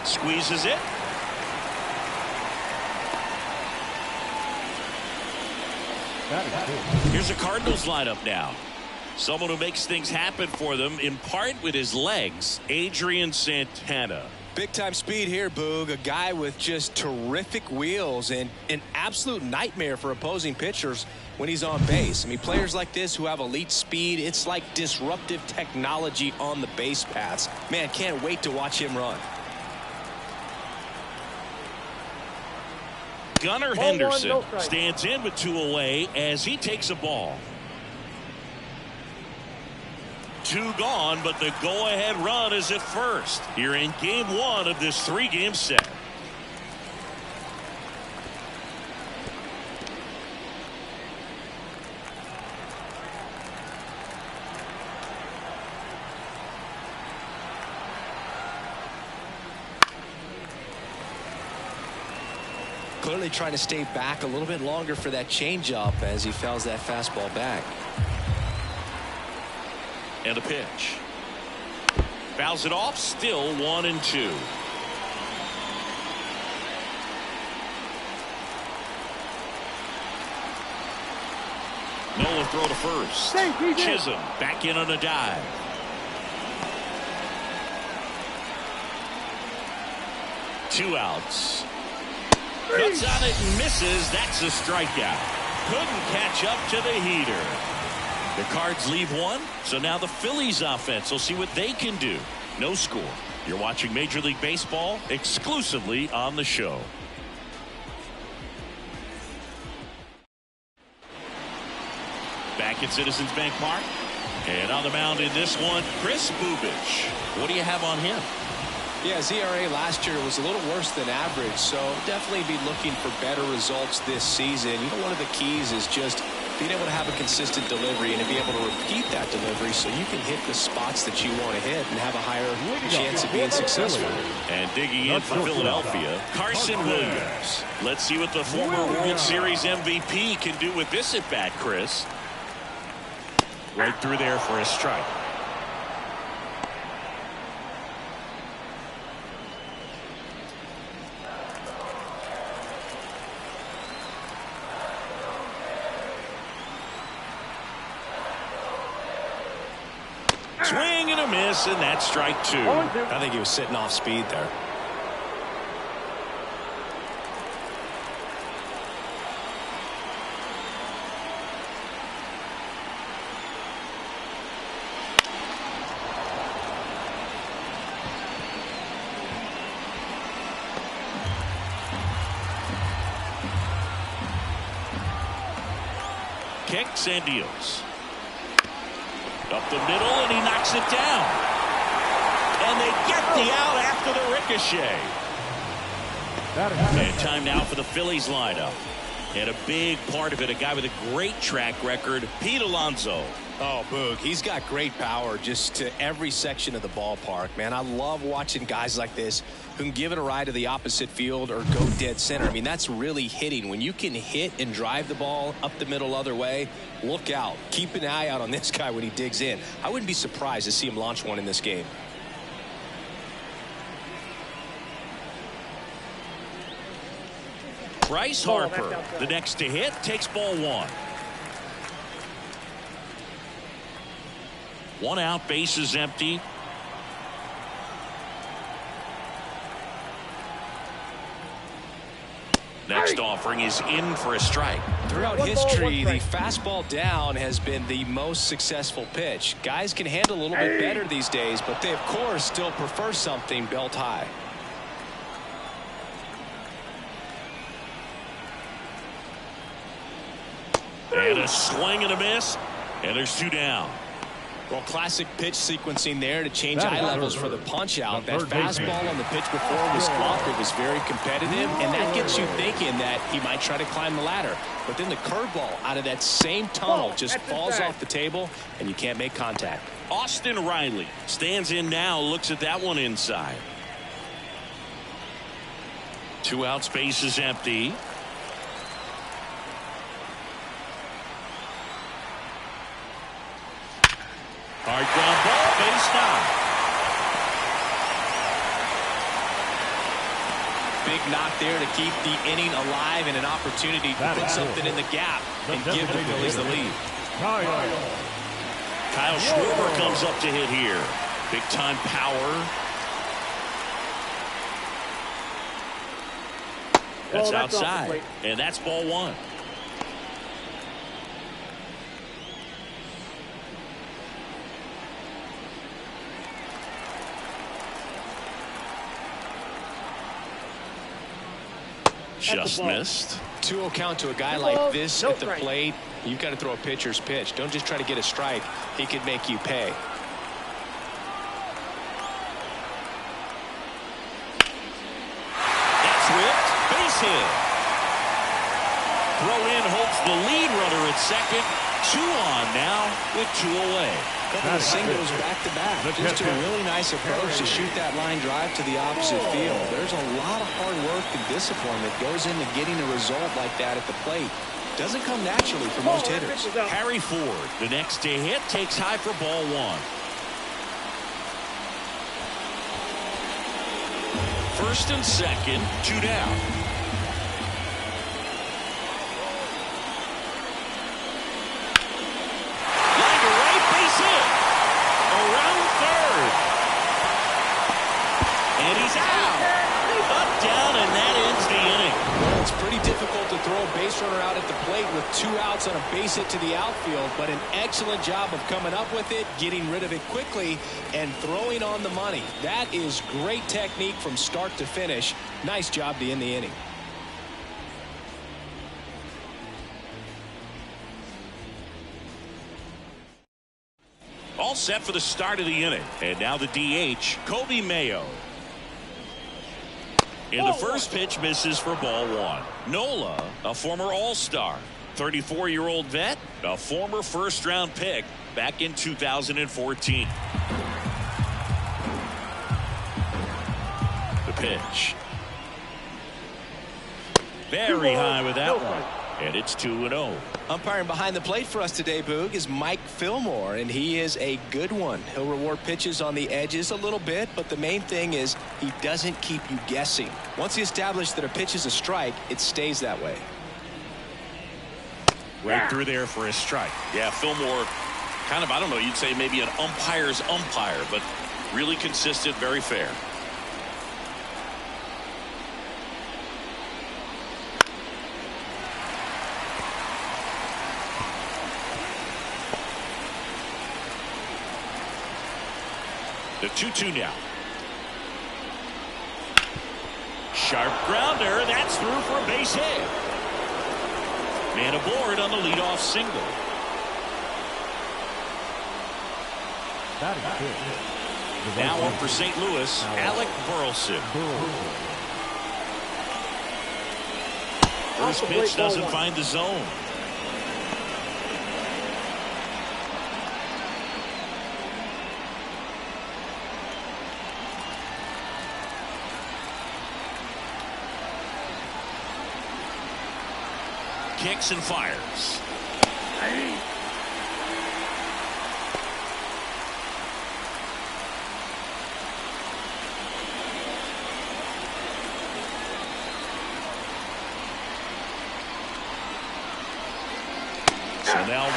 Squeezes it. Here's the Cardinals lineup now. Someone who makes things happen for them, in part with his legs, Adrian Santana. Big-time speed here, Boog. A guy with just terrific wheels and an absolute nightmare for opposing pitchers when he's on base. I mean, players like this who have elite speed, it's like disruptive technology on the base paths. Man, can't wait to watch him run. Gunnar Henderson stands in with 2 away as he takes a ball. 2 gone, but the go-ahead run is at first here in game 1 of this 3-game set. Clearly trying to stay back a little bit longer for that changeup as he fouls that fastball back. And a pitch. Fouls it off, still 1-2. Nola throw to first. Chisholm back in on a dive. Two outs. Cuts on it and misses. That's a strikeout. Couldn't catch up to the heater. The Cards leave 1, so now the Phillies offense will see what they can do. No score. You're watching Major League Baseball exclusively on the show. Back at Citizens Bank Park. And on the mound in this one, Chris Bubich. What do you have on him? Yeah, his ERA last year was a little worse than average, so definitely be looking for better results this season. You know, one of the keys is just being able to have a consistent delivery and to be able to repeat that delivery so you can hit the spots that you want to hit and have a higher chance of being successful. And digging in for Philadelphia, Carson Williams. Let's see what the former World Series MVP can do with this at bat, Chris. Right through there for a strike. Swing and a miss, and that's strike 2. I think he was sitting off speed there. Kicks and deals. Up the middle, and he knocks it down. And they get the out after the ricochet. And time now for the Phillies lineup. And a big part of it, a guy with a great track record, Pete Alonso. Oh, Boog, he's got great power just to every section of the ballpark, man. I love watching guys like this who can give it a ride to the opposite field or go dead center. I mean, that's really hitting. When you can hit and drive the ball up the middle other way, look out. Keep an eye out on this guy when he digs in. I wouldn't be surprised to see him launch one in this game. Bryce Harper, the next to hit, takes ball 1. 1 out, bases empty. Next offering is in for a strike. Throughout history, the fastball down has been the most successful pitch. Guys can handle a little bit better these days, but they, of course, still prefer something belt high. And a swing and a miss, and there's 2 down. Well, classic pitch sequencing there to change eye levels for the punch out. That fastball on the pitch before was off. It was very competitive, and that gets you thinking that he might try to climb the ladder. But then the curveball out of that same tunnel just falls off the table, and you can't make contact. Austin Riley stands in now, looks at that one inside. 2 outs, base is empty. Hard ground ball, base big knock there to keep the inning alive and an opportunity to put something in the gap and give the Phillies the lead. Kyle Schwarber comes up to hit here. Big time power. That's outside, and that's ball one. Just missed. 2-0 count to a guy like this at the plate. You've got to throw a pitcher's pitch. Don't just try to get a strike. He could make you pay. That's ripped. Base hit. Throw in hopes the lead runner at second. 2 on now with 2 away. Couple of singles back-to-back. Just a really nice approach to shoot that line drive to the opposite field. There's a lot of hard work and discipline that goes into getting a result like that at the plate. Doesn't come naturally for most hitters. Harry Ford, the next to hit, takes high for ball one. First and second, 2 down. Around third. And he's out. Up, down, and that ends the inning. Well, it's pretty difficult to throw a base runner out at the plate with 2 outs on a base hit to the outfield, but an excellent job of coming up with it, getting rid of it quickly, and throwing on the money. That is great technique from start to finish. Nice job to end the inning. All set for the start of the inning. And now the DH, Kobe Mayo. In the first pitch, misses for ball one. Nola, a former All-Star, 34-year-old vet, a former first-round pick back in 2014. The pitch. Very high with that one. And it's 2-0. Umpiring behind the plate for us today, Boog, is Mike Fillmore, and he is a good one. He'll reward pitches on the edges a little bit, but the main thing is he doesn't keep you guessing. Once he establishes that a pitch is a strike, it stays that way. Right through there for a strike. Yeah, Fillmore, kind of, I don't know, you'd say maybe an umpire's umpire, but really consistent, very fair. The 2-2 now. Sharp grounder. That's through for a base hit. Man aboard on the leadoff single. Now up for St. Louis, Alec Burleson. First pitch doesn't find the zone. Kicks and fires. So now 1-2.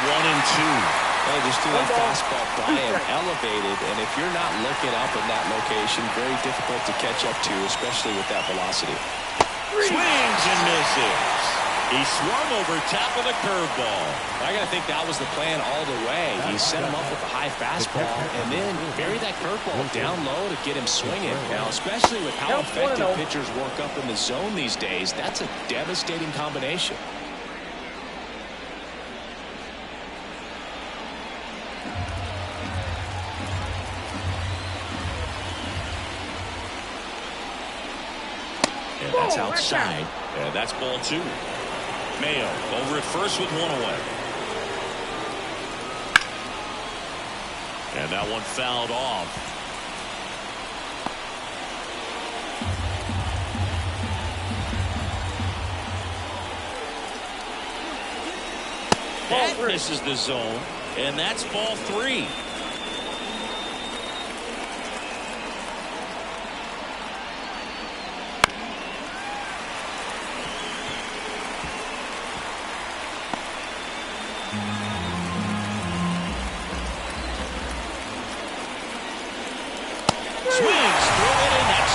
They just threw that fastball by him, elevated, and if you're not looking up in that location, very difficult to catch up to, especially with that velocity. Swings and misses. He swung over top of the curveball. I got to think that was the plan all the way. He set him up with a high fastball and then buried that curveball down low to get him swinging. Now, especially with how effective pitchers work up in the zone these days, that's a devastating combination. And that's outside. And that's ball two. Mayo over at first with 1 away. And that one fouled off. That misses the zone, and that's ball 3.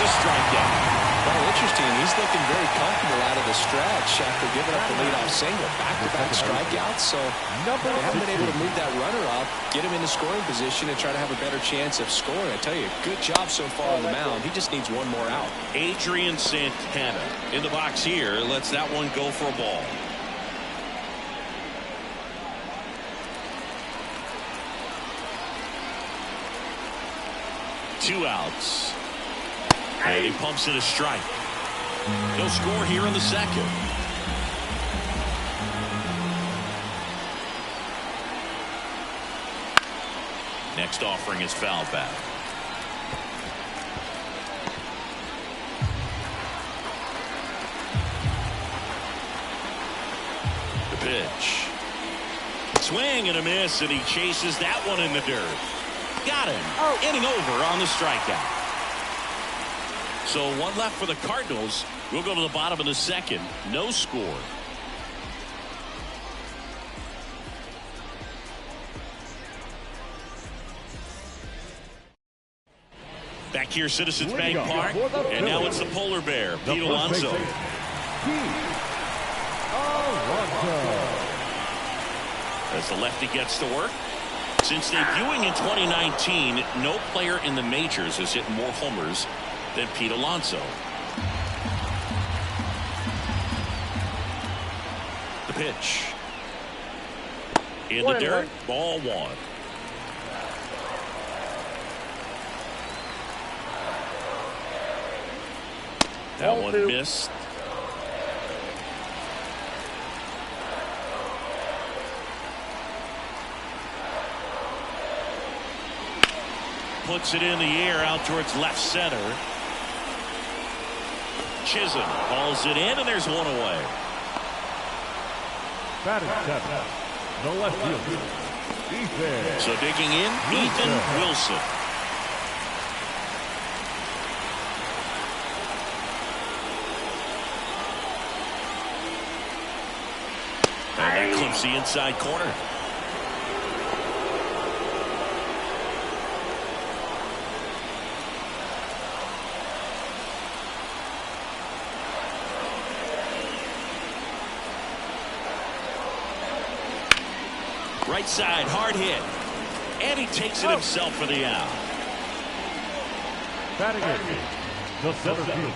a strikeout. Well, interesting. He's looking very comfortable out of the stretch after giving up the leadoff single. Back-to-back strikeouts, so they haven't been able to move that runner up, get him into scoring position, and try to have a better chance of scoring. I tell you, good job so far on the mound. He just needs one more out. Adrian Santana in the box here. Lets that one go for a ball. Two outs. And he pumps it a strike. No score here in the second. Next offering is foul back. The pitch. Swing and a miss, and he chases that one in the dirt. Got him. Inning over on the strikeout. So one left for the Cardinals. We'll go to the bottom of the second. No score. Back here, Citizens Bank Park. And now it's the polar bear, Pete Alonso. As the lefty gets to work. Since debuting in 2019, no player in the majors has hit more homers than Pete Alonso. The pitch. In the dirt, ball one. That one missed. Puts it in the air out towards left center. Chisholm hauls it in, and there's one away. Batting seven, the left fielder, Ethan. So digging in, Ethan Wilson. And that clips the inside corner. Right side, hard hit. And he takes it himself for the out. Batting in, the center fielder,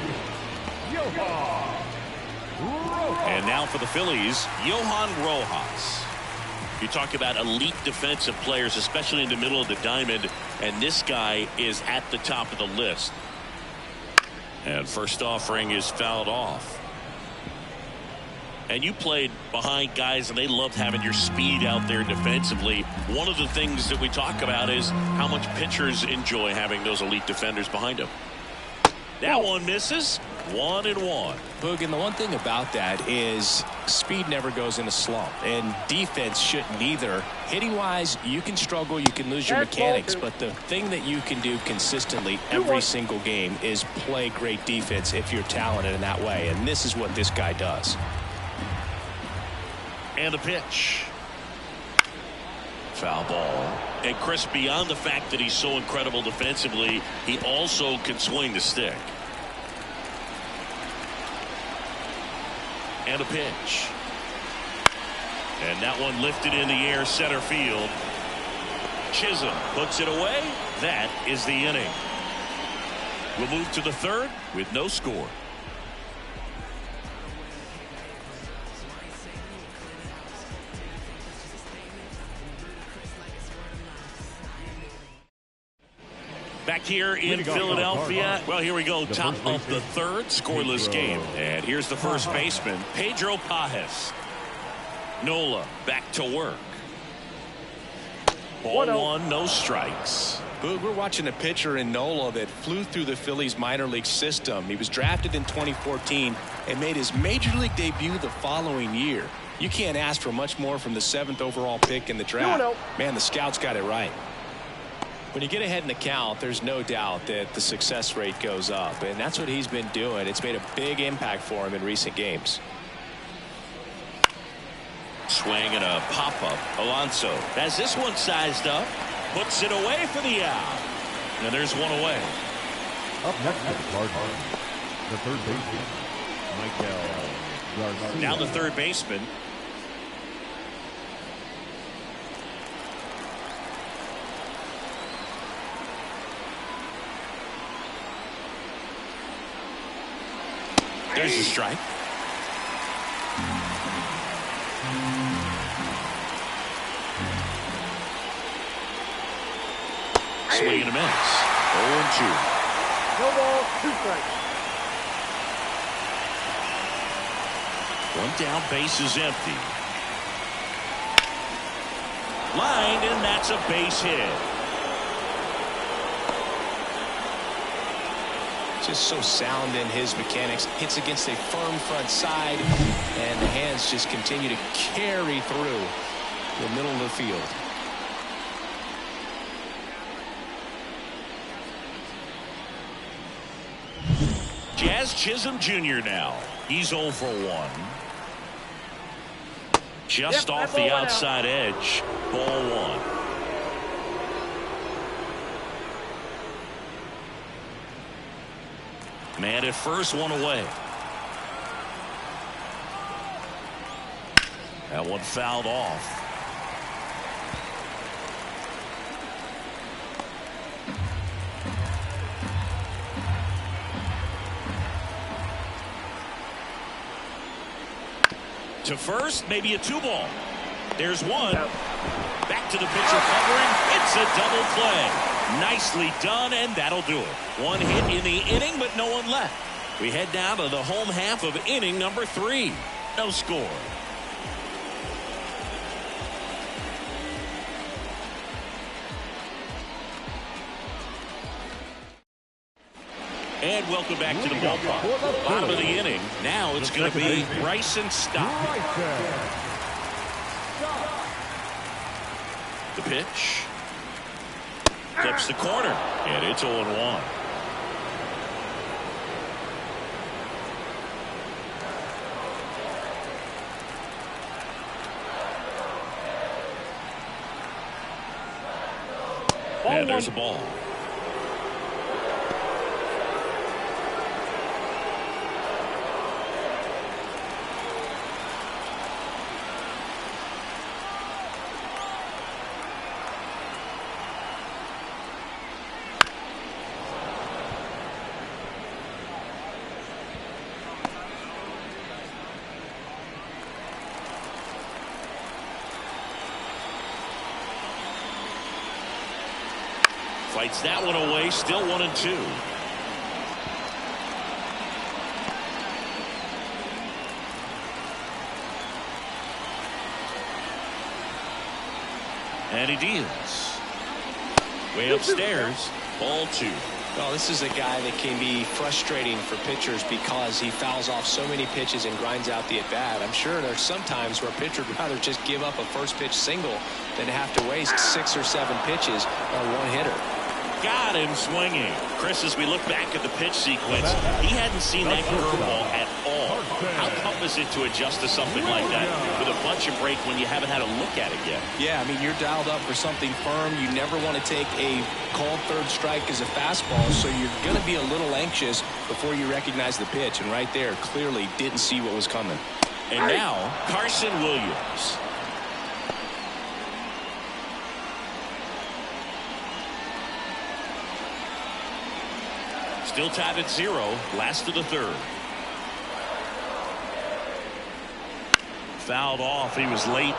Johan Rojas. And now for the Phillies, Johan Rojas. You talk about elite defensive players, especially in the middle of the diamond, and this guy is at the top of the list. And first offering is fouled off. And you played behind guys, and they loved having your speed out there defensively. One of the things that we talk about is how much pitchers enjoy having those elite defenders behind them. That one misses. 1-1. Boog, and the one thing about that is speed never goes in a slump, and defense shouldn't either. Hitting wise, you can struggle, you can lose your mechanics, but the thing that you can do consistently every single game is play great defense if you're talented in that way, and this is what this guy does. And a pitch. Foul ball. And Chris, beyond the fact that he's so incredible defensively, he also can swing the stick. And a pitch. And that one lifted in the air, center field. Chisholm puts it away. That is the inning. We'll move to the third with no score. Back here in Philadelphia. Well, here we go. Top of the third, scoreless game. And here's the first baseman, Pedro Pajes. Nola back to work. Ball one, no strikes. Boog, we're watching a pitcher in Nola that flew through the Phillies minor league system. He was drafted in 2014 and made his major league debut the following year. You can't ask for much more from the 7th overall pick in the draft. Man, the scouts got it right. When you get ahead in the count, there's no doubt that the success rate goes up, and that's what he's been doing. It's made a big impact for him in recent games. Swing and a pop-up. Alonso has this one sized up, puts it away for the out, and there's one away. Up next is Cardinals. The third baseman, Michael Garcia. Now the third baseman. There's a strike. Swing and a miss. 0-2. No ball, 2 strikes. One down, base is empty. Lined, and that's a base hit. Just so sound in his mechanics. Hits against a firm front side, and the hands just continue to carry through the middle of the field. Jazz Chisholm Jr. now. He's 0 for 1. Just off the outside edge. Ball 1. Man at first, one away. That one fouled off. To first, maybe a 2-ball. There's one. Back to the pitcher covering. It's a double play. Nicely done, and that'll do it. One hit in the inning, but no one left. We head down to the home half of inning number 3. No score. And welcome back to the ballpark. Bottom of the inning. Now it's going to be Bryson Stott. The pitch. Clips the corner. And it's 0-1. And there's a ball. Fights that one away, still 1-2. And he deals. Way upstairs, ball 2. Well, this is a guy that can be frustrating for pitchers because he fouls off so many pitches and grinds out the at-bat. I'm sure there's some times where a pitcher would rather just give up a first pitch single than have to waste 6 or 7 pitches on one hitter. Got him swinging. Chris, as we look back at the pitch sequence, he hadn't seen that curveball at all. How tough is it to adjust to something like that with a bunch of break when you haven't had a look at it yet? Yeah, I mean, you're dialed up for something firm. You never want to take a called third strike as a fastball, so you're going to be a little anxious before you recognize the pitch. And right there, clearly didn't see what was coming. And now, Carson Williams. Still tied at 0, last of the 3rd. Fouled off, he was late.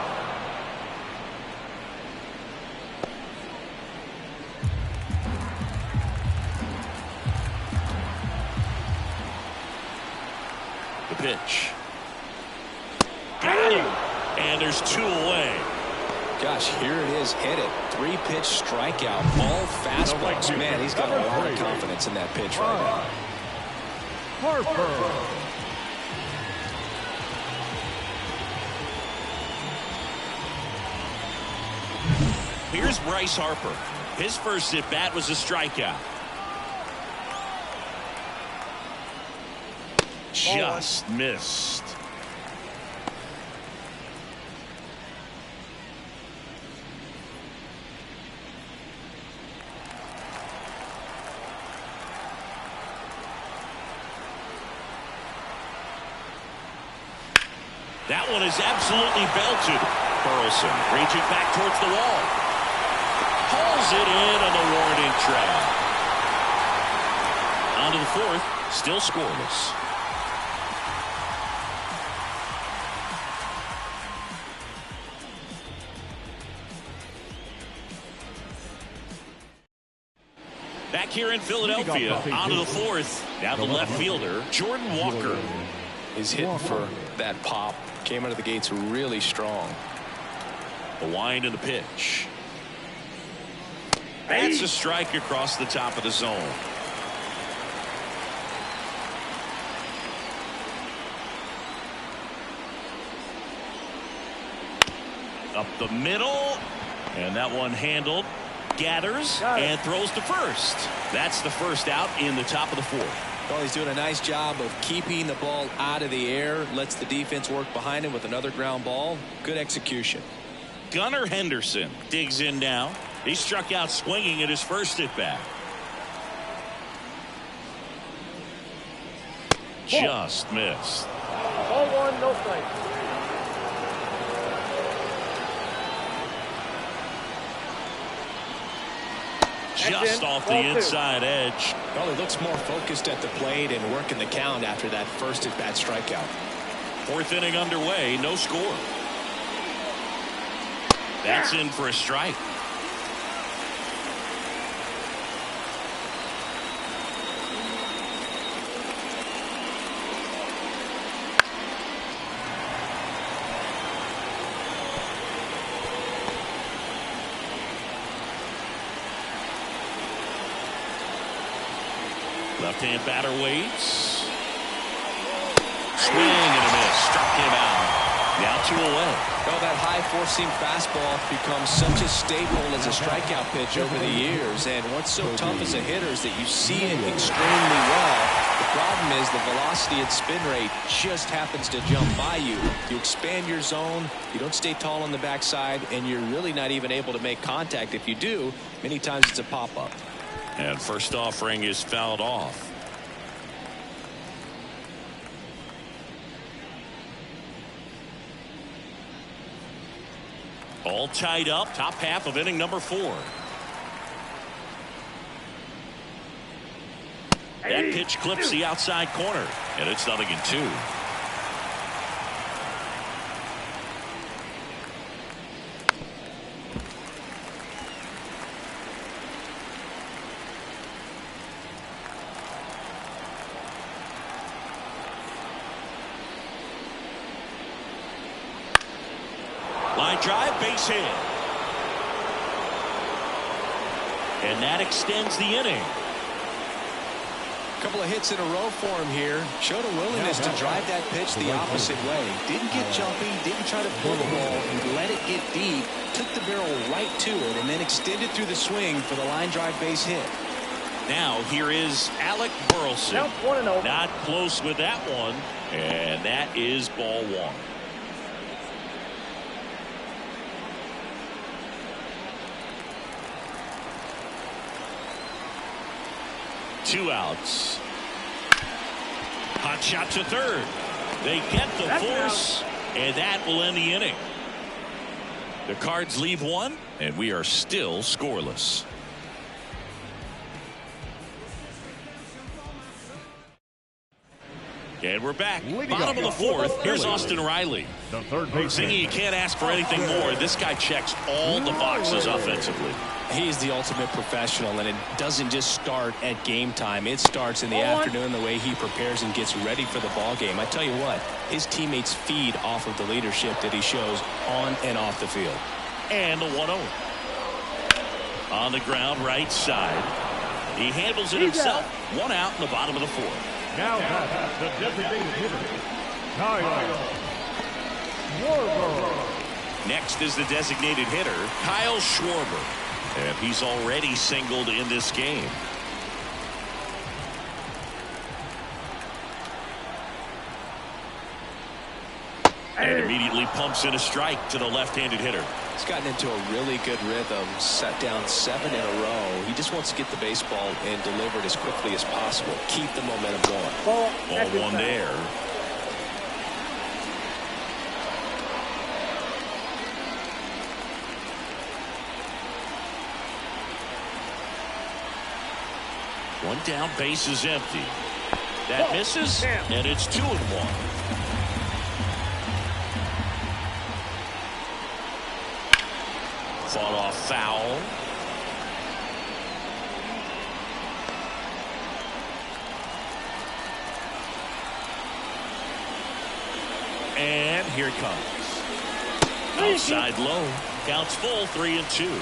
The pitch. Got him. And there's 2 away. Gosh, here it is, hit it. 3-pitch strikeout, all fastballs. Man, he's got a lot of confidence in that pitch right now. Harper. Here's Bryce Harper. His first at bat was a strikeout. Just missed. That one is absolutely belted. Burleson reaching back towards the wall. Hauls it in on the warning track. On to the fourth, still scoreless. Back here in Philadelphia, on to the fourth. Now the left fielder, Jordan Walker. He's hitting for that pop. Came out of the gates really strong. A wind and a pitch. That's a strike across the top of the zone. Up the middle, and that one handled. Gathers and throws to first. That's the first out in the top of the fourth. Well, he's doing a nice job of keeping the ball out of the air. Lets the defense work behind him with another ground ball. Good execution. Gunnar Henderson digs in now. He struck out swinging at his first at bat. Just missed. Ball one, no strike. Just off the inside edge. Well, he looks more focused at the plate and working the count after that first at bat strikeout. Fourth inning underway, no score. That's in for a strike. Left-hand batter waits. Swing and a miss. Struck him out. Now 2 away. Well, that high four-seam fastball becomes such a staple as a strikeout pitch over the years. And what's so tough as a hitter is that you see it extremely well. The problem is the velocity and spin rate just happens to jump by you. You expand your zone, you don't stay tall on the backside, and you're really not even able to make contact. If you do, many times it's a pop-up. And first offering is fouled off. All tied up, top half of inning number 4. That pitch clips the outside corner, and it's 0-2. Line drive, base hit. And that extends the inning. A couple of hits in a row for him here. Showed a willingness to drive that pitch the opposite way. Didn't get jumpy, didn't try to pull the ball. He let it get deep, took the barrel right to it, and then extended through the swing for the line drive base hit. Now here is Alec Burleson. Count 1-0. Not close with that one, and that is ball 1. Two outs. Hot shot to third. They get the force, and that will end the inning. The Cards leave one, and we are still scoreless. And we're back. Bottom of the fourth. Here's Austin Riley. The third baseman. Thinking you can't ask for anything more. This guy checks all the boxes offensively. He's the ultimate professional, and it doesn't just start at game time. It starts in the afternoon, the way he prepares and gets ready for the ball game. I tell you what, his teammates feed off of the leadership that he shows on and off the field. And the 1-0. On the ground, right side. He handles it himself. 1 out in the bottom of the fourth. Now the designated hitter, Kyle Schwarber. Next is the designated hitter, Kyle Schwarber. And he's already singled in this game. And immediately pumps in a strike to the left-handed hitter. He's gotten into a really good rhythm, set down 7 in a row. He just wants to get the baseball and deliver it as quickly as possible. Keep the momentum going. Ball 1 there. One down, base is empty. That misses, and it's 2-1. Fought off foul. And here it comes. Outside low. Counts full, 3-2.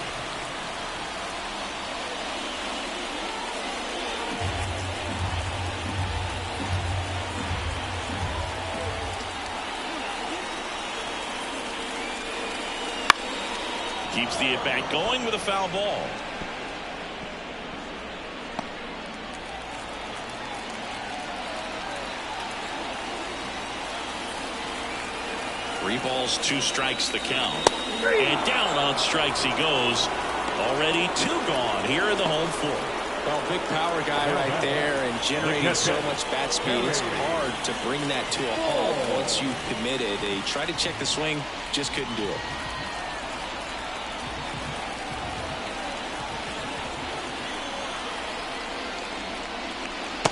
Keeps the at-bat going with a foul ball. Three balls, 2 strikes the count. And down on strikes he goes. Already 2 gone here in the home fourth. Well, big power guy right there and generating so much bat speed. It's hard to bring that to a halt once you've committed. He tried to check the swing, just couldn't do it.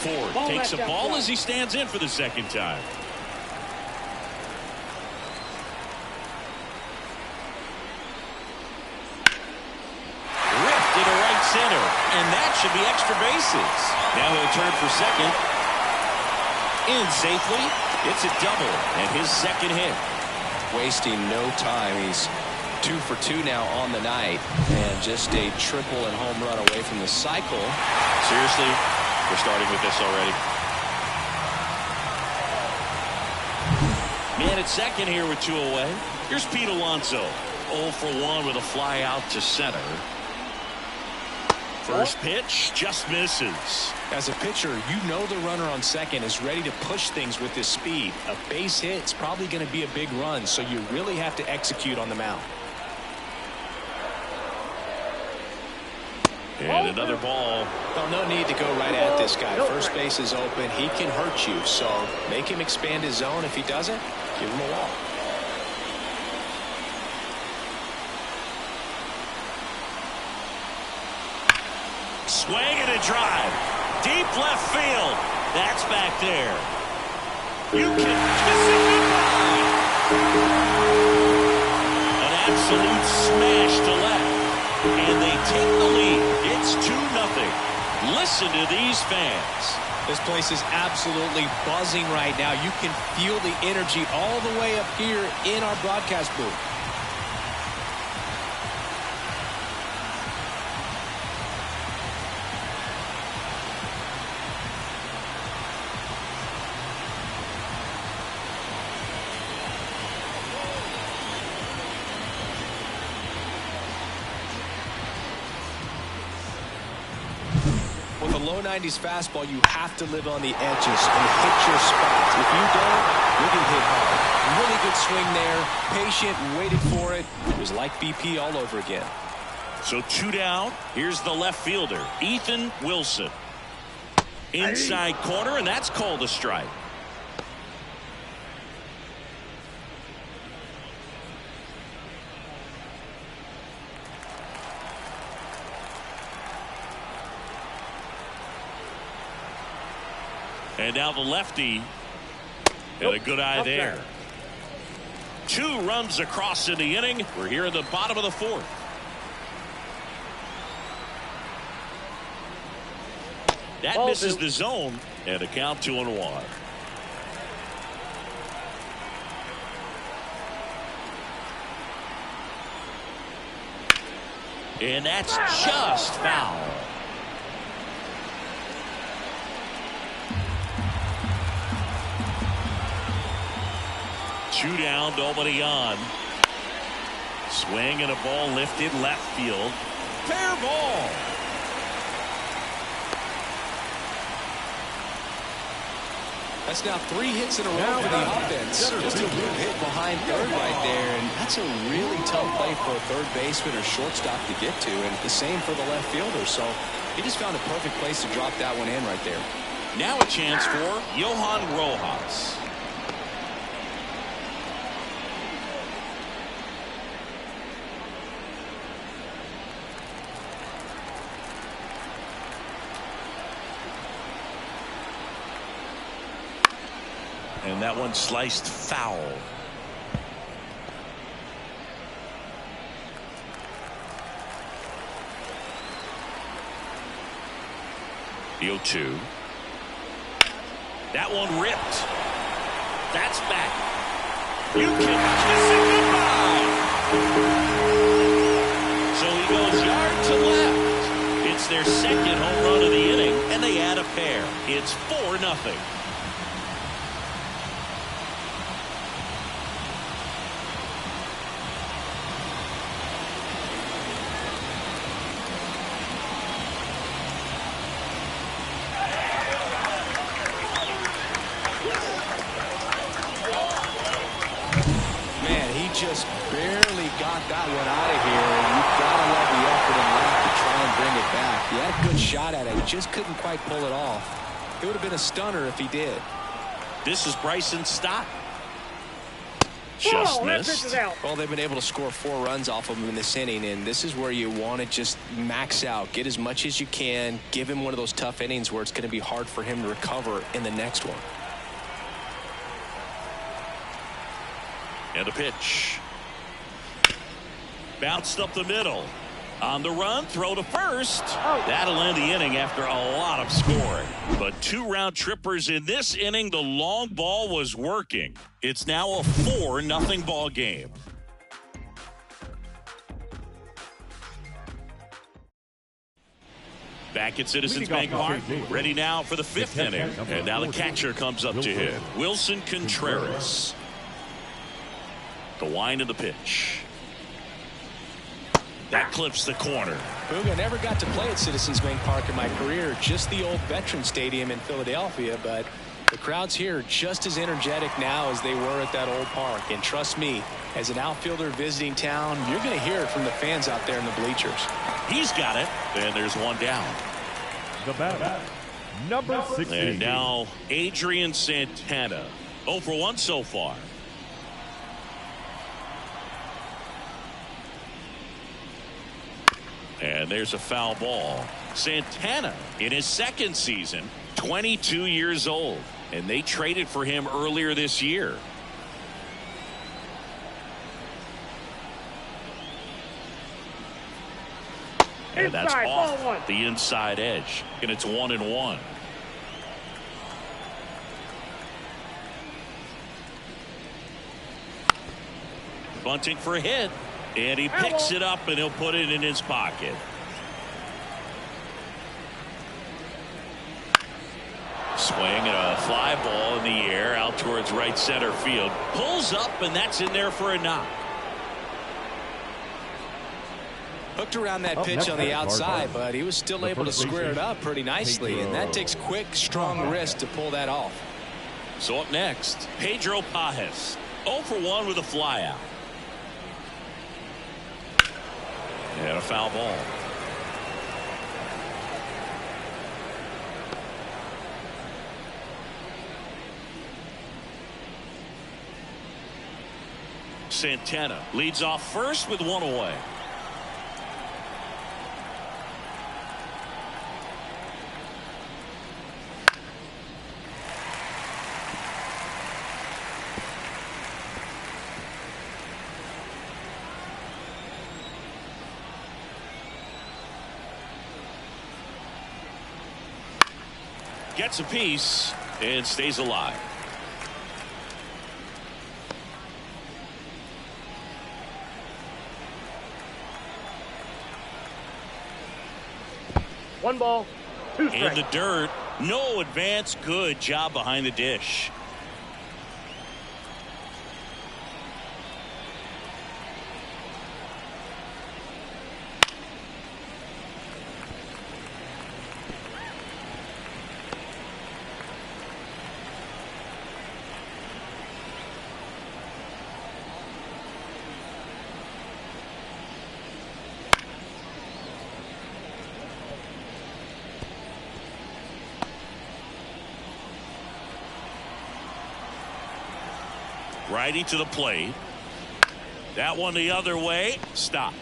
Ford takes a ball as he stands in for the second time. Ripped into right center, and that should be extra bases. Now he'll turn for second. In safely. It's a double and his second hit. Wasting no time. He's 2 for 2 now on the night, and just a triple and home run away from the cycle. Seriously, we're starting with this already. Man at second here with 2 away. Here's Pete Alonso. 0 for 1 with a fly out to center. First pitch just misses. As a pitcher, you know the runner on second is ready to push things with his speed. A base hit is probably going to be a big run, so you really have to execute on the mound. And another ball. Well, no need to go right at this guy. First base is open. He can hurt you, so make him expand his zone. If he doesn't, give him a walk. Swing and a drive. Deep left field. That's back there. You can kiss it goodbye. An absolute smash to left. And they take the lead. It's 2-0. Listen to these fans. This place is absolutely buzzing right now. You can feel the energy all the way up here in our broadcast booth. With a low 90s fastball, you have to live on the edges and hit your spots. If you don't, you'll get hit hard. Really good swing there. Patient, waited for it. It was like BP all over again. So 2 down. Here's the left fielder, Ethan Wilson. Inside corner, and that's called a strike. And now the lefty. And a good eye there. 2 runs across in the inning. We're here in the bottom of the fourth. That misses the zone. And a count 2-1. And that's just foul. Two down, nobody on. Swing and a ball lifted left field. Fair ball. That's now 3 hits in a row for the offense. Just a good hit behind third right there, and that's a really tough play for a third baseman or shortstop to get to, and the same for the left fielder. So he just found a perfect place to drop that one in right there. Now a chance for Johan Rojas. And that one sliced foul. The 0-2. That one ripped. That's back. You can kiss it goodbye. So he goes yard to left. It's their second home run of the inning, and they add a pair. It's 4-0. Just barely got that one out of here. You've got to love the effort and left to try and bring it back. He had a good shot at it, just couldn't quite pull it off. It would have been a stunner if he did. This is Bryson's stop. Just missed. Well, they've been able to score 4 runs off of him in this inning, and this is where you want to just max out, get as much as you can, give him one of those tough innings where it's going to be hard for him to recover in the next one. And a pitch. Bounced up the middle. On the run, throw to first. That'll end the inning after a lot of scoring. But 2 round trippers in this inning. The long ball was working. It's now a 4-0 ball game. Back at Citizens Bank Park, ready now for the 5th inning. And now the catcher comes up to hit. Wilson Contreras. The wind of the pitch. That clips the corner. Boog, I never got to play at Citizens Bank Park in my career, just the old Veteran Stadium in Philadelphia, but the crowds here are just as energetic now as they were at that old park. And trust me, as an outfielder visiting town, you're going to hear it from the fans out there in the bleachers. He's got it, and there's one down. The batter, number 16. And now Adrian Santana. 0 for 1 so far. And there's a foul ball. Santana in his 2nd season, 22 years old, and they traded for him earlier this year. And that's off the inside edge, and it's 1-1. Bunting for a hit. And he picks it up, and he'll put it in his pocket. Swing and a fly ball in the air out towards right center field. Pulls up, and that's in there for a knock. Hooked around that pitch on the outside, but he was still able to square it up pretty nicely, and that takes quick, strong wrist to pull that off. So up next, Pedro Pajes. 0 for 1 with a flyout. And a foul ball. Santana leads off first with 1 away. Gets a piece and stays alive. One ball, 2 strikes. In the dirt. No advance. Good job behind the dish. Righty to the plate. That one the other way. Stop.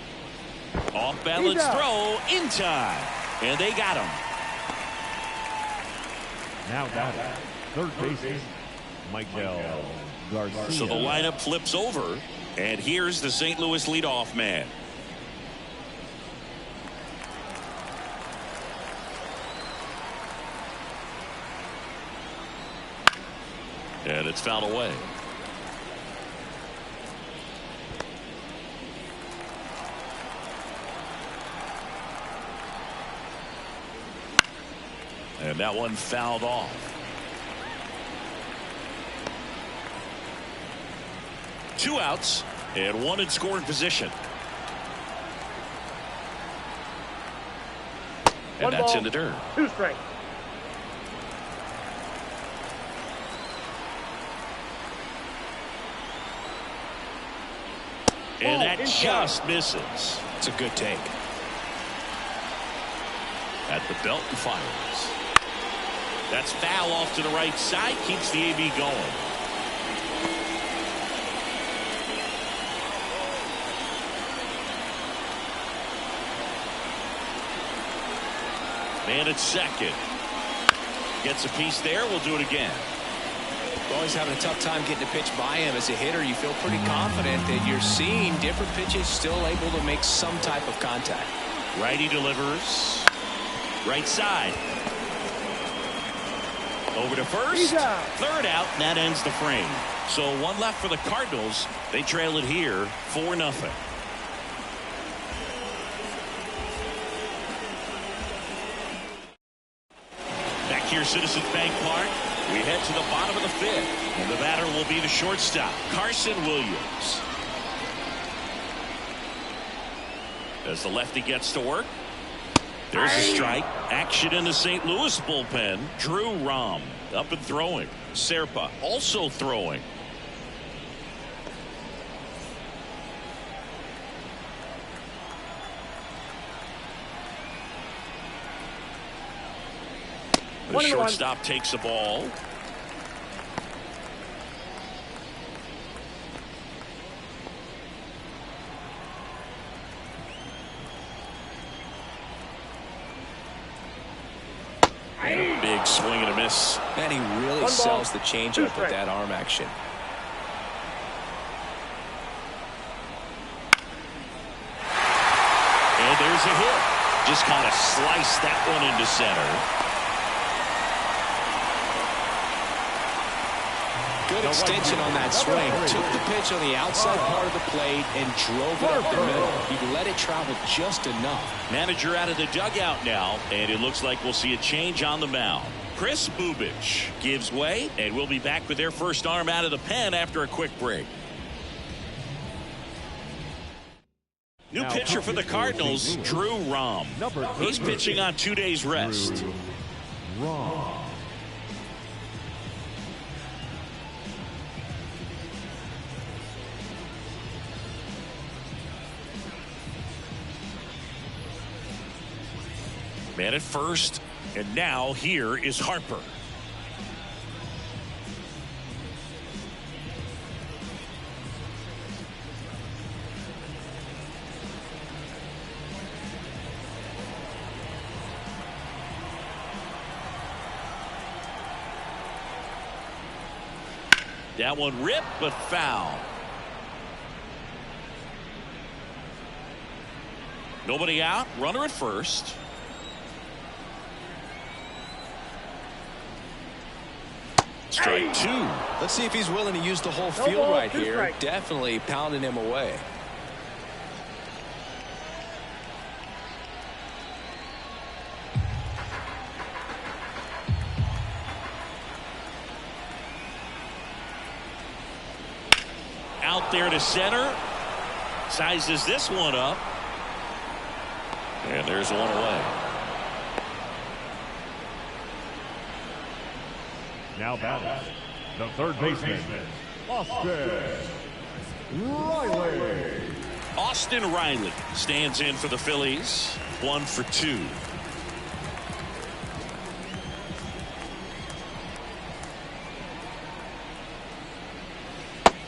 Off balance throw in time. And they got him. Now batting, third baseman, Michael Garcia. So the lineup flips over, and here's the St. Louis leadoff man. And it's fouled away. And that one fouled off. Two outs and one in scoring position. And that's ball, in the dirt. 2 strikes. And that just misses. It's a good take. At the belt and fires. That's foul off to the right side. Keeps the AB going. Man at second. Gets a piece there. We'll do it again. Always having a tough time getting a pitch by him. As a hitter, you feel pretty confident that you're seeing different pitches, still able to make some type of contact. Righty delivers. Right side. Over to first. Third out, and that ends the frame. So one left for the Cardinals. They trail it here 4-0. Back here, Citizens Bank Park. We head to the bottom of the 5th, and the batter will be the shortstop, Carson Williams. As the lefty gets to work, there's a strike. Action in the St. Louis bullpen. Drew Rom up and throwing. Serpa also throwing. The shortstop takes the ball. And a big swing and a miss. And he really sells the changeup with that arm action. And there's a hit. Just kind of sliced that one into center. Good extension on that swing. Took the pitch on the outside part of the plate and drove it up the middle. He let it travel just enough. Manager out of the dugout now, and it looks like we'll see a change on the mound. Chris Bubich gives way, and we'll be back with their first arm out of the pen after a quick break. New pitcher for the Cardinals, Drew Rom. He's pitching on 2 days rest. Rom. Man at first, and now here is Harper. That one ripped, but foul. Nobody out, runner at first. Strike 2. Let's see if he's willing to use the whole field right here. Definitely pounding him away. Out there to center. Sizes this one up. And there's one away. Now batting, the third baseman, Austin Riley. Austin Riley stands in for the Phillies. 1 for 2.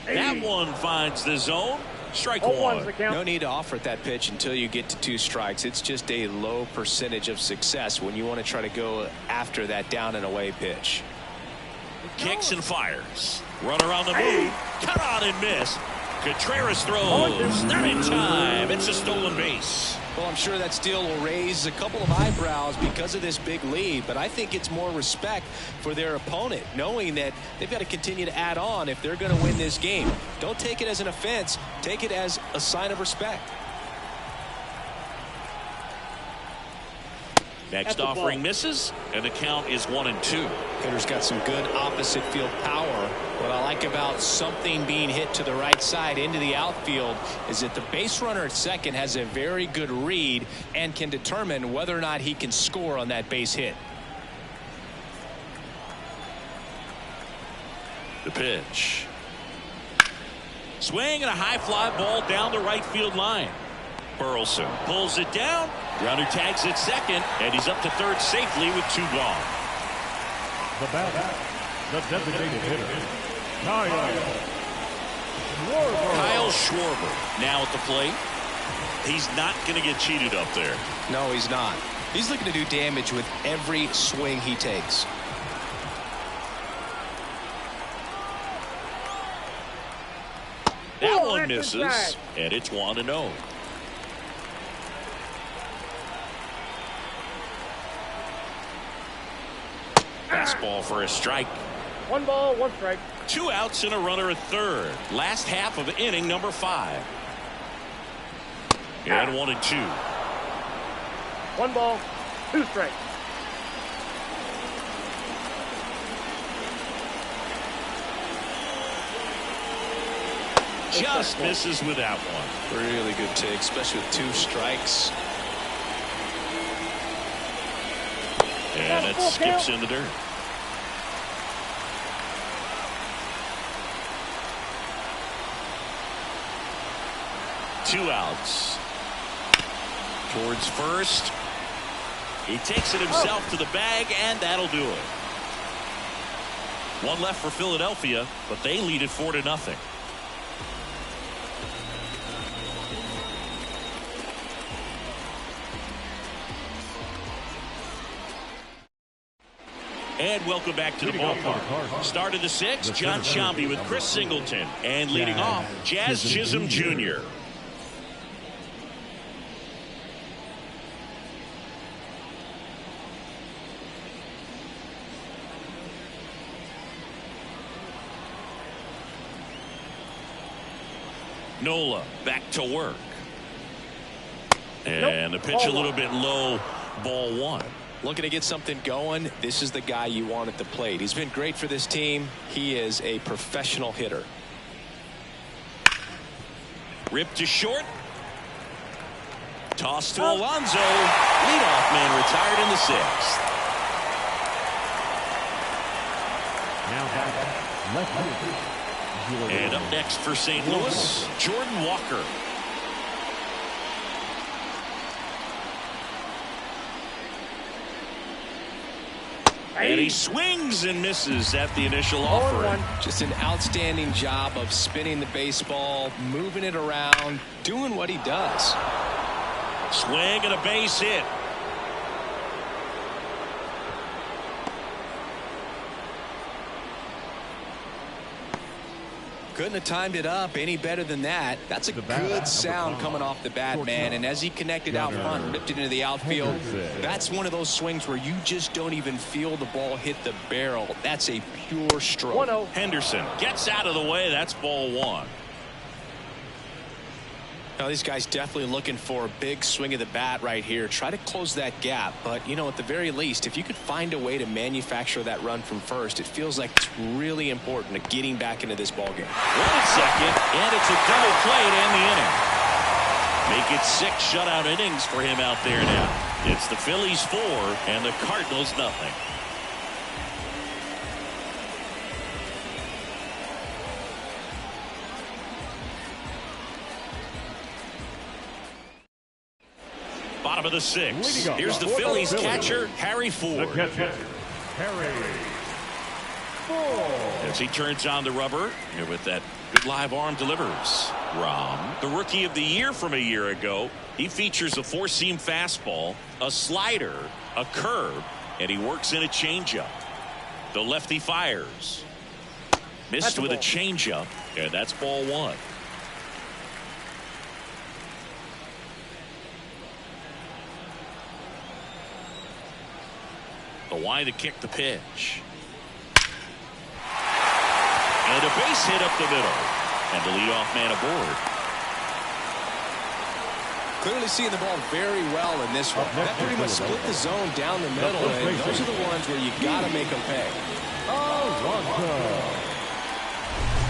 That one finds the zone. Strike 1. No need to offer at that pitch until you get to 2 strikes. It's just a low percentage of success when you want to try to go after that down and away pitch. Kicks and fires. Runner on the move. Cut on and miss. Contreras throws. Not in time. It's a stolen base. Well, I'm sure that steal will raise a couple of eyebrows because of this big lead, but I think it's more respect for their opponent, knowing that they've got to continue to add on if they're going to win this game. Don't take it as an offense. Take it as a sign of respect. Next offering misses, and the count is 1-2. Hitter's got some good opposite field power. What I like about something being hit to the right side into the outfield is that the base runner at second has a very good read and can determine whether or not he can score on that base hit. The pitch. Swing and a high fly ball down the right field line. Burleson pulls it down. Runner tags at second, and he's up to third safely with 2 gone. The batter, the designated hitter, Kyle Schwarber now at the plate. He's not going to get cheated up there. No, he's not. He's looking to do damage with every swing he takes. That one misses, and it's 1-0. Fastball for a strike. 1 ball, 1 strike. 2 outs and a runner at third. Last half of inning number 5. And 1-2. 1 ball, 2 strikes. Just misses with that one. Really good take, especially with 2 strikes. And it skips in the dirt. Two outs. Towards first. He takes it himself to the bag, and that'll do it. 1 left for Philadelphia, but they lead it 4-0. And welcome back to the ballpark. Start of the 6th, John Sciambi with Chris Singleton. And leading off, Jazz Chisholm Jr. Nola back to work. And the pitch a little bit low, ball 1. Looking to get something going. This is the guy you want at the plate. He's been great for this team. He is a professional hitter. Ripped to short. Toss to Alonso. Leadoff man retired in the 6th. Now back left field. And up next for St. Louis, Jordan Walker. And he swings and misses at the initial offer. Just an outstanding job of spinning the baseball, moving it around, doing what he does. Swing and a base hit. Couldn't have timed it up any better than that. That's a good sound coming off the bat, man. And as he connected out front, ripped it into the outfield, that's one of those swings where you just don't even feel the ball hit the barrel. That's a pure stroke. 1-0. Henderson gets out of the way. That's ball 1. Now, these guys definitely looking for a big swing of the bat right here. Try to close that gap. But, you know, at the very least, if you could find a way to manufacture that run from first, it feels like it's really important to getting back into this ballgame. 1 second, and it's a double play to end the inning. Make it 6 shutout innings for him out there now. It's the Phillies 4 and the Cardinals nothing. Bottom of the 6th. Here's the Phillies catcher, Harry Ford. As he turns on the rubber, and with that good live arm delivers. Rom, the rookie of the year from a year ago, he features a 4-seam fastball, a slider, a curve, and he works in a changeup. The lefty fires. Missed with a changeup, and that's ball one. The wide to kick the pitch. And a base hit up the middle. And the leadoff man aboard. Clearly seeing the ball very well in this one. That pretty much split the zone down the middle, and those are the ones where you got to make them pay.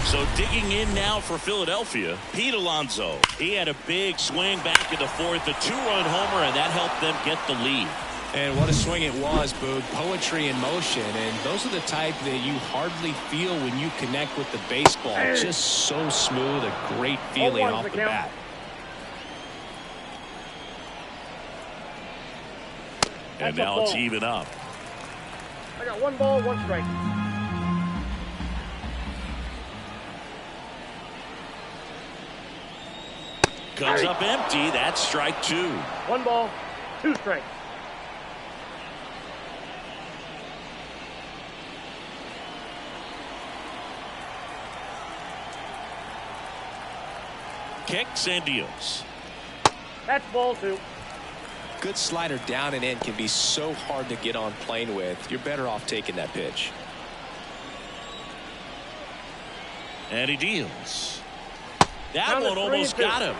So digging in now for Philadelphia, Pete Alonso. He had a big swing back in the fourth, a two-run homer, and that helped them get the lead. And what a swing it was, Boog. Poetry in motion, and those are the type that you hardly feel when you connect with the baseball. Just so smooth, a great feeling off the bat. And now it's even up. I got 1 ball, 1 strike. Comes up empty. That's strike 2. 1 ball, 2 strikes. Kicks and deals. That's ball 2. Good slider down and in can be so hard to get on plane with. You're better off taking that pitch. And he deals. That one almost got him.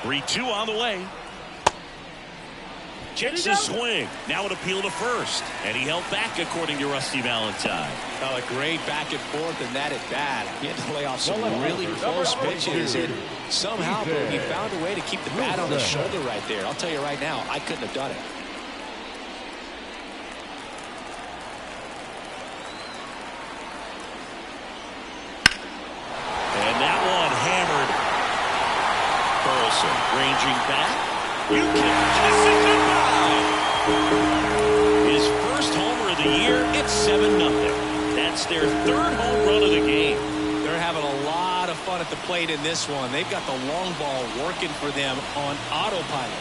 Three-two on the way. Checks his swing. Now an appeal to first. And he held back, according to Rusty Valentine. Oh, a great back and forth, and that at bat. He had to lay off some really close pitches, and somehow he found a way to keep the bat on his shoulder right there. I'll tell you right now, I couldn't have done it. And that one hammered. Burleson ranging back. You can kiss it goodbye. His first homer of the year. It's 7-0. That's their third home run of the game. They're having a lot of fun at the plate in this one. They've got the long ball working for them on autopilot.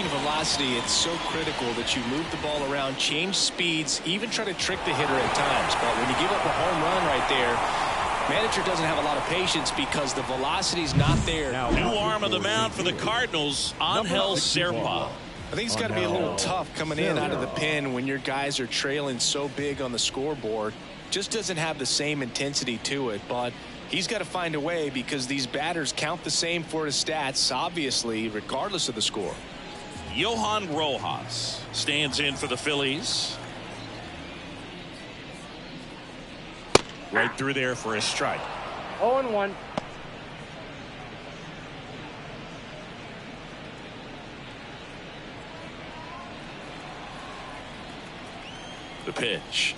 Velocity, it's so critical that you move the ball around, change speeds, even try to trick the hitter at times. But when you give up a home run right there, manager doesn't have a lot of patience because the velocity's not there. New arm of the mound for the Cardinals, Angel Serpa. I think it's got to be a little tough coming in out of the pen when your guys are trailing so big on the scoreboard. Just doesn't have the same intensity to it, but he's got to find a way because these batters count the same for his stats, obviously, regardless of the score. Johan Rojas stands in for the Phillies. Right through there for a strike. 0-1. The pitch.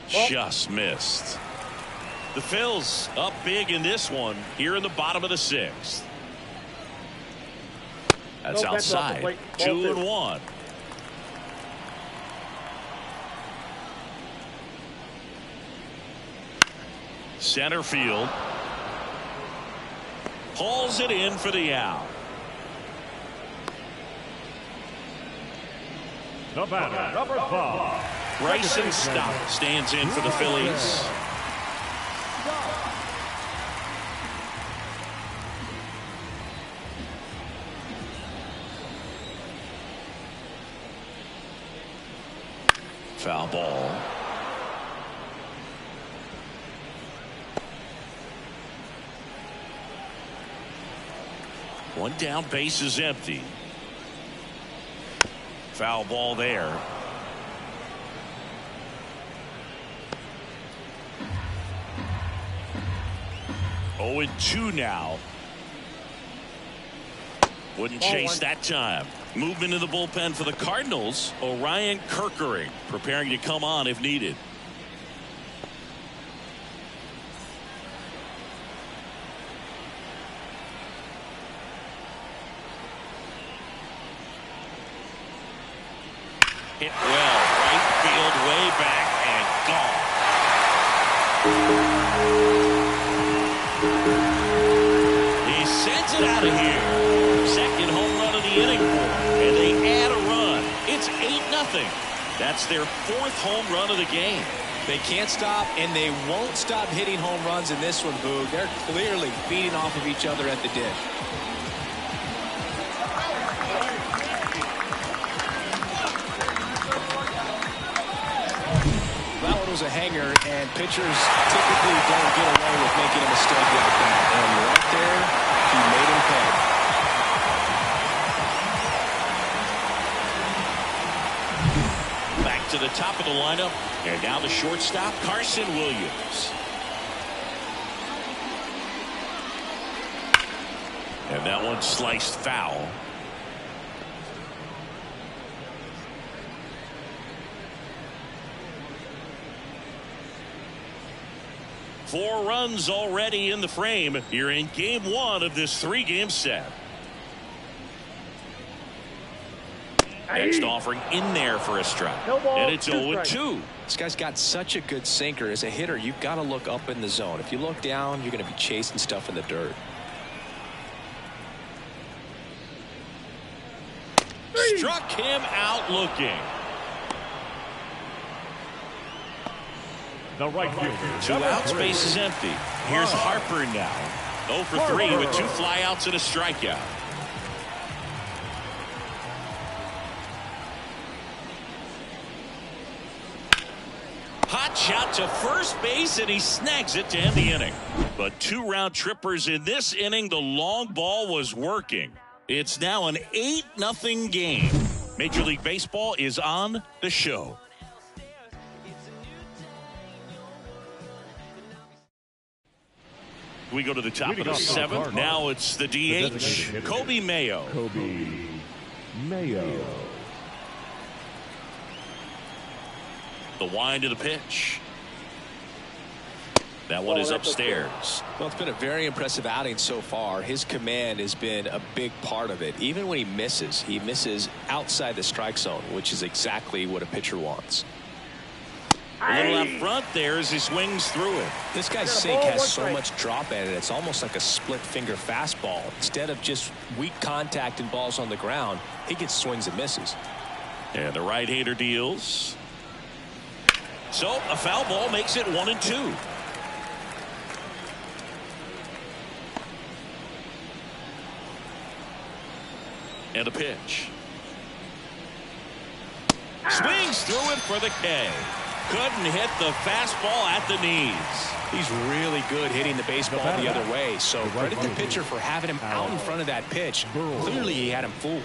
Just missed. The Phils up big in this one here in the bottom of the 6th. That's outside. 2-1. Center field. Hauls it in for the out. The batter, number 5. Bryson Stott stands in for the Phillies. Foul ball. One down, base is empty. Foul ball there. Oh, and 2 now. Wouldn't chase that time. Movement in the bullpen for the Cardinals. Orion Kerkering preparing to come on if needed. hit well. Right field, way back, and gone. He sends it out of here. Second home run of the inning for him. And they add a run. It's 8-0. That's their fourth home run of the game. They can't stop, and they won't stop hitting home runs in this one, Boog. They're clearly feeding off of each other at the dish. That one was a hanger, and pitchers typically don't get away with making a mistake like that. And right there, he made him pay. To the top of the lineup, and now the shortstop, Carson Williams. And that one sliced foul. Four runs already in the frame here in game one of this three-game set. Next offering in there for a strike. No ball, and it's 0-2. This guy's got such a good sinker. As a hitter, you've got to look up in the zone. If you look down, you're going to be chasing stuff in the dirt. Struck him out looking. The right fielder. 2 outs, base is empty. Here's Harper now. 0 for 3 with 2 flyouts and a strikeout. Hot shot to first base, and he snags it to end the inning. But 2 round trippers in this inning. The long ball was working. It's now an 8-0 game. Major League Baseball is on the show. We go to the top of the 7th. Now it's the DH, Kobe Mayo. Kobe Mayo. The wind of the pitch. That one is upstairs. Well, it's been a very impressive outing so far. His command has been a big part of it. Even when he misses outside the strike zone, which is exactly what a pitcher wants. A little up front there as he swings through it. This guy's sink has so much drop in it. It's almost like a split finger fastball. Instead of just weak contact and balls on the ground, he gets swings and misses. And the right-hander deals. So a foul ball makes it 1-2. And a pitch. Swings through it for the K. Couldn't hit the fastball at the knees. He's really good hitting the baseball the other way. So credit the pitcher for having him out in front of that pitch. Clearly he had him fooled.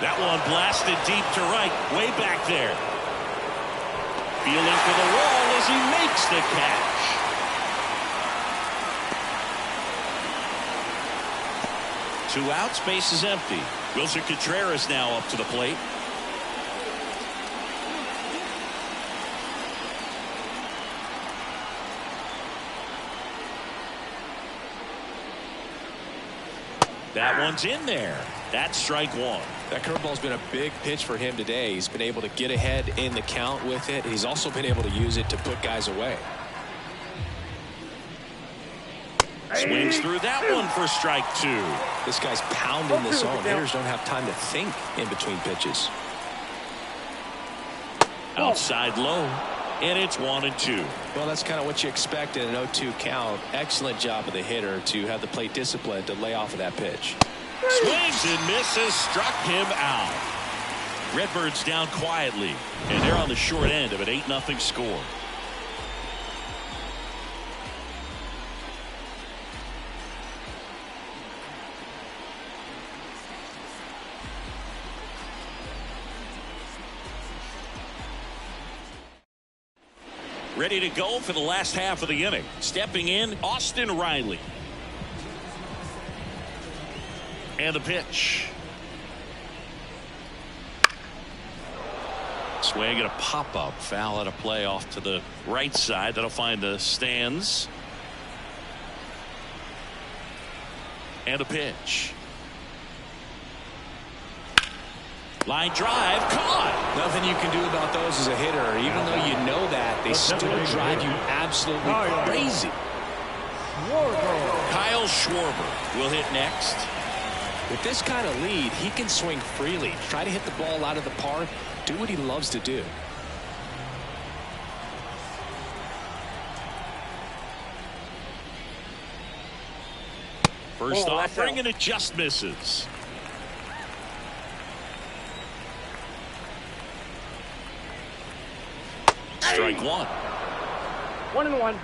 That one blasted deep to right, way back there. Feeling for the wall as he makes the catch. Two outs, base is empty. Wilson Contreras now up to the plate. That one's in there. That's strike one. That curveball's been a big pitch for him today. He's been able to get ahead in the count with it. He's also been able to use it to put guys away. Swings through that one for strike two. This guy's pounding the zone. Hitters don't have time to think in between pitches. Outside low, and it's 1-2. Well, that's kind of what you expect in an 0-2 count. Excellent job of the hitter to have the plate discipline to lay off of that pitch. Swings and misses, struck him out. Redbirds down quietly, and they're on the short end of an 8-0 score. Ready to go for the last half of the inning. Stepping in, Austin Riley. And the pitch. Swing and a pop-up. Foul at a play off to the right side. That'll find the stands. And a pitch. Line drive, caught. Nothing you can do about those as a hitter. Even though you know that, they still drive you absolutely crazy. Kyle Schwarber will hit next. With this kind of lead, he can swing freely. Try to hit the ball out of the park. Do what he loves to do. First offering, and it just misses. Strike one. 1-1.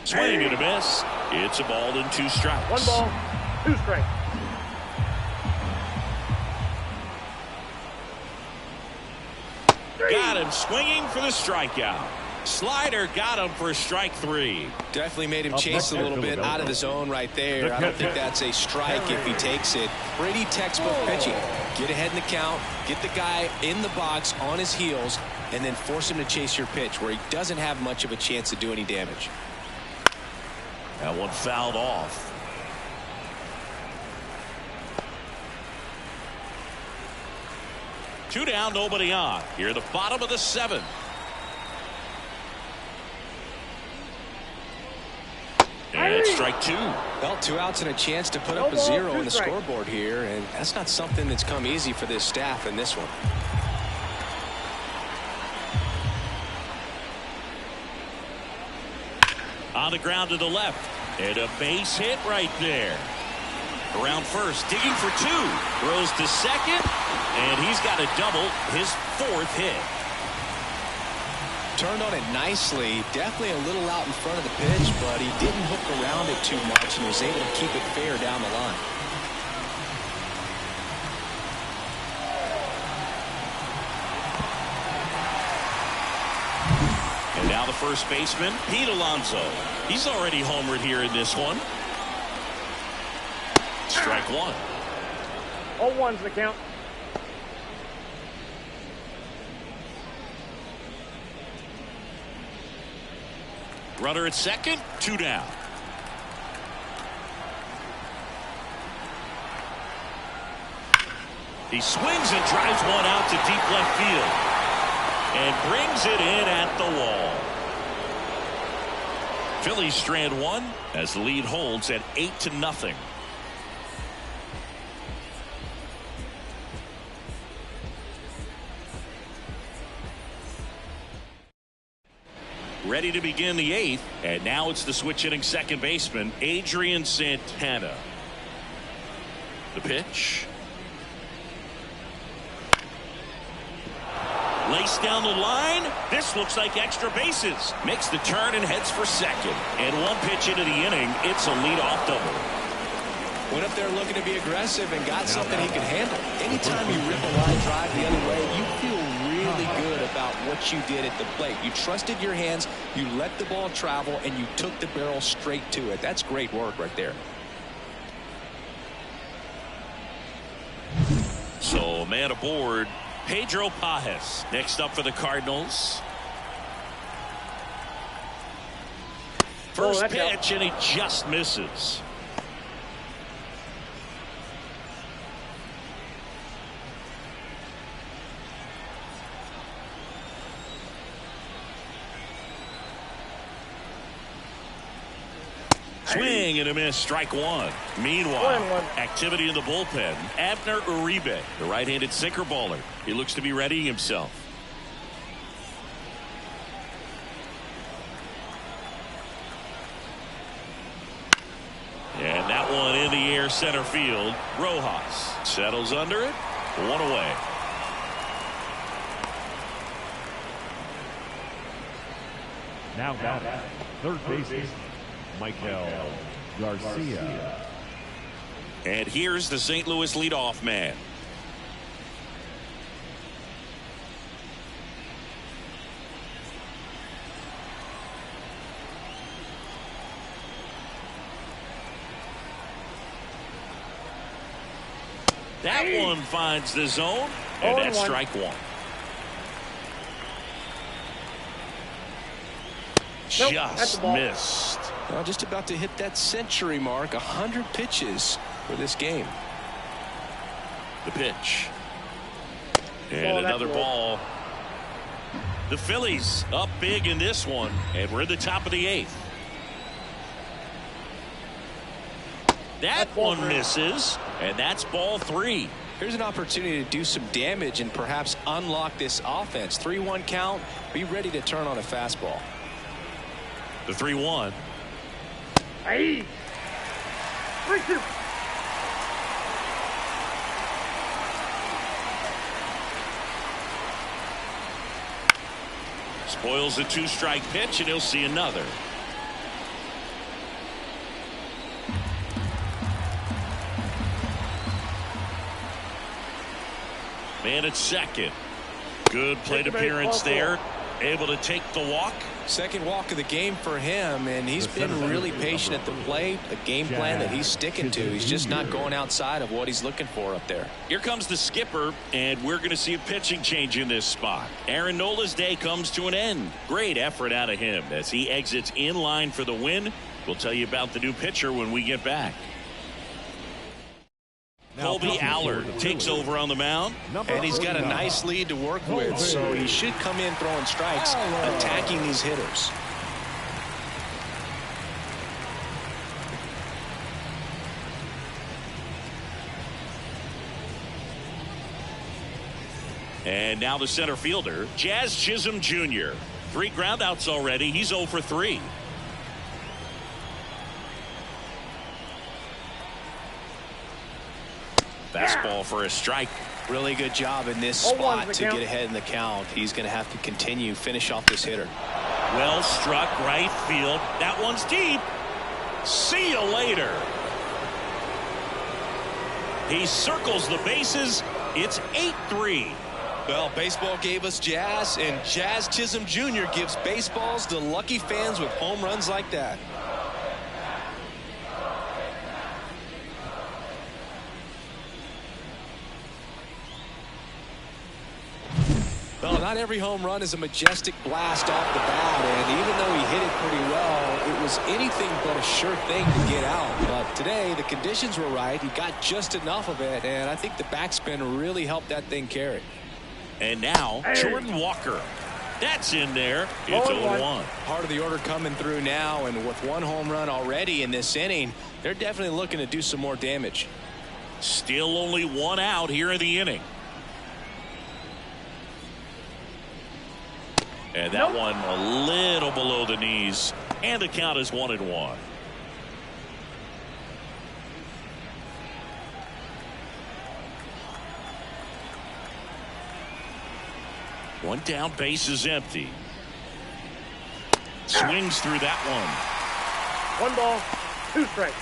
Swing and a miss. It's a ball and 2 strikes. 1 ball, 2 strikes. Got him swinging for the strikeout. Slider got him for strike 3. Definitely made him chase a little bit out of the zone right there. I don't think that's a strike if he takes it. Pretty textbook pitching. Get ahead in the count, get the guy in the box on his heels, and then force him to chase your pitch where he doesn't have much of a chance to do any damage. That one fouled off. Two down, nobody on. Here at the bottom of the 7th. And strike 2. Well, 2 outs and a chance to put up a 0 in the scoreboard here, and that's not something that's come easy for this staff in this one. On the ground to the left, and a base hit right there. Around first, digging for 2, throws to second, and he's got a double, his 4th hit. Turned on it nicely, definitely a little out in front of the pitch, but he didn't hook around it too much and was able to keep it fair down the line. And now the first baseman, Pete Alonso. He's already homered here in this one. Strike 1. 0-1's the count. Runner at second, 2 down. He swings and drives one out to deep left field and brings it in at the wall. Phillies strand 1 as the lead holds at 8-0. Ready to begin the 8th, and now it's the switch hitting second baseman, Adrian Santana. The pitch. Laced down the line. This looks like extra bases. Makes the turn and heads for second. And 1 pitch into the inning, it's a leadoff double. Went up there looking to be aggressive and got something he could handle. Anytime you rip a line drive the other way, you feel really good about what you did at the plate. You trusted your hands, you let the ball travel, and you took the barrel straight to it. That's great work right there. So, man aboard, Pedro Pajes. Next up for the Cardinals. First pitch, and he just misses. Swing and a miss, strike 1. Meanwhile, activity in the bullpen. Abner Uribe, the right-handed sinker baller. He looks to be readying himself. And that one in the air center field. Rojas settles under it. 1 away. Now batting, third baseman, Michael Garcia. And here's the St. Louis leadoff man. That one finds the zone, and that's strike one. Nope, just missed. Well, just about to hit that century mark. 100 pitches for this game. The pitch. And another ball. The Phillies up big in this one, and we're at the top of the 8th. That one misses, and that's ball 3. Here's an opportunity to do some damage and perhaps unlock this offense. 3-1 count. Be ready to turn on a fastball. The 3-1. Hey. 3-2. Spoils the 2-strike pitch, and he'll see another. Man at second. Good plate appearance there. Able to take the walk. Second walk of the game for him, and he's been really patient at the plate. A game plan that he's sticking to. He's just not going outside of what he's looking for up there. Here comes the skipper, and we're going to see a pitching change in this spot. Aaron Nola's day comes to an end. Great effort out of him as he exits in line for the win. We'll tell you about the new pitcher when we get back. Colby Allard takes over on the mound. And he's got a nice lead to work with, so he should come in throwing strikes, attacking these hitters. And now the center fielder, Jazz Chisholm Jr. 3 groundouts already. He's 0 for 3. Fastball for a strike. Really good job in this spot to get ahead in the count. He's going to have to continue, finish off this hitter. Well struck right field. That one's deep. See you later. He circles the bases. It's 8-3. Well, baseball gave us Jazz, and Jazz Chisholm Jr. gives baseballs to lucky fans with home runs like that. Well, not every home run is a majestic blast off the bat, and even though he hit it pretty well, it was anything but a sure thing to get out. But today, the conditions were right. He got just enough of it, and I think the backspin really helped that thing carry. And now, Jordan Walker. That's in there. It's 0-1. Part of the order coming through now, and with 1 home run already in this inning, they're definitely looking to do some more damage. Still only 1 out here in the inning. And that one a little below the knees. And the count is 1-1. One down, base is empty. Swings through that one. 1 ball, 2 strikes.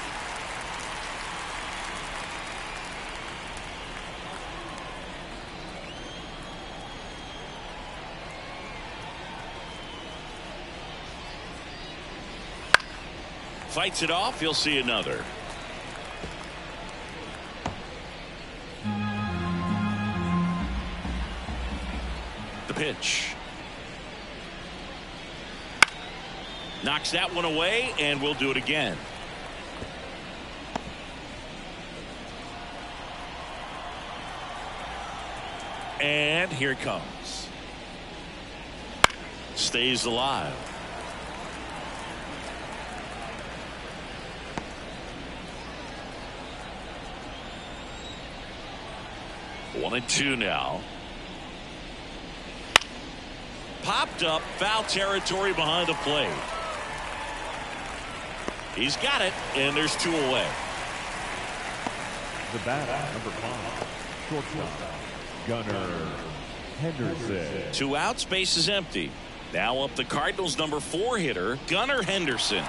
Fights it off. He'll see another. The pitch. Knocks that one away, and we'll do it again. And here it comes. Stays alive. One and 2 now. Popped up, foul territory behind the plate. He's got it, and there's 2 away. The batter, number 5, shortstop, Gunnar Henderson. 2 outs, base is empty. Now up the Cardinals' number 4 hitter, Gunnar Henderson.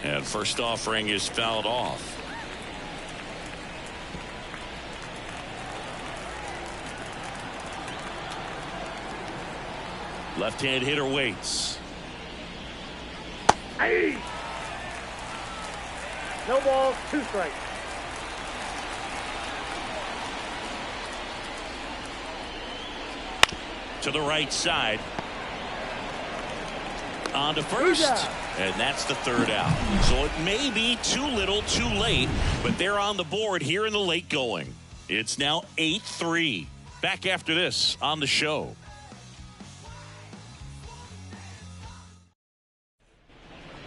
And first offering is fouled off. Left-hand hitter waits. Hey! No balls, 2 strikes. To the right side. On to first. And that's the 3rd out. So it may be too little, too late, but they're on the board here in the late going. It's now 8-3. Back after this on the show.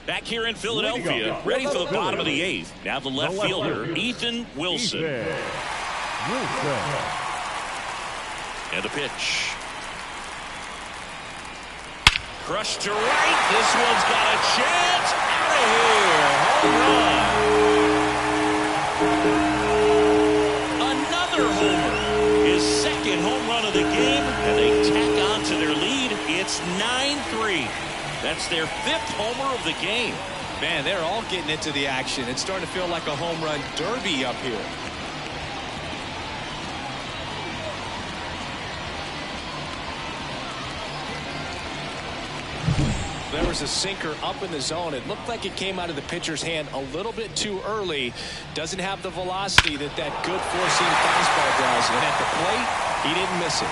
Back here in Philadelphia, ready for the bottom of the 8th. Now the left fielder, Ethan Wilson. And the pitch. Crushed to right. This one's got a chance. Out of here. Home run. Another homer. His 2nd home run of the game. And they tack on to their lead. It's 9-3. That's their 5th homer of the game. Man, they're all getting into the action. It's starting to feel like a home run derby up here. There was a sinker up in the zone. It looked like it came out of the pitcher's hand a little bit too early. Doesn't have the velocity that good four-seam fastball does. And at the plate, he didn't miss it.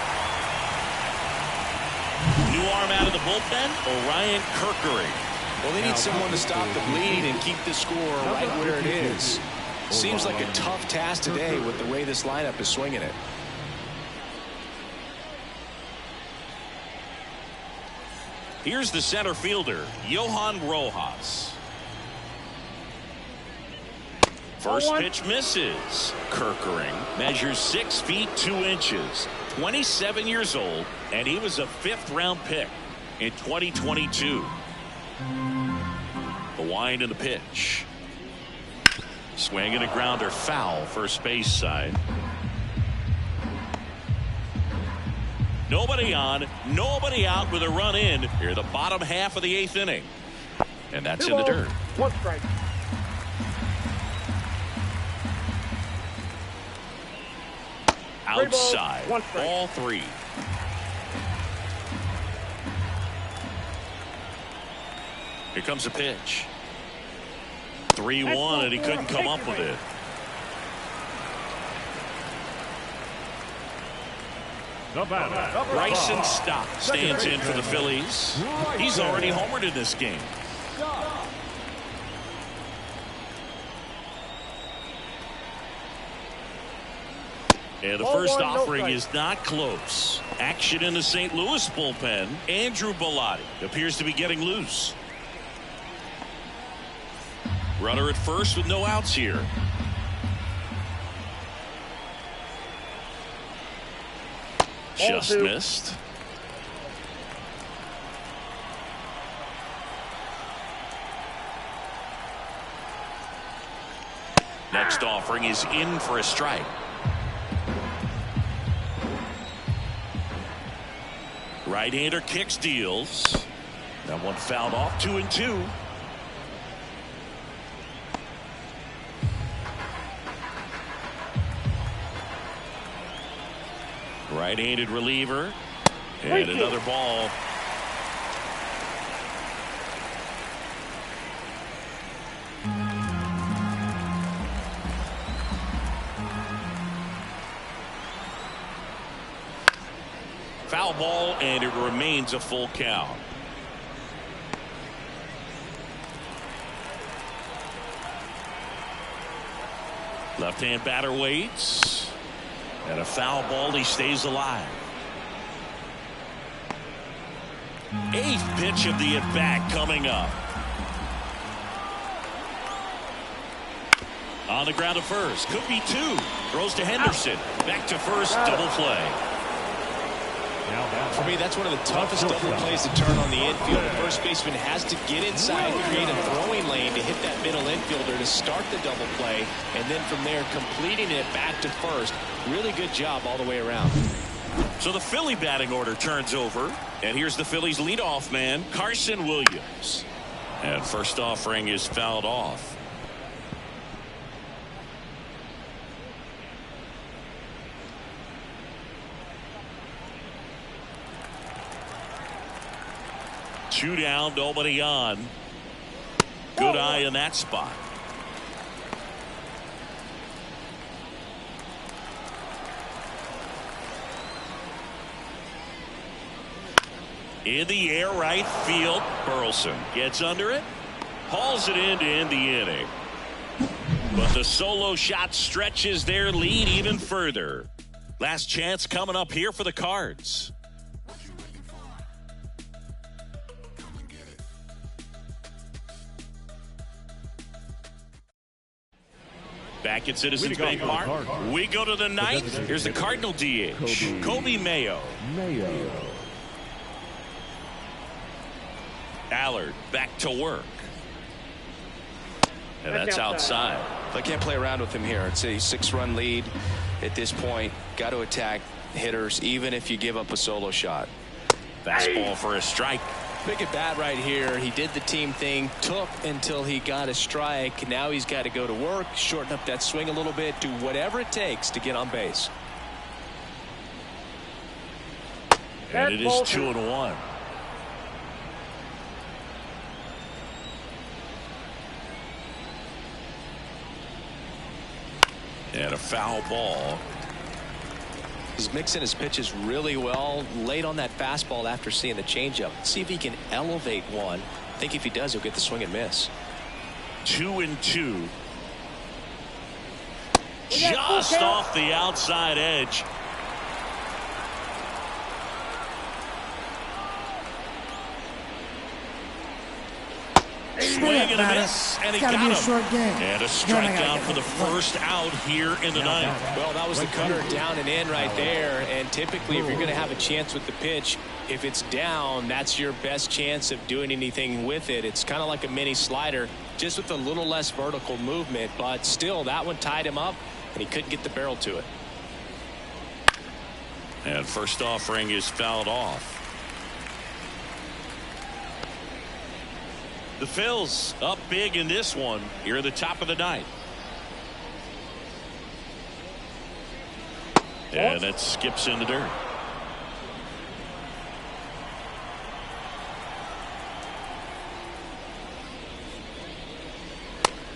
New arm out of the bullpen, Orion Kirkery. Well, they need someone to stop the bleed and keep the score right where it is. Seems like a tough task today with the way this lineup is swinging it. Here's the center fielder, Johan Rojas. First pitch misses. Kirkering measures 6 feet 2 inches, 27 years old, and he was a 5th-round pick in 2022. The wind and the pitch. Swing and a grounder foul, first base side. Nobody on, nobody out with a run in here, the bottom half of the 8th inning. And that's in the dirt. 1 strike. Outside, balls, 1 strike. ball 3. Here comes a pitch. 3-1, and he couldn't come up with it. Bryson Stott stands in for the Phillies. He's already homered in this game. And the first offering is not close. Action in the St. Louis bullpen. Andrew Bellotti appears to be getting loose. Runner at first with no outs here. Just missed. Next offering is in for a strike. Right-hander kicks, deals. That one fouled off, 2-2. Right-handed reliever. And another ball. Foul ball, and it remains a full count. Left-hand batter waits. And a foul ball, he stays alive. 8th pitch of the at-bat coming up. On the ground to first. Could be 2. Throws to Henderson. Back to first. Double play. For me, that's one of the toughest double plays to turn on the infield. The first baseman has to get inside, create a throwing lane to hit that middle infielder to start the double play, and then from there completing it back to first. Really good job all the way around. So the Philly batting order turns over, and here's the Phillies leadoff man, Carson Williams. And first offering is fouled off. Two down, nobody on. Good eye in that spot. In the air, right field. Burleson gets under it, hauls it in to end the inning. But the solo shot stretches their lead even further. Last chance coming up here for the Cards. Back at Citizens Bank Park, we go to the ninth. Here's the Cardinal DH, Kobe Mayo. Allard back to work. And that's outside. I can't play around with him here. It's a 6-run lead at this point. Got to attack hitters even if you give up a solo shot. Fastball for a strike. Big at bat right here. He did the team thing, took until he got a strike. Now he's got to go to work, shorten up that swing a little bit, do whatever it takes to get on base. And it is 2-1. And a foul ball. He's mixing his pitches really well. Late on that fastball after seeing the changeup. See if he can elevate one. I think if he does, he'll get the swing and miss. 2-2. Just off the outside edge. Swing and a miss, and he got him. And a strikeout for the first out here in the ninth. Well, that was the cutter down and in right there. And typically, if you're going to have a chance with the pitch, if it's down, that's your best chance of doing anything with it. It's kind of like a mini slider, just with a little less vertical movement. But still, that one tied him up, and he couldn't get the barrel to it. And first offering is fouled off. The Phils up big in this one here at the top of the ninth. And that skips in the dirt.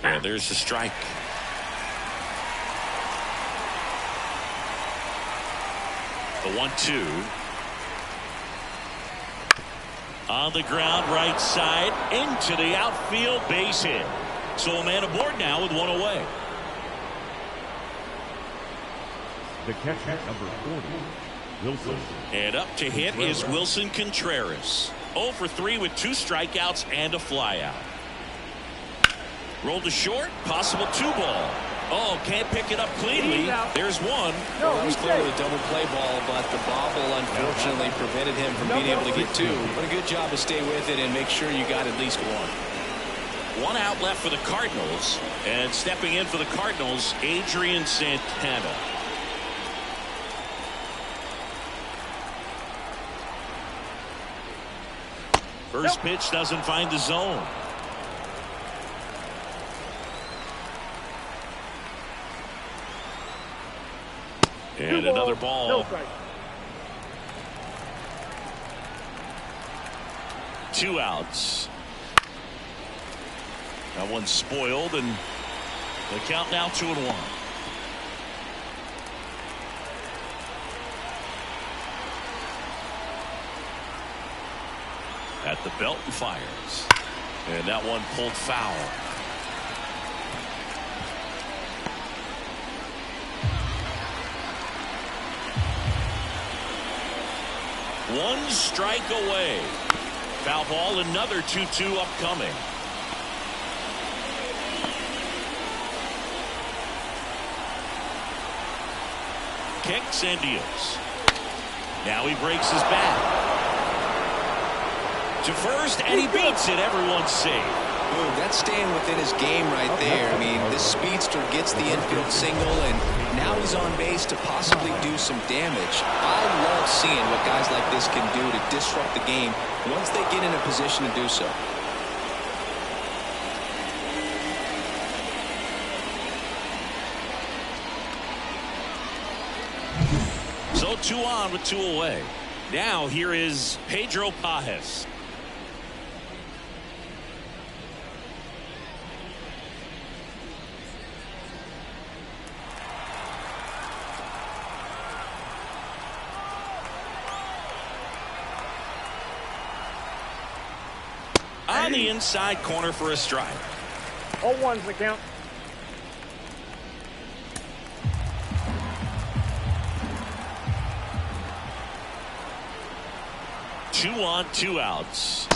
And there's the strike. The 1-2. On the ground, right side, into the outfield, base hit. So a man aboard now with one away. The catcher, number 40, Wilson. And up to hit is Wilson Contreras. 0 for 3 with 2 strikeouts and a flyout. Rolled to short, possible 2-ball. Oh, can't pick it up cleanly. There's one. Well, that was clearly a double play ball, but the bobble unfortunately prevented him from being able to get 2. But a good job to stay with it and make sure you got at least 1. 1 out left for the Cardinals. And stepping in for the Cardinals, Adrian Santana. First pitch doesn't find the zone. And another ball. No strike. 2 outs. That one's spoiled, and the count now 2-1. At the belt and fires. And that one pulled foul. One strike away. Foul ball, another 2-2 upcoming. Kicks and deals. Now he breaks his bat. To first, and he beats it. Everyone's safe. Boom, that's staying within his game right there. I mean, this speedster gets the infield single, and now he's on base to possibly do some damage. I love seeing what guys like this can do to disrupt the game once they get in a position to do so. So 2 on with 2 away. Now here is Pedro Pajes. On the inside corner for a strike. 0-1's the count. 2 on, 2 outs.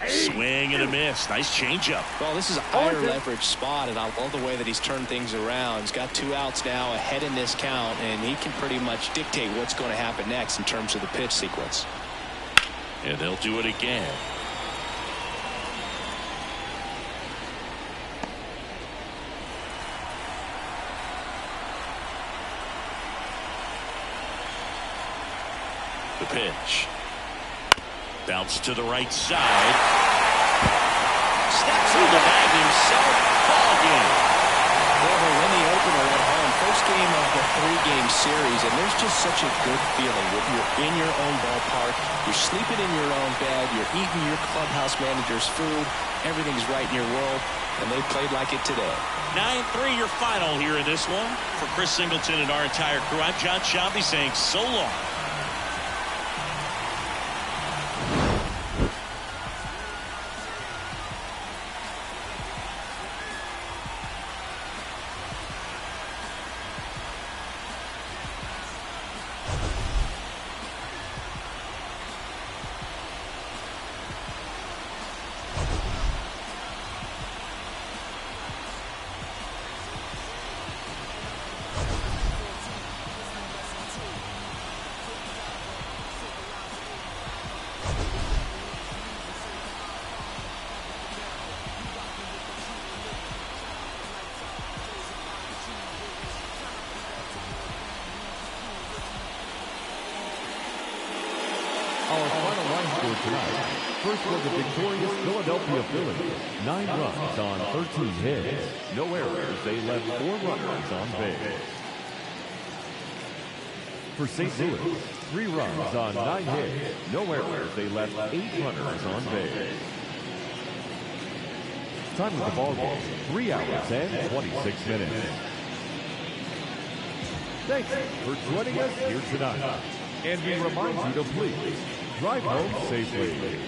Swing and a miss. Nice changeup. Well, this is a higher leverage spot, and I love the way that he's turned things around. He's got 2 outs now ahead in this count, and he can pretty much dictate what's going to happen next in terms of the pitch sequence. And they'll do it again. The pitch. Bounce to the right side. Steps on the bag himself. Ball game. Well, they win the opener at home. First game of the 3-game series, and there's just such a good feeling when you're in your own ballpark. You're sleeping in your own bed. You're eating your clubhouse manager's food. Everything's right in your world, and they played like it today. 9-3 your final here in this one. For Chris Singleton and our entire crew, I'm John Shelby saying so long. Our final line score tonight. First was the victorious Philadelphia Phillies. 9 runs on 13 hits. No errors. They left 4 runners on base. For St. Louis, 3 runs on 9 hits. No errors. They left 8 runners on base. Time of the ball game, 3 hours and 26 minutes. Thanks for joining us here tonight. And we remind you to please drive home safely.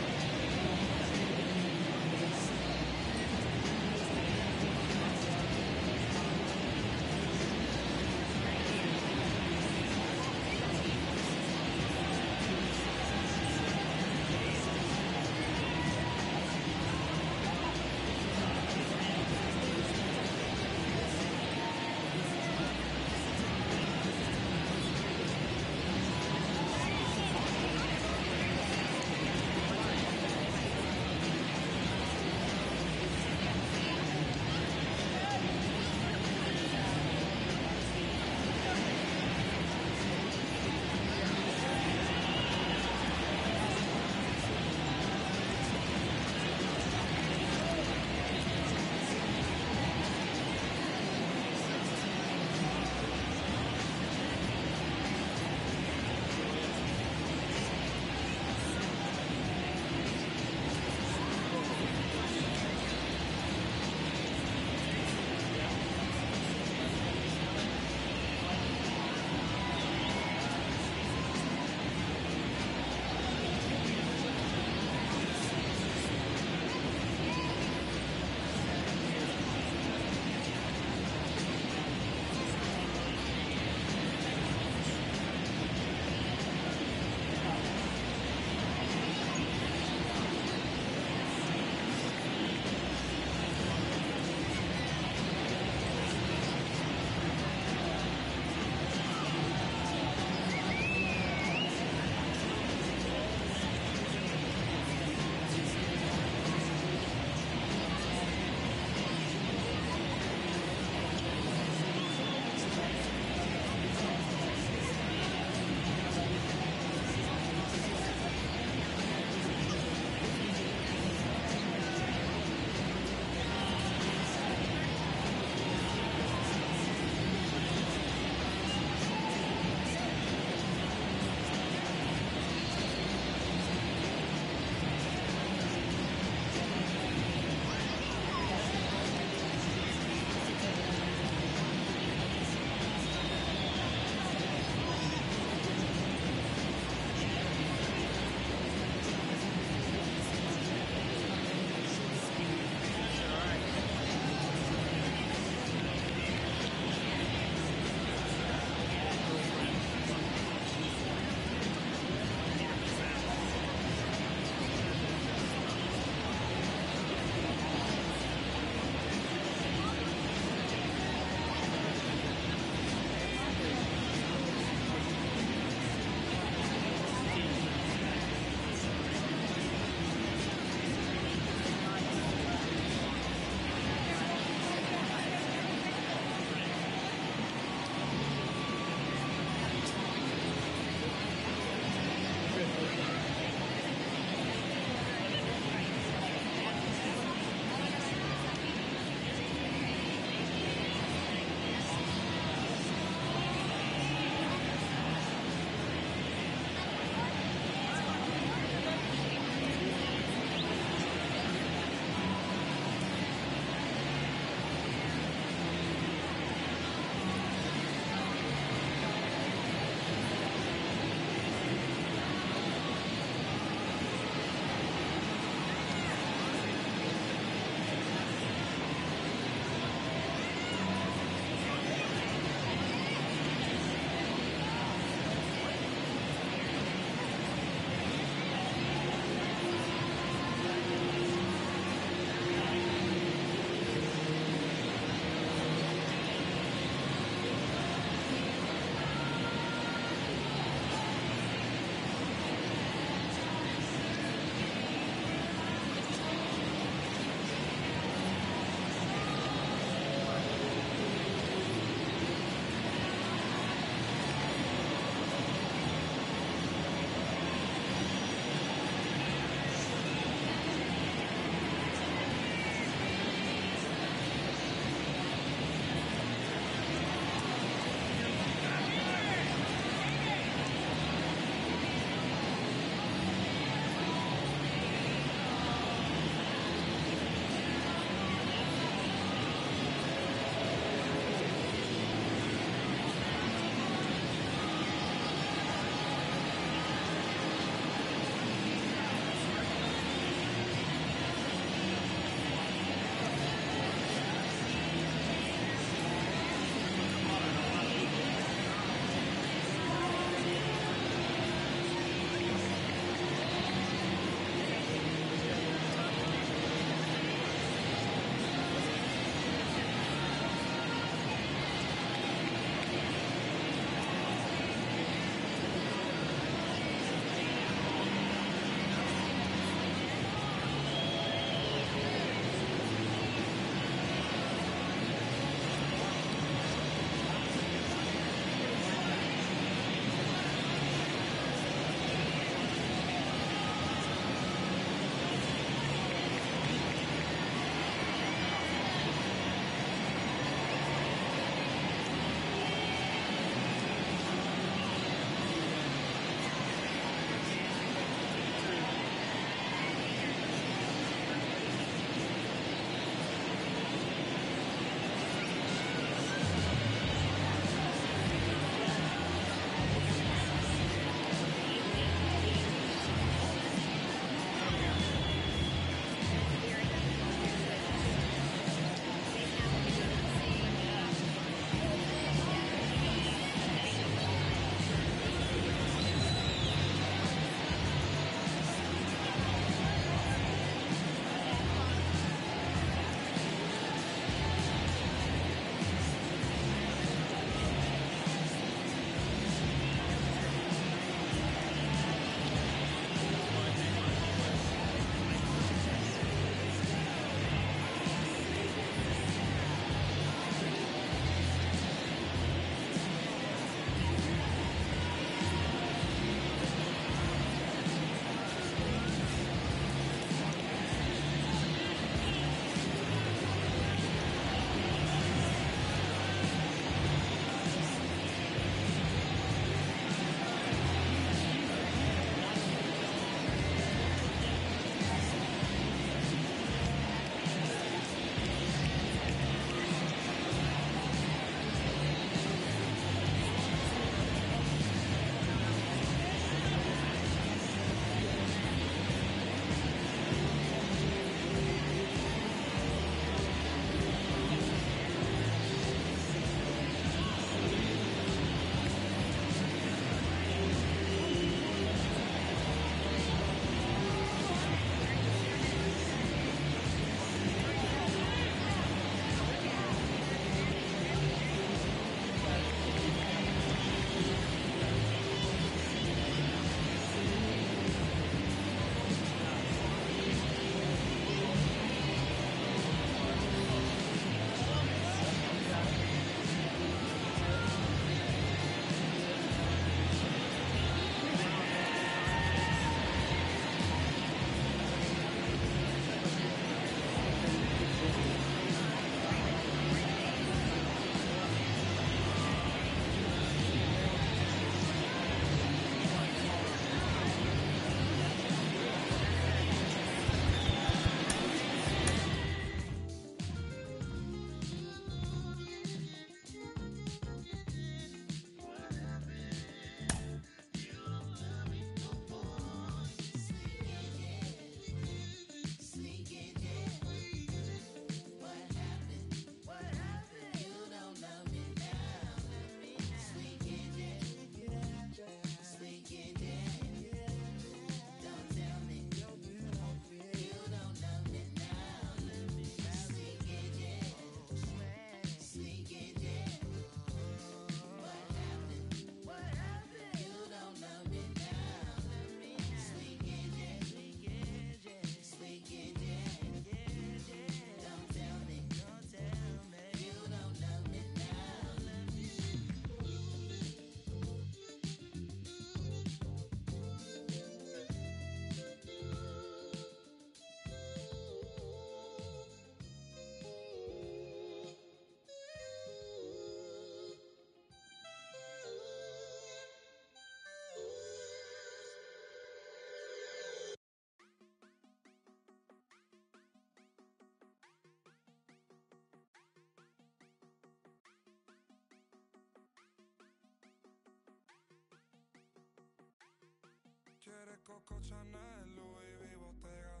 Coco Chanel, Louis V, Bottega.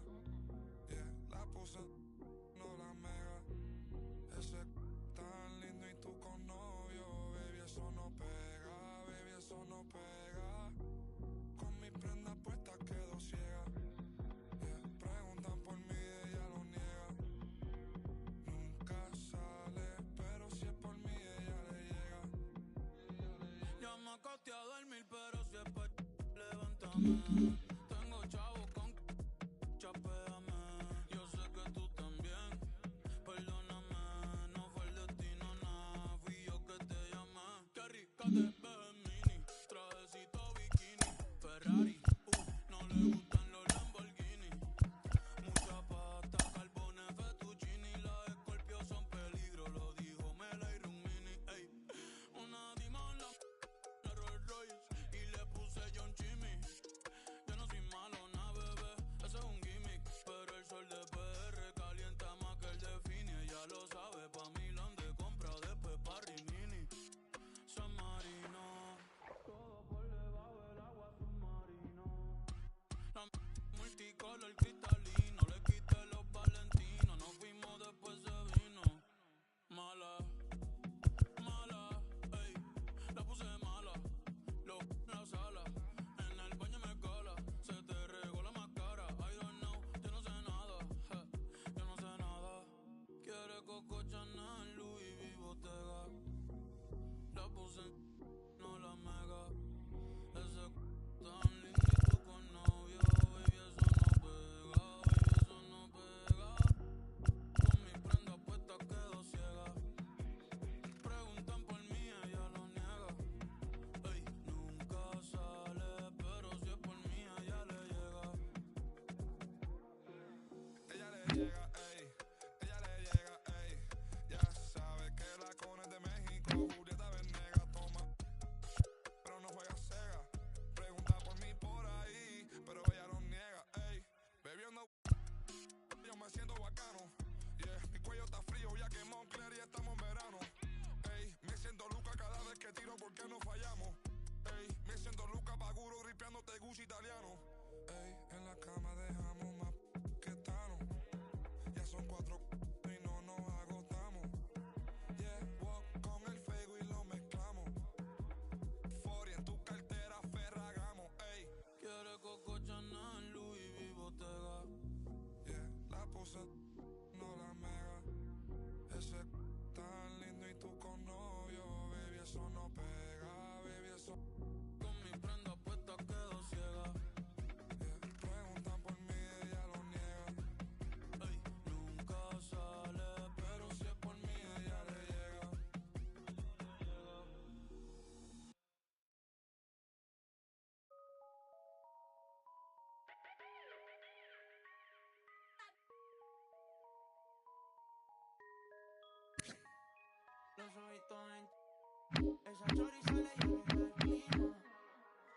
Yeah, la puse, no la mega. Ese tan lindo y tú con novio, baby, eso no pega, baby, eso no pega. Con mis prendas puestas quedo ciega. Yeah, preguntan por mí, ella lo niega. Nunca sale, pero si es por mí, ella le llega. Ya me acosté a dormir, pero si es por levántame. Tengo chavo con chapéame. Yo sé que tú también. Perdóname, no fue el destino, nada. Fui yo que te llamé. Qué rica te ves en mini. Trajecito bikini. Ferrari, no le gustan los Lamborghini. Mucha pasta, carbones, fettuccini. Las Scorpio son peligro, lo dijo Mela y Rumini. Ey, una Dima en la Rolls Royce y le puse John Chimmy. Yo no soy malo, na bebé, ese es un gimmick. Pero el sol de PR calienta más que el de Fini. Ella lo sabe, pa' Milán de compra, después pa' Rimini. San Marino, todo por debajo del agua submarino. La multicolor cristalino, le quité los valentinos. Nos fuimos, después se vino. Mala, mala, ey, la puse mala. En la sala, en el baño me cala. Se te regó la máscara. I don't know, yo no sé nada, yo no sé nada. Quiere Coco Chanel, Louis V, Bottega. La puse no la mega. Ese tan lindo y tú con novio, baby, eso no pega, baby, eso no pega. Con mis prendas puestas quedo ciega. Preguntan por mí, ella lo niega. Ey, nunca sale, pero si es por mí, ella le llega. Ella le llega, ey, ella le llega, ey. Ya sabe que la cona es de México. Julieta Venegas toma, pero no juega Sega. Pregunta por mí por ahí, pero ella lo niega, ey. Bebiendo, yo me siento bacano. Yeah, mi cuello está frío ya que Moncler y estamos en verano. Ey, me siento Luca cada vez que tiro porque no fallamos. Ey, me siento Luca Paguro ripeándote Gucci italiano. Ey, en la cama dejamos más que Tano. Ya son 4 y no nos agotamos. Yeah, walk con el fuego y lo mezclamos. 40 en tu cartera Ferragamo. Ey, Quiere Coco Chanel, Louis V, Bottega. yeah, la puse, no la mega. Ese tan lindo y tú con novio, baby, eso no pega, baby, eso. Con mis prendas puestas quedo ciega. Yeah, preguntan por mí, ella lo niega. Ey, nunca sale, pero si es por mí, ella le llega. Los ojitos en esa choriza le lleva fino.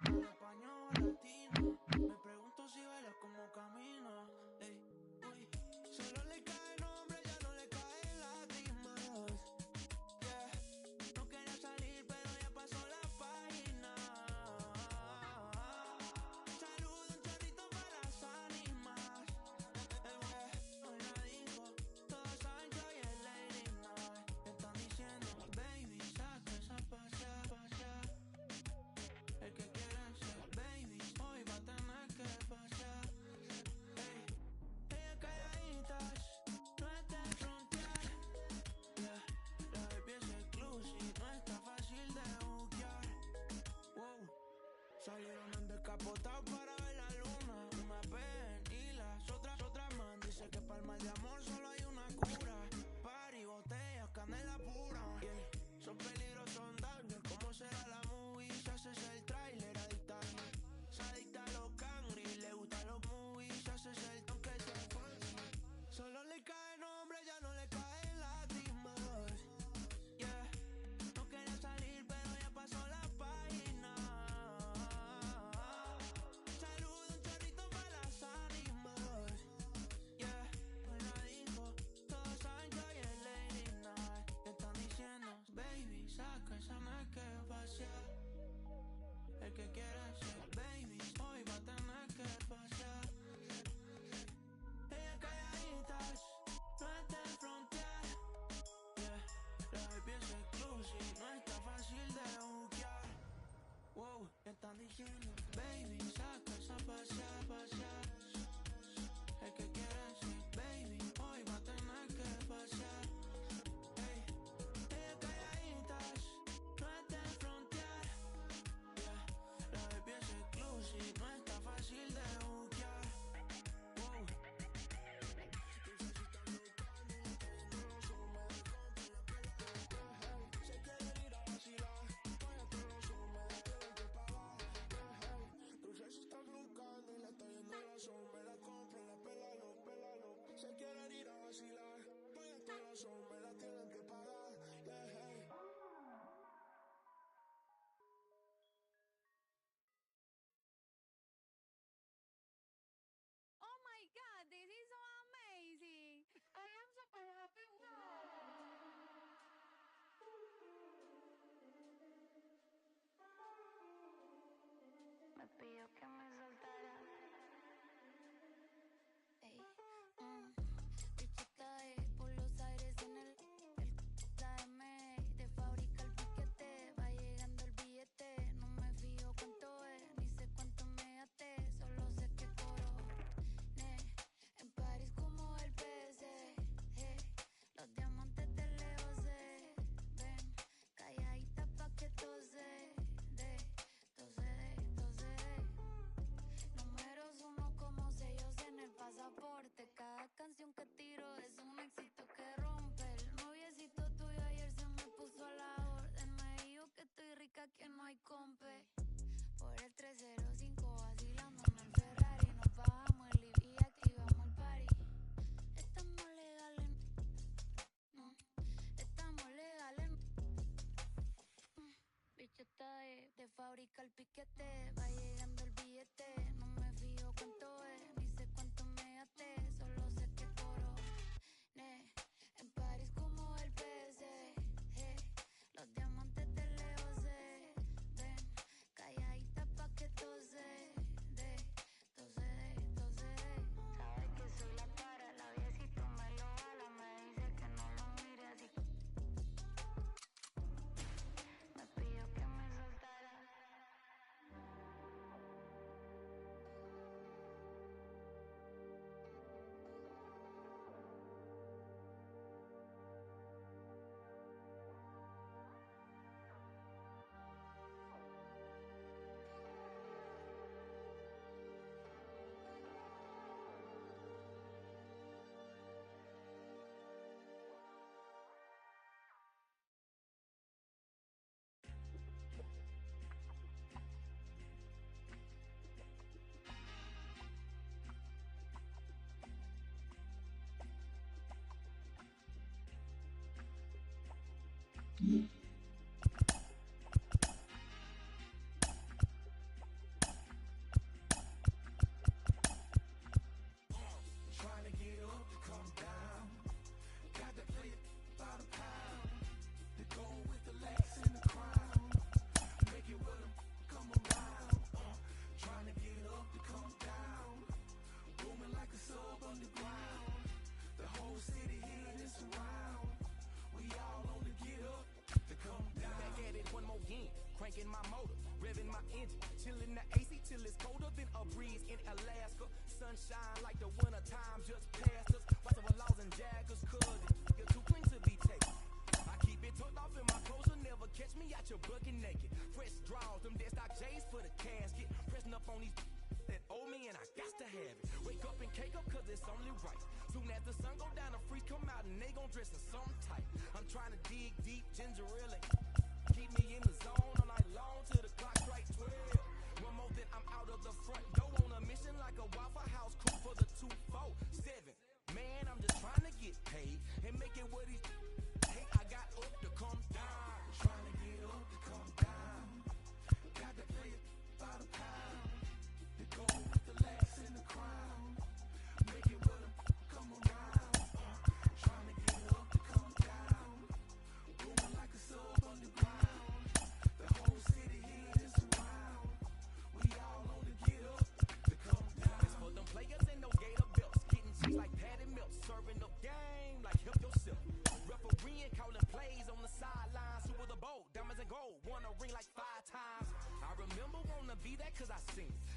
Al español latino. Me pregunto si baila como camina. Ey, uy. Solo le cae nombre, ya no le caen lágrimas. Yeah. No quería salir, pero ya pasó la página. Saludo un chorrito para las ánimas. El güey no la dijo. Todos saben que hoy es Lady Night. Están diciendo, baby, saca esa pasa. El que quiera ser baby, hoy va a tener que pasar. Ey, ella calladitas, no está en frontear. Yeah, la baby es exclusive, no está fácil de buquear. Wow, salieron en descapotado para ver la luna. Una ven y las otras más. Dice que para el mal de amor solo hay una cura. Party, botellas, canela pura. Yeah, son peligros, son daños. ¿Cómo será la movie? Se hace el trailer adicta. Se adicta a los cangri, le gustan los movies. Se hace el toque de infancia. Solo le cae nombre, ya no le caen lágrimas. Yeah, no quería salir, pero ya pasó la página. Saludo un chorrito para las ánimas. Yeah, me la dijo. Todos saben que hoy es Lady Night. Están diciendo diciendo, baby, saca esa pasear, pasear. El que quiere sí, baby, hoy va a tener que pasear. Ey, ella calladitas, no está en frontear. Yeah, la baby es exclusive, no está fácil de buquear. Wow. Se quieren ir a vacilar, págate los hombres, tienen que pagar. Dulce se está buscando y le está yendo la sombra, la compra, la pélalo, pélalo. Se quieren ir a vacilar, págate los hombres, la tienen que pagar. Yeah. Oh my God, this is so amazing. I am super happy. Me pidió que me soltara. Ey, bichita por los aires en el dame de fábrica el piquete. Va llegando el billete. No me fío cuánto es, ni sé cuánto me gasté. Solo sé que coroné en París como el PC. Los diamantes de lejos se ven calladita pa' que tose de. Números uno como sellos en el pasaporte. Cada canción que tiro es un éxito que rompe. El noviecito tuyo ayer se me puso a la orden. Me dijo que estoy rica, que no hay compe. Por el 305 vacilando en el Ferrari. Nos bajamos el live y activamos el party. Estamos legales, no. Estamos legales. Bicho está de fábrica el piquete. Va llegando el billete. No me fío cuánto es, ni sé cuánto me gasté. Solo sé que coroné en París como el PC. Los diamantes de lejos se ven calladita pa' que tose de. Sabes que soy la para, la viejito me lo jala. Me dice que no lo mire así. Me pidió que me soltara. Trying to get up to come down. Got to play it by the pound. The gold with the lace and the crown. Make it with them come around. Trying to get up to come down. Booming like a sub underground. The whole city here is around. We all on the get up to come down. Back at it one more again, cranking my motor, revving my engine, chilling the AC till it's colder than a breeze in Alaska. Sunshine like the winter time just passed us. Lots of laws and jaggers, cause you're too clean to be taken. I keep it tucked off in my clothes, you'll never catch me out your bucket naked. Fresh draws, them dead stock J's for the casket. Pressing up on these that owe me and I got to have it. Wake up and cake up cause it's only right. Soon as the sun go down, the freaks come out and they gon' dress in something tight. I'm trying to dig deep, ginger ale, keep me in the zone all night long till the clock strikes 12. One more then I'm out of the front door on a mission like a Waffle House crew for the 247. Man, I'm just trying to get paid and make it what he's hey, I got up to come down. Trying to get up to come down. Got to play it by the pound. The gold with the lace and the crown. Make it with them come around. Trying to get up to come down. Booming like a sub underground.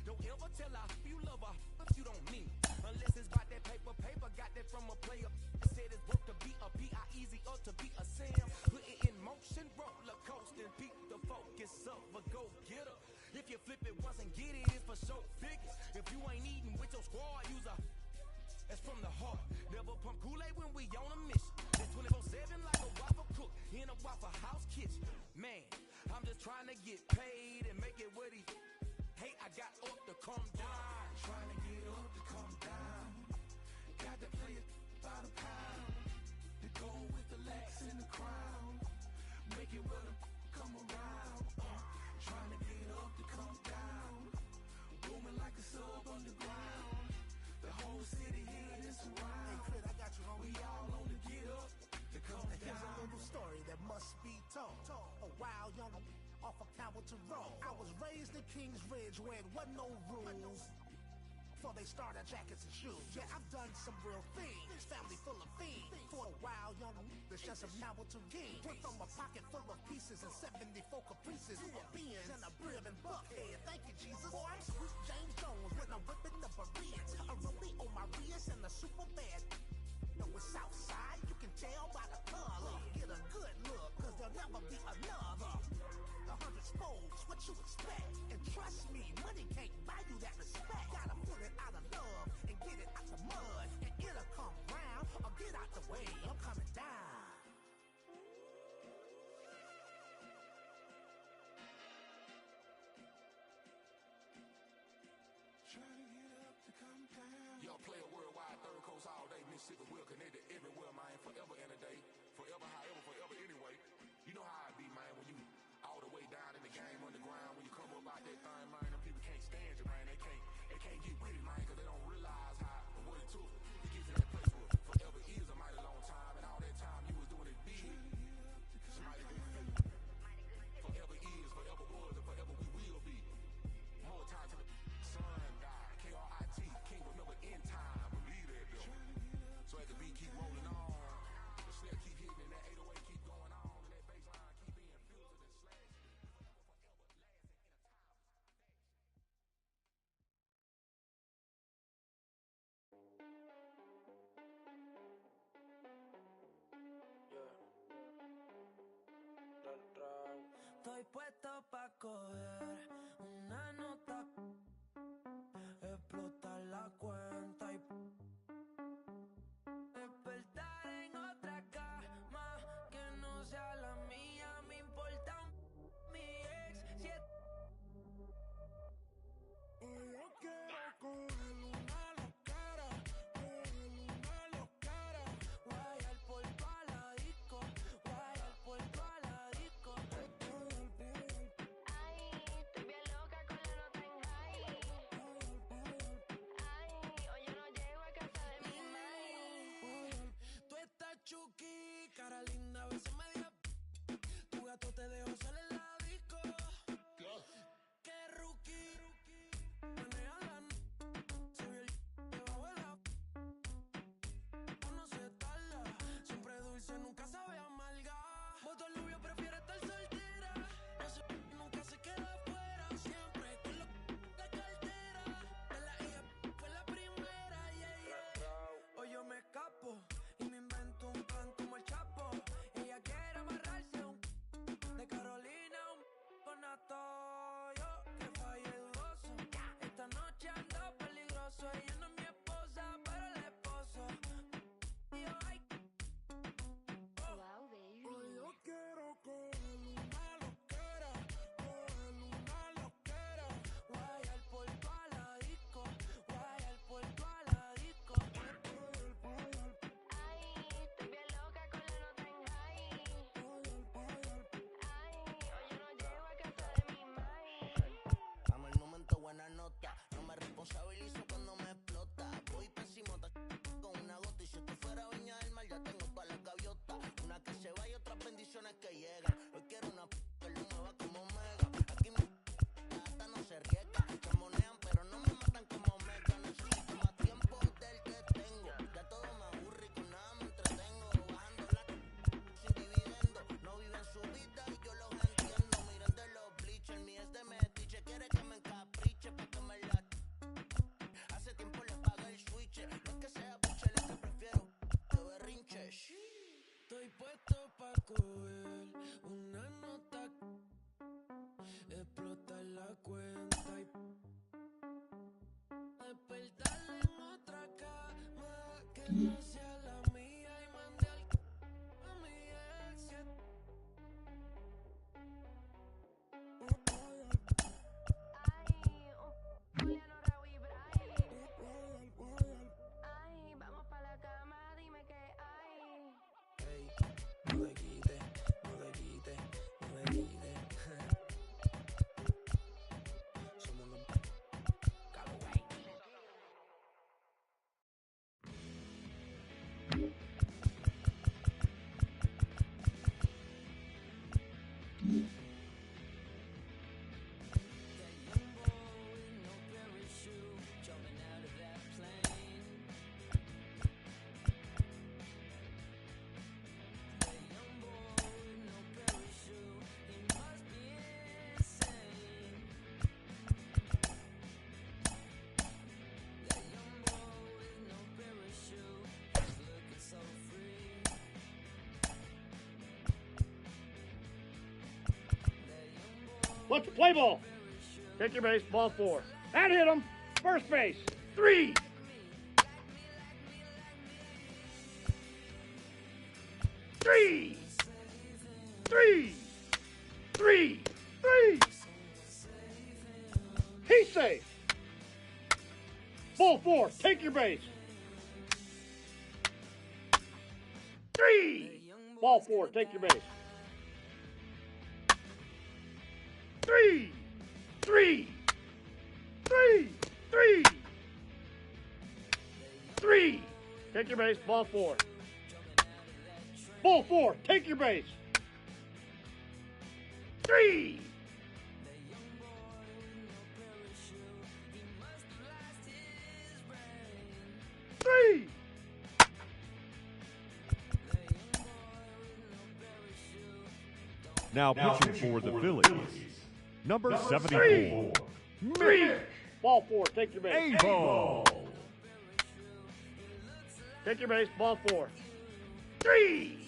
Don't ever tell her you love her if you don't mean it. Unless it's about that paper, got that from a player. Said it's work to be a P-I-easy or to be a Sam. Put it in motion, roller coaster, beat the focus of a go-getter. If you flip it once and get it, it's for show figures. If you ain't eating with your squad, use a that's from the heart. Never pump Kool-Aid when we on a mission. It's 24/7 like a Waffle cook in a Waffle House kitchen. Man, I'm just trying to get paid and make it what he hate. I got up to come down. Trying to get up to come down. Got to play it by the pound. The gold with the lax in the crown. Make it what come around. Trying to get up to come down. Booming like a sub underground. The whole city here is around. Hey, Crit, I got you, homie. We all on the get up to come down. Here's a little story that must be told. A wild young off a Calverton Road. I was raised in Kings Ridge where it wasn't no rules. Before they started jackets and shoes. Yeah, I've done some real things. Family full of fiends. For a wild young that's just a Calverton king. Went from a pocket full of pieces and 74 caprices to a Benz and a Brib and Buckhead. Thank you, Jesus. Boy, I'm sweet James Jones when I'm whipping the Bereans. A rollie on my wrist and a super bad. No, it's Southside. You can tell by the color. Get a good look, cause there'll never be another. 100 spokes, what you expect? And trust me, money can't buy you that respect. Gotta pull it out of love and get it out the mud. And it'll come round or get out the way. I'm coming down. Trying to get up to come down. Y'all play a worldwide third coast all day. Mississippi will connected everywhere, man. Forever and a day. Forever, however, forever anyway. You know how it be, man, when you all the way down in the game underground. When you come up out that thing, man, them people can't stand you, man. They can't get with it, man, because they don't realize how and what it took to get to that place where forever is a mighty long time. And all that time you was doing it big. Somebody forever is, forever was, and forever we will be. More time to the sun die. K-R-I-T, can't remember in time. Believe that, though. So as the beat keep rolling on, the snare keep hitting, and that 808 keep going on, and that bass line keep being filtered and slashed. Estoy puesto pa' coger una nota, explotar la cuenta y despertar en otra cama que no sea la mía. Me importa mi ex si es... Hoy yo quiero coger una loquera, Guayar por toda la disco, guayar por toda la disco. Ay, estoy bien loca con la nota en high. Ay, hoy yo no llego a casa de mi mai. Tú estás chuki, cara linda, a veces me diga. Tu gato te dejó solo en la disco. Qué rookie, maneja la se vio el debajo de la. No se tarda, siempre dulce, nunca sabe amarga. Voto Lubio prefiere estar soltera. No se, nunca se queda afuera. Siempre con lo la cartera. De la hija fue la primera, Hoy yo me escapo y me invento un plan como el Chapo. Ella quiere amarrarse de Carolina con Atoyo, que falle dudoso. Esta noche ando peligroso. Ella no es mi esposa, pero el esposo. Y yo, ay, Wow, baby. hoy yo quiero coger una loquera, guayar por toda la disco, guayar por toda la disco. Ay, estoy bien loca con la nota en high. Ay, hoy yo no llego a casa de mi mai. Amo el momento, buena nota. No me responsabilizo cuando me explota. Voy pésimo con una gota. Y si esto fuera Viña del Mar, ya tengo toda la gaviota. Una que se va y otras bendiciones que llegan. Hoy quiero una que no me va como mega. Aquí mi gata no se riega. Se monean, pero no me matan como mega. Necesito más tiempo del que tengo. Ya todo me aburre y con nada me entretengo. Bajando la sin dividendo. No viven su vida y yo los entiendo. Miren de los bleachers, mi es de metiche. Quiere que me encapriche pa' que me la Let's play ball. Take your base, ball 4. That hit him. First base. 3. 3. 3. 3. 3. He's safe. Ball 4. Take your base. 3. Ball 4. Take your base. 3. 3. 3. 3. 3. Take your base. Ball 4. Ball 4. Take your base. 3. 3. Now pitching for the Phillies, number 74, Mitch. Ball 4. Take your base. Avo. Take your base. Ball 4. 3.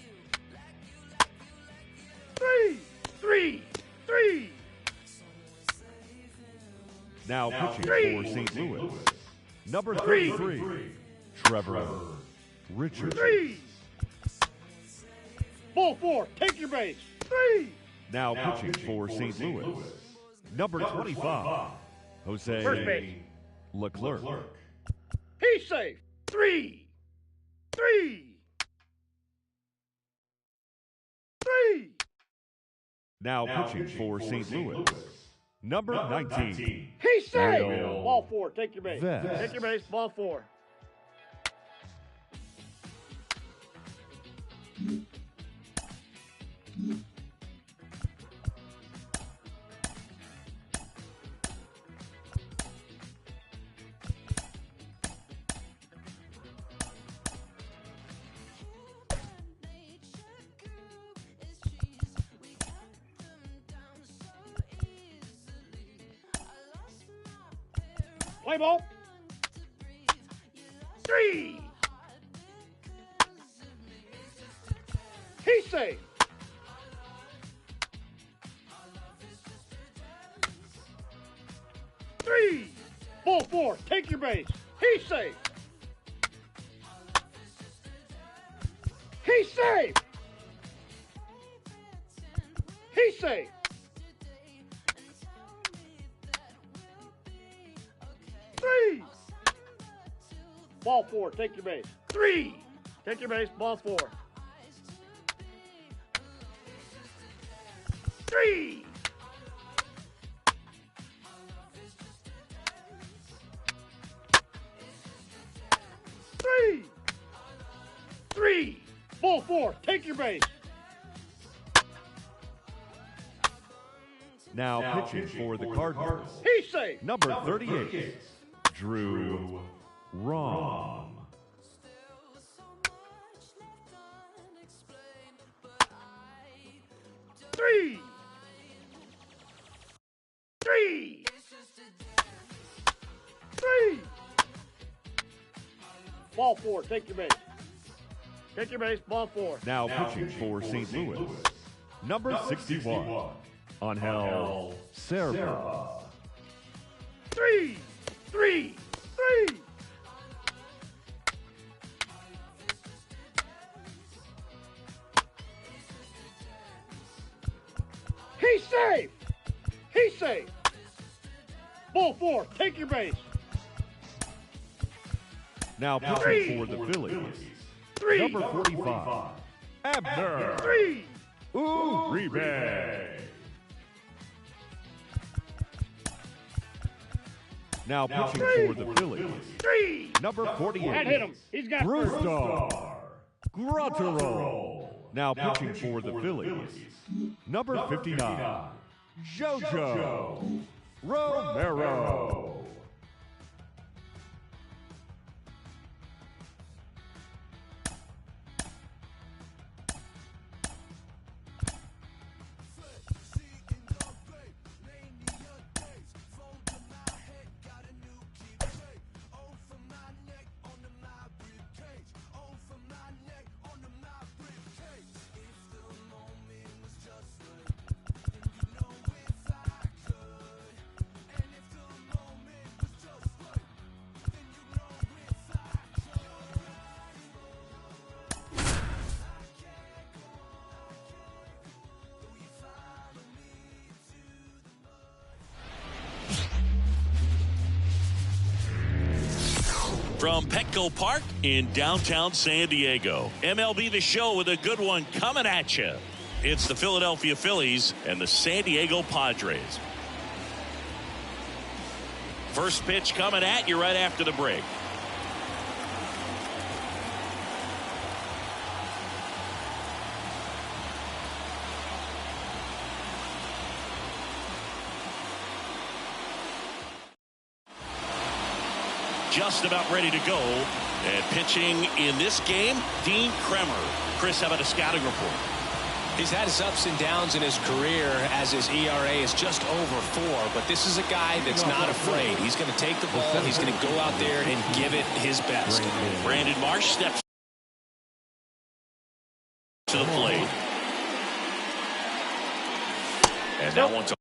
3. 3. 3. Now pitching Three. for St. Louis, number 33, Trevor Richards. 3. Ball 4. Take your base. 3. Now pitching for St. Louis, number 25, Jose First base. Leclerc. He's safe. 3. 3. 3. Now pitching for St. Louis, number 19, He's safe. Will Ball 4. Take your base. Vest. Take your base. Ball 4. Play ball. 3. He's safe. 3. Ball 4. Take your base. He's safe. He's safe. He's safe. 3. Ball 4. Take your base. 3. Take your base. Ball 4. 3. 3. 3. Ball 4. Take your base. Now pitching for the Cardinals, He's safe. number 38, Drew Rom. 3. 3. 3. Ball 4. Take your base. Take your base. Ball 4. Now pitching for St. Louis, number 61, Angel Serva. 3. 3. 3. 4, take your base. Now pitching for the Phillies, 3. number 45, Abner 3. Uribe. Now pitching for the Phillies, 3. number 48, That hit him. He's got first. Brewstar Gruttero. Now pitching for the Phillies, number 59, JoJo Romero. From Petco Park in downtown San Diego, MLB The Show with a good one coming at you. It's the Philadelphia Phillies and the San Diego Padres. First pitch coming at you right after the break. Just about ready to go. And pitching in this game, Dean Kremer. Chris, how about a scouting report? He's had his ups and downs in his career as his ERA is just over 4. But this is a guy that's not afraid. He's going to take the ball. He's going to go out there and give it his best. Brandon Marsh steps to the plate. And that one's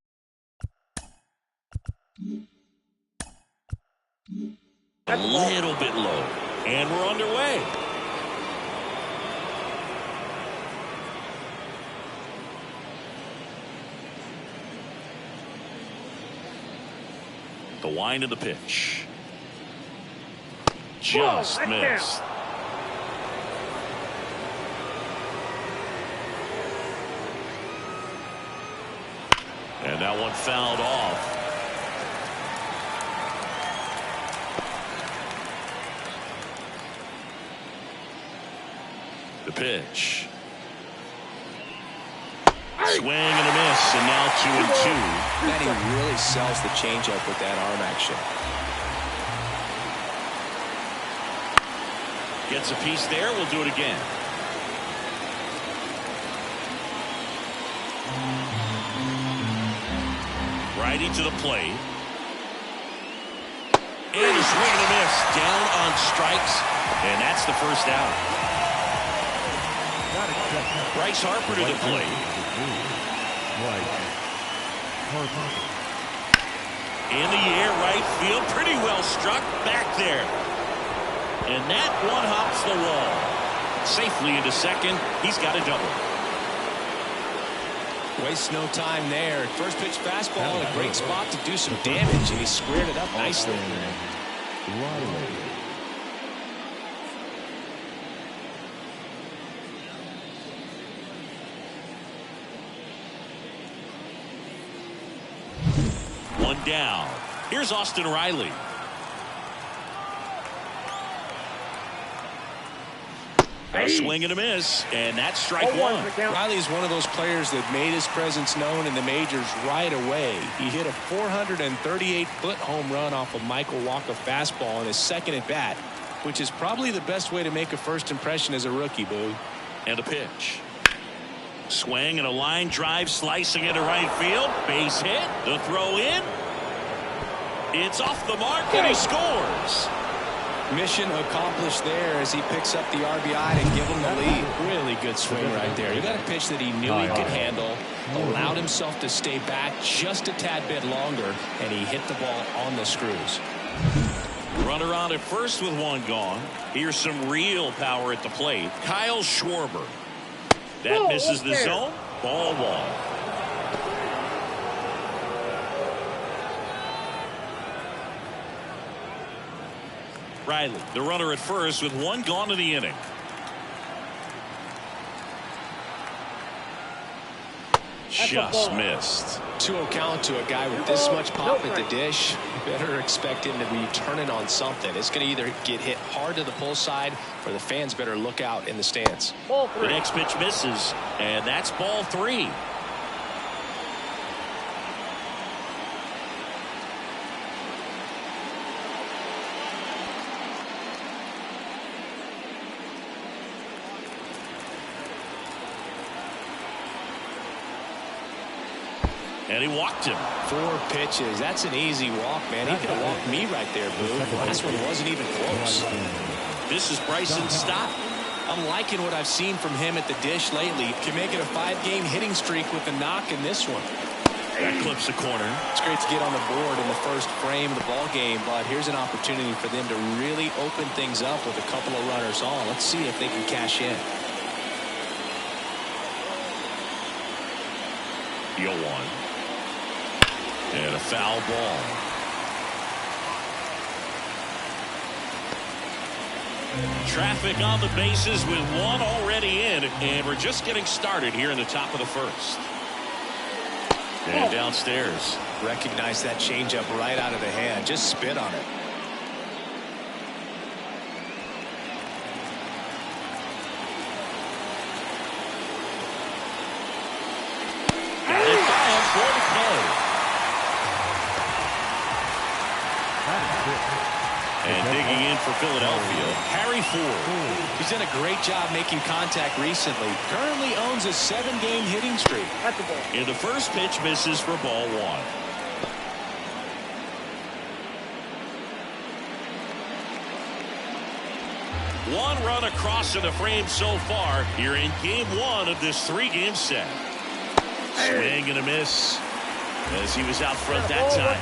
a little bit low. And we're underway. The wind of the pitch. Just missed. And that one fouled off. The pitch. Swing and a miss, and now 2-2. Man, he really sells the changeup with that arm action. Gets a piece there. We'll do it again. Righty to the plate. And a swing and a miss. Down on strikes, and that's the first out. Bryce Harper to the plate. In the air, right field, pretty well struck back there. And that one hops the wall. Safely into second. He's got a double. Wastes no time there. First pitch fastball in a great spot to do some damage, and he squared it up nicely. One down. Here's Austin Riley. A swing and a miss, and that's strike one. Riley is one of those players that made his presence known in the majors right away. He hit a 438-foot home run off of Michael Walker fastball in his second at bat, which is probably the best way to make a first impression as a rookie, Boo. And a pitch. Swing and a line drive, slicing into right field. Base hit. The throw in. It's off the mark, and he scores. Mission accomplished there as he picks up the RBI to give him the lead. Really good swing right there. He got a pitch that he knew he could handle, allowed himself to stay back just a tad bit longer, and he hit the ball on the screws. Runner on at first with one gone. Here's some real power at the plate. Kyle Schwarber. That misses the zone. Ball one. Riley, the runner at first with one gone in the inning. Just missed. 2-0 count to a guy with this much pop at the dish. You better expect him to be turning on something. It's going to either get hit hard to the pull side, or the fans better look out in the stands. The next pitch misses, and that's ball 3. And he walked him. 4 pitches. That's an easy walk, man. He could have walked me right there, Boo. Last one wasn't even close. This is Bryson Stott. I'm liking what I've seen from him at the dish lately. Can make it a 5-game hitting streak with the knock in this one. That clips the corner. It's great to get on the board in the first frame of the ball game, but here's an opportunity for them to really open things up with a couple of runners on. Let's see if they can cash in. 0-1. And a foul ball. Traffic on the bases with one already in, and we're just getting started here in the top of the first. And downstairs. Recognize that changeup right out of the hand. Just spit on it. Got it by him for the play. And digging in for Philadelphia, Harry Ford. He's done a great job making contact recently. Currently owns a 7-game hitting streak. And the first pitch misses for ball 1. One run across in the frame so far here in game 1 of this 3-game set. Swing and a miss as he was out front that time.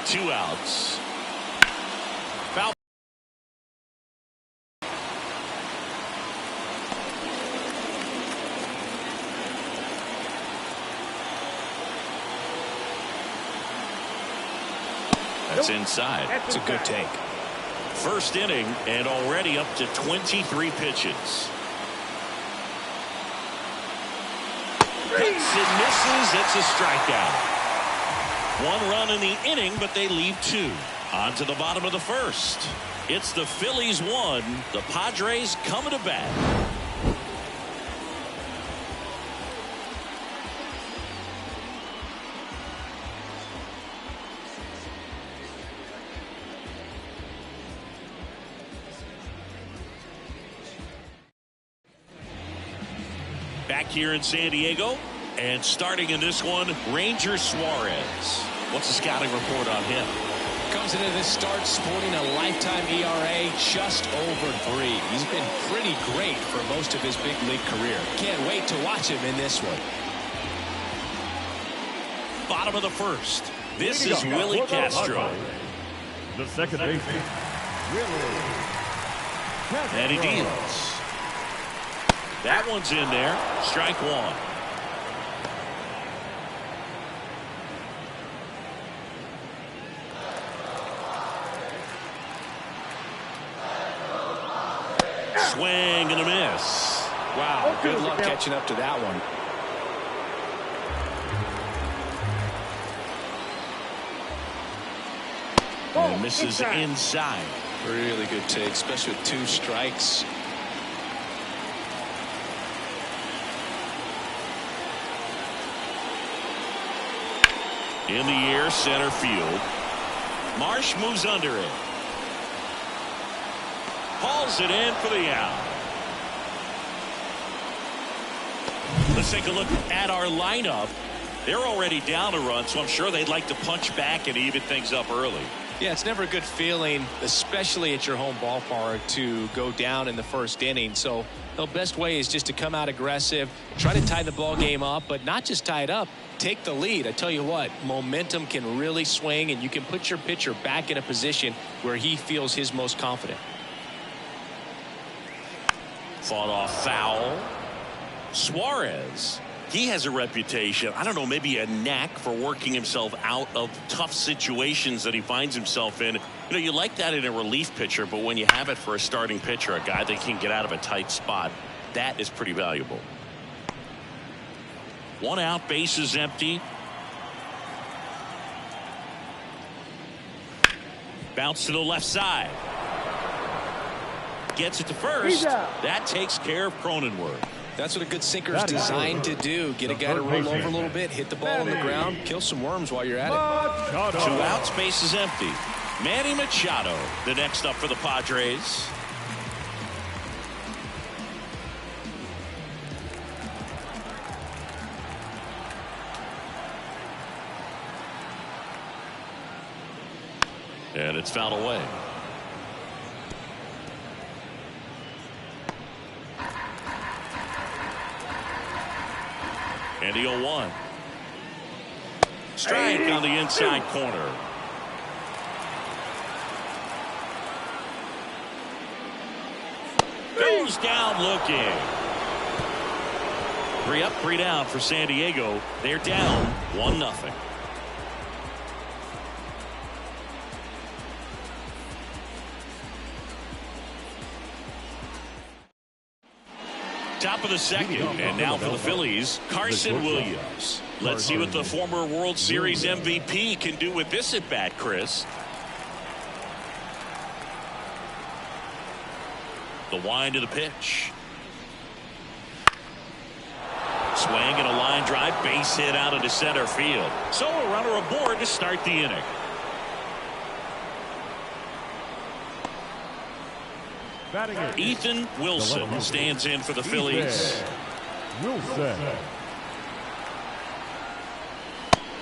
Two outs. Foul. That's inside. It's a good take. First inning and already up to 23 pitches. Hits and misses. It's a strikeout. One run in the inning, but they leave 2. On to the bottom of the first. It's the Phillies 1. The Padres coming to bat. Back here in San Diego. And starting in this one, Ranger Suarez. What's the scouting report on him? Comes into this start sporting a lifetime ERA just over 3. He's been pretty great for most of his big league career. Can't wait to watch him in this one. Bottom of the first. This is Willie Castro. The second baseman, Willie Castro. And he deals. That one's in there. Strike 1. Swing and a miss. Wow, good luck catching up to that one. And misses inside. Really good take, especially with 2 strikes. In the air, center field. Marsh moves under it. Hauls it in for the out. Let's take a look at our lineup. They're already down a run, so I'm sure they'd like to punch back and even things up early. Yeah, it's never a good feeling, especially at your home ballpark, to go down in the first inning. So the best way is just to come out aggressive, try to tie the ball game up, but not just tie it up, take the lead. I tell you what, momentum can really swing, and you can put your pitcher back in a position where he feels his most confident. Fought off foul. Suarez, he has a reputation, I don't know, maybe a knack for working himself out of tough situations that he finds himself in. You know, you like that in a relief pitcher, but when you have it for a starting pitcher, a guy that can get out of a tight spot, that is pretty valuable. 1 out, bases empty. Bounce to the left side. Gets it to first. That takes care of Cronenworth. That's what a good sinker is designed to do. Get a guy to roll over a little bit, hit the ball on the ground, kill some worms while you're at it. 2 outs, bases empty. Manny Machado, the next up for the Padres. And it's fouled away. And the 0-1. Strike on the inside corner. Goes down looking. 3 up, 3 down for San Diego. They're down 1-0. Top of the second, and now for the Phillies, Carson Williams. Let's see what the former World Series MVP can do with this at bat, Chris. The wind of the pitch. Swing and a line drive, base hit out into center field. So a runner aboard to start the inning. Ethan Wilson stands in for the Phillies. Wilson.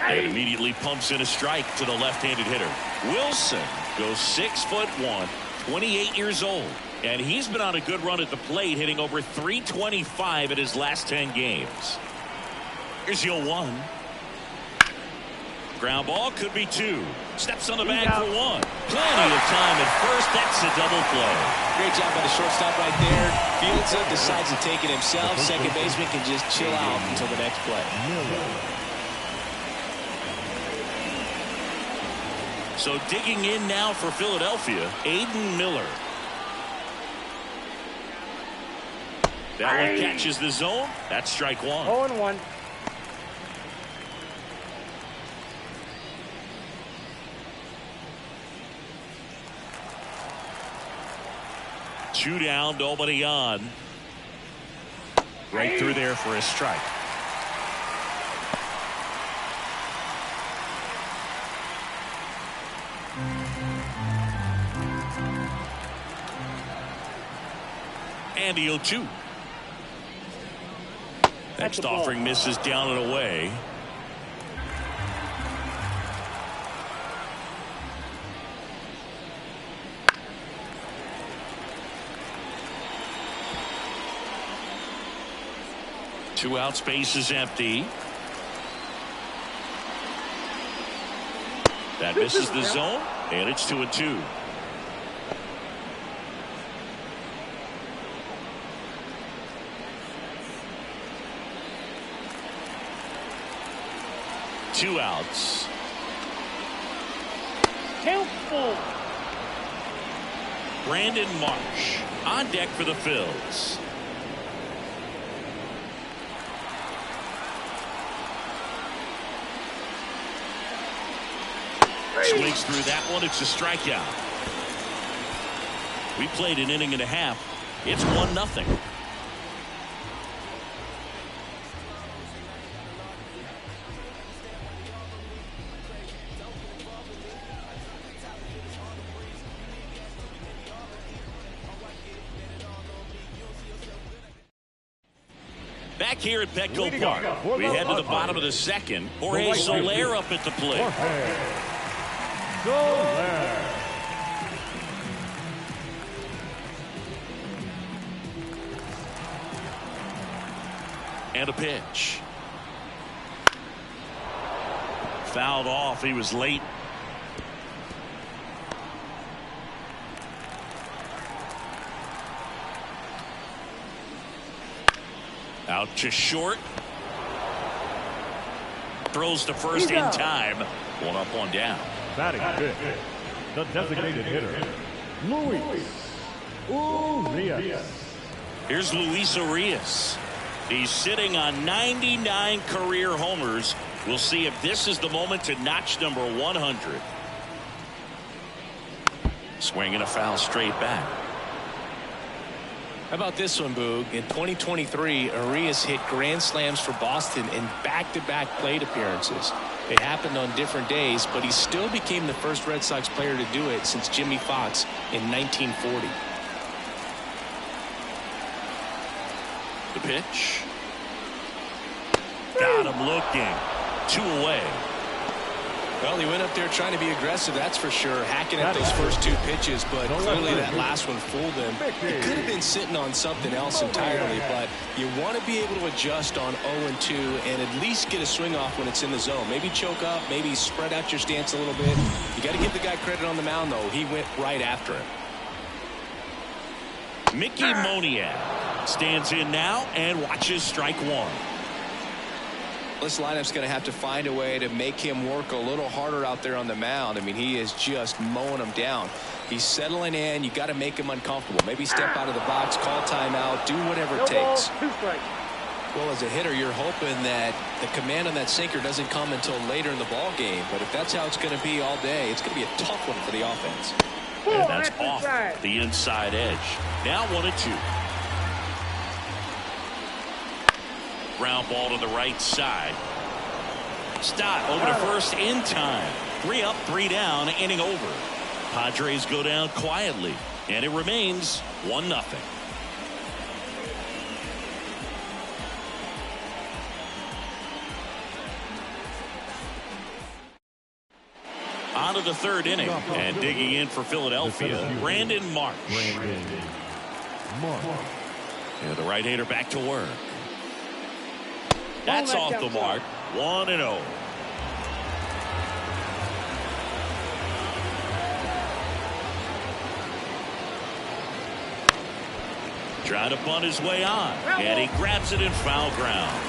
And immediately pumps in a strike to the left-handed hitter. Wilson goes 6'1", 28 years old. And he's been on a good run at the plate, hitting over .325 in his last 10 games. Here's the 0-1. Ground ball, could be 2. Steps on the bag for 1. Plenty of time at first. That's a double play. Great job by the shortstop right there. Fields it, decides to take it himself. Second baseman can just chill out until the next play. So digging in now for Philadelphia, Aiden Miller. That one catches the zone. That's strike 1. 0-1. Two down, nobody on. Right through there for a strike. And the 0-2. Next offering misses down and away. Two out, space is empty. That misses the zone, and it's 2-2. Two outs. Count full. Brandon Marsh on deck for the Phils. Swings through that one. It's a strikeout. We played an inning and a half. It's 1-0. Back here at Petco Park, we head to the bottom of the second. Jorge Soler up at the plate. Soler. And a pitch. Fouled off. He was late. Out to short. Throws to first in time. One up, one down. Batting fifth, the designated hitter, Luis Urias. Here's Luis Urias. He's sitting on 99 career homers. We'll see if this is the moment to notch number 100. Swinging a foul straight back. How about this one, Boog? In 2023, Urias hit grand slams for Boston in back-to-back plate appearances. They happened on different days, but he still became the first Red Sox player to do it since Jimmy Fox in 1940. The pitch. Got him looking. 2 away. Well, he went up there trying to be aggressive, that's for sure, hacking at those first 2 pitches, but clearly that last one fooled him. He could have been sitting on something else entirely, but you want to be able to adjust on 0-2 and at least get a swing off when it's in the zone. Maybe choke up, maybe spread out your stance a little bit. You got to give the guy credit on the mound, though. He went right after him. Mickey Moniak stands in now and watches strike 1. This lineup's going to have to find a way to make him work a little harder out there on the mound. I mean, he is just mowing them down. He's settling in. You got to make him uncomfortable. Maybe step out of the box, call timeout, do whatever it takes. Well, as a hitter, you're hoping that the command on that sinker doesn't come until later in the ball game. But if that's how it's going to be all day, it's going to be a tough one for the offense. And that's off the inside edge. Now 1-2. Ground ball to the right side. Stott over to first in time. 3 up, 3 down, inning over. Padres go down quietly, and it remains 1-0. On to the 3rd inning, and digging in for Philadelphia, Brandon Marsh. And the right-hander back to work. That's off the mark. 1-0. Trying to bunt his way on, and he grabs it in foul ground.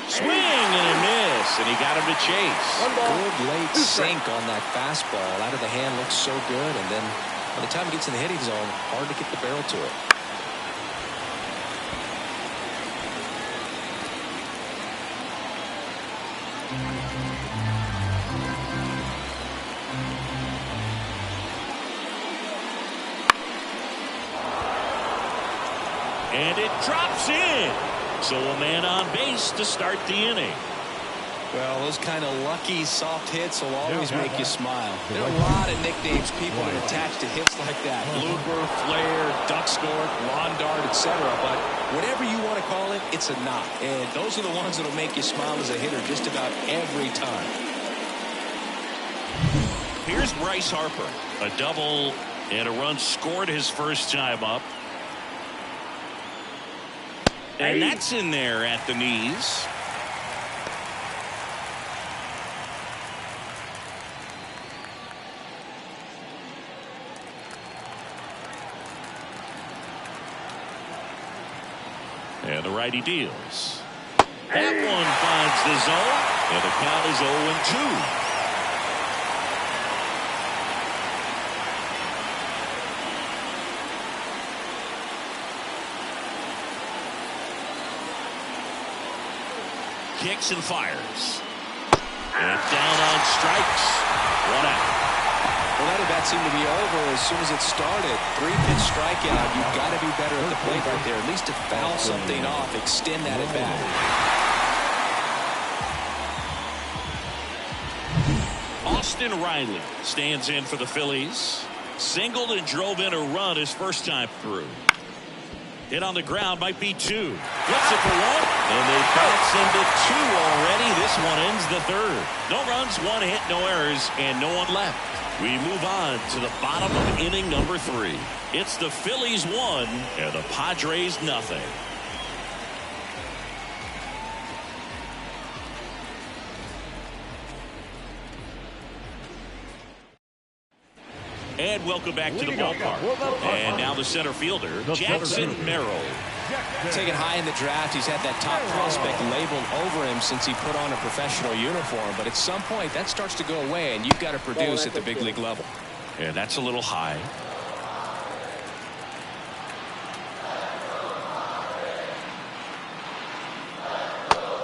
Swing and a miss, and he got him to chase. Good late sink on that fastball. Out of the hand, looks so good, and then by the time it gets in the hitting zone, hard to get the barrel to it. And it drops in. So a man on base to start the inning. Well, those kind of lucky soft hits will always make you smile. There are a lot of nicknames people can attach to hits like that. Blooper, flare, duck snort, lawn dart, etc. But whatever you want to call it, it's a knock. And those are the ones that will make you smile as a hitter just about every time. Here's Bryce Harper. A double and a run scored his first time up. And that's in there at the knees. And the righty deals. That one finds the zone, and the count is 0-2. Kicks and fires. And down on strikes. 1 out. Well, that at-bat seemed to be over as soon as it started. 3-pitch strikeout. You've got to be better at the plate right there. At least to foul something off, extend that at-bat. Austin Riley stands in for the Phillies. Singled and drove in a run his first time through. Hit on the ground, might be 2. Flips it for 1, and they bounce into 2 already. This one ends the 3rd. No runs, 1 hit, no errors, and no one left. We move on to the bottom of inning number 3. It's the Phillies 1 and the Padres nothing. And welcome back to the ballpark. And now the center fielder, Jackson Merrill. Taken high in the draft, he's had that top prospect labeled over him since he put on a professional uniform. But at some point, that starts to go away, and you've got to produce at the big league level. And that's a little high.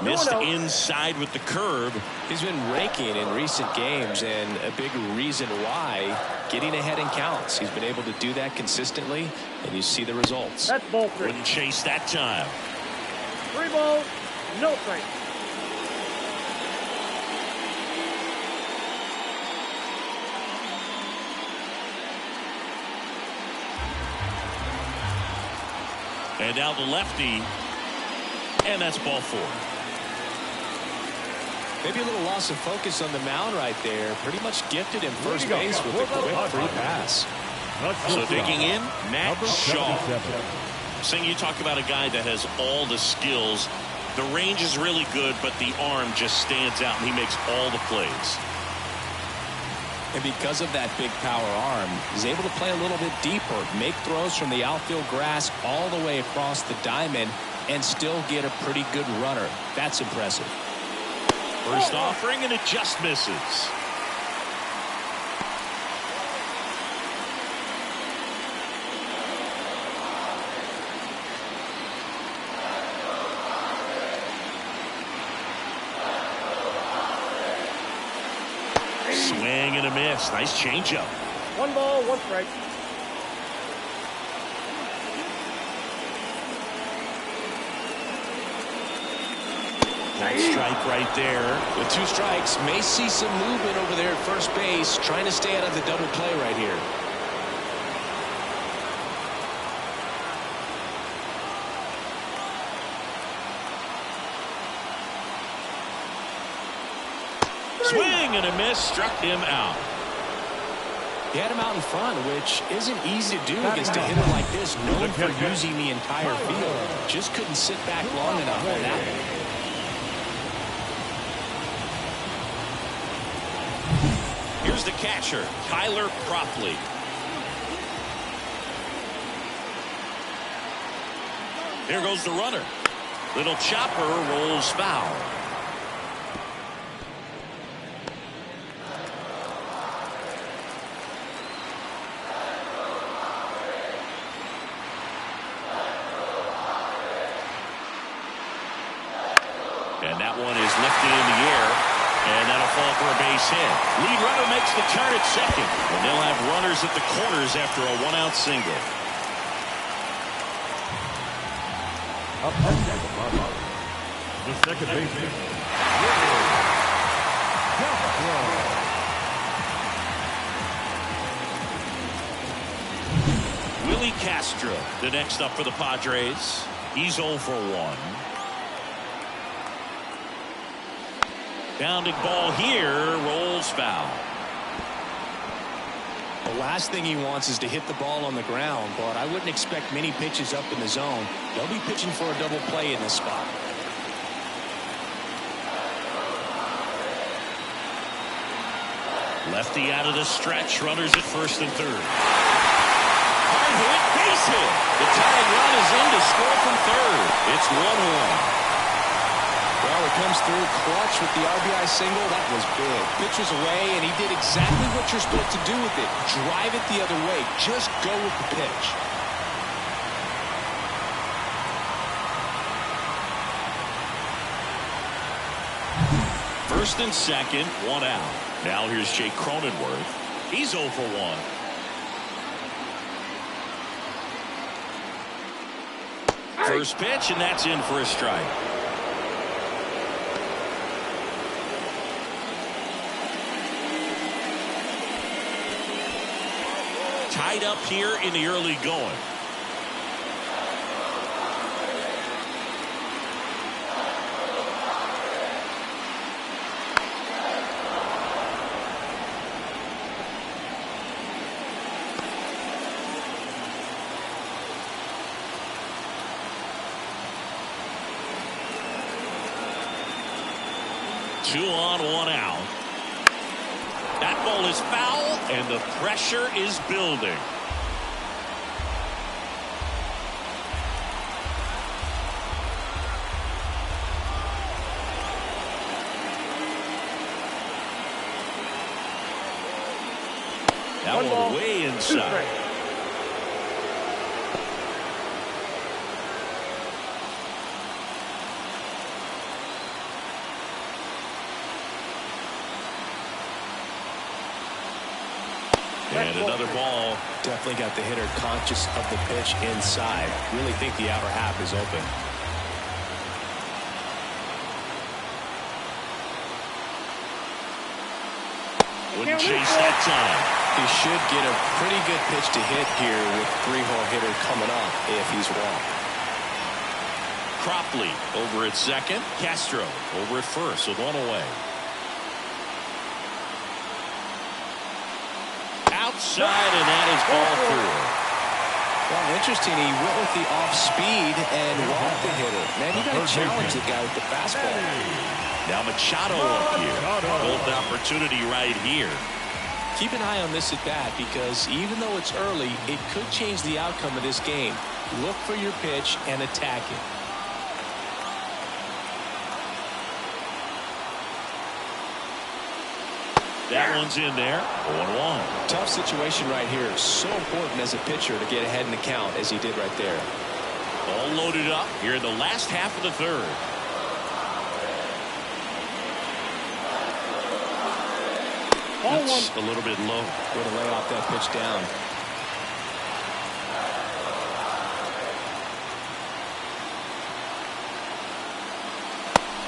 Missed inside with the curve. He's been raking in recent games, and a big reason why, getting ahead in counts. He's been able to do that consistently, and you see the results. That's ball 3. Wouldn't chase that time. 3 balls, no strikes. And now the lefty, and that's ball 4. Maybe a little loss of focus on the mound right there. Pretty much gifted him first base with a quick free pass. So digging in, Matt Shaw. Saying you talk about a guy that has all the skills. The range is really good, but the arm just stands out, and he makes all the plays. And because of that big power arm, he's able to play a little bit deeper, make throws from the outfield grass all the way across the diamond, and still get a pretty good runner. That's impressive. First offering, and it just misses. Swing and a miss. Nice changeup. 1 ball, 1 strike. Nice strike right there. With 2 strikes, may see some movement over there at first base, trying to stay out of the double play right here. Swing and a miss, struck him out. He had him out in front, which isn't easy to do against a hitter like this, known for using the entire field. Just couldn't sit back long enough on that one. Here's the catcher, Tyler Propley. Here goes the runner. Little chopper rolls foul. And that one is lifted in the air. And that'll fall for a base hit. Lead runner makes the turn at second. And they'll have runners at the corners after a 1-out single. Up next, the second baseman, Willie Castro, the next up for the Padres. He's 0 for 1. Bounding ball here, rolls foul. The last thing he wants is to hit the ball on the ground, but I wouldn't expect many pitches up in the zone. They'll be pitching for a double play in this spot. Lefty out of the stretch, runners at first and third. Hard hit, base hit. The tying run is in to score from third. It's 1-1. Well, it comes through clutch with the RBI single. That was big. Pitch was away, and he did exactly what you're supposed to do with it. Drive it the other way. Just go with the pitch. First and second, 1 out. Now here's Jake Cronenworth. He's 0 for 1. First pitch, and that's in for a strike. Tied up here in the early going. 2 on, 1 out. That ball is foul, and the pressure is building. That one way inside. And another ball. Definitely got the hitter conscious of the pitch inside. Really think the outer half is open. Wouldn't chase that time. He should get a pretty good pitch to hit here with 3-hole hitter coming up if he's wrong. Cropley over at second. Castro over at first with 1 away. Outside, and that is ball 4. Well, interesting. He went with the off speed and walked the hitter. Man, you got to challenge the guy with the fastball. Now Machado up here. Golden opportunity right here. Keep an eye on this at bat because even though it's early, it could change the outcome of this game. Look for your pitch and attack it. That one's in there. 0-1. Tough situation right here. So important as a pitcher to get ahead in the count as he did right there. All loaded up here in the last half of the third. That's a little bit low. Way to lay off that pitch down.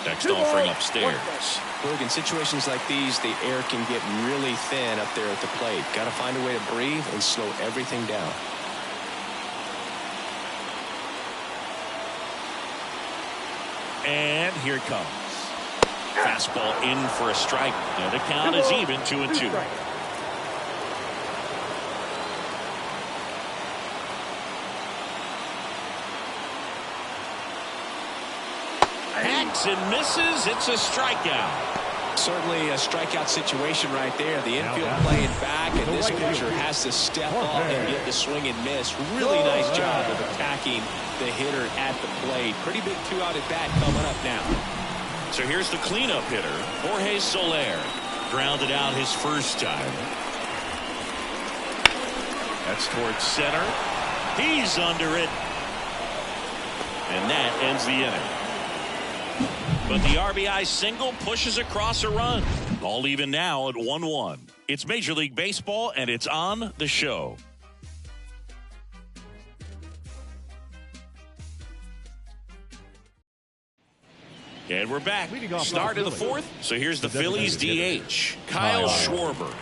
Next offering upstairs. Look, in situations like these, the air can get really thin up there at the plate. Got to find a way to breathe and slow everything down. And here it comes. Fastball in for a strike. And the count is even, 2-2. Hacks and misses. It's a strikeout. Certainly a strikeout situation right there. The infield playing back, and this pitcher has to step up and get the swing and miss. Really nice job of attacking the hitter at the plate. Pretty big 2-out at bat coming up now. So here's the cleanup hitter, Jorge Soler. Grounded out his first time. That's towards center. He's under it. And that ends the inning. But the RBI single pushes across a run. All even now at 1-1. It's Major League Baseball, and it's on the show. And we're back. Start of the fourth. So here's the Phillies DH, Kyle Schwarber.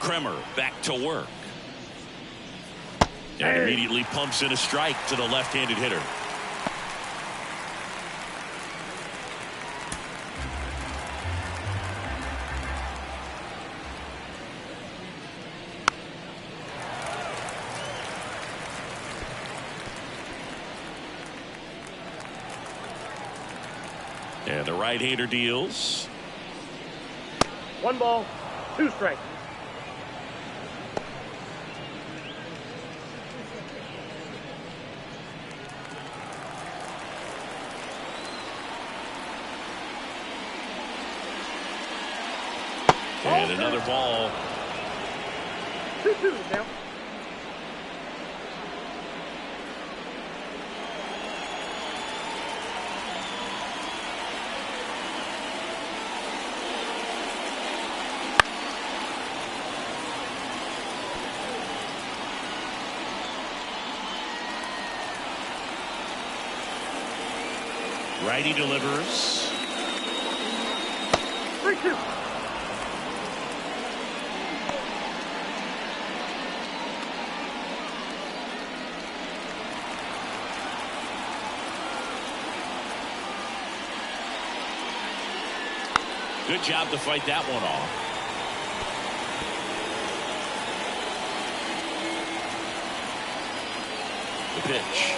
Kremer back to work. And immediately pumps in a strike to the left-handed hitter. And the right-hander deals. 1 ball, 2 strikes. And another ball. 2-2 now. Righty delivers. 3-2. Good job to fight that one off. The pitch.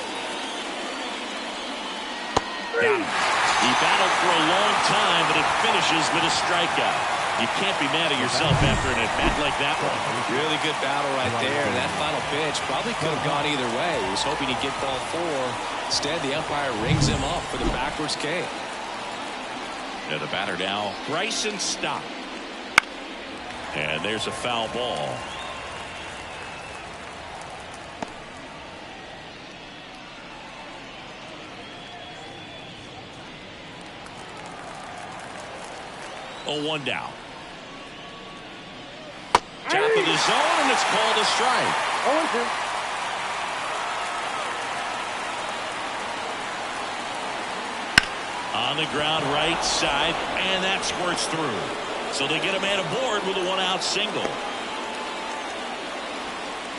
Got him. He battled for a long time, but it finishes with a strikeout. You can't be mad at yourself after an at-bat like that one. Really good battle right there. And that final pitch probably could have gone either way. He was hoping he'd get ball 4. Instead, the umpire rings him up for the backwards K. And the batter now, Bryson Stott. And there's a foul ball. Oh, 1 down. Top of the zone, and it's called a strike. 0-2. On the ground, right side, and that squirts through. So they get a man aboard with a 1-out single.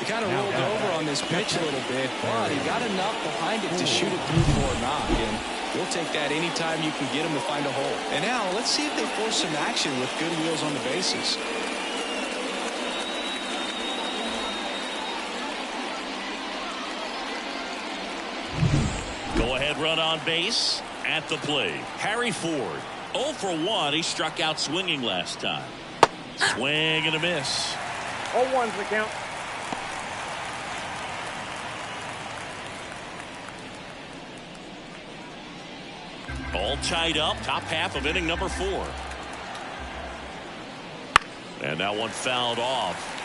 He kind of rolled over on this pitch a little bit, but he got enough behind it to shoot it through for a knock. And we'll take that anytime you can get him to find a hole. And now let's see if they force some action with good wheels on the bases. Go ahead run on base at the plate. Harry Ford 0 for 1. He struck out swinging last time. Swing and a miss. 0-1's the count. All tied up, top half of inning number 4. And that one fouled off.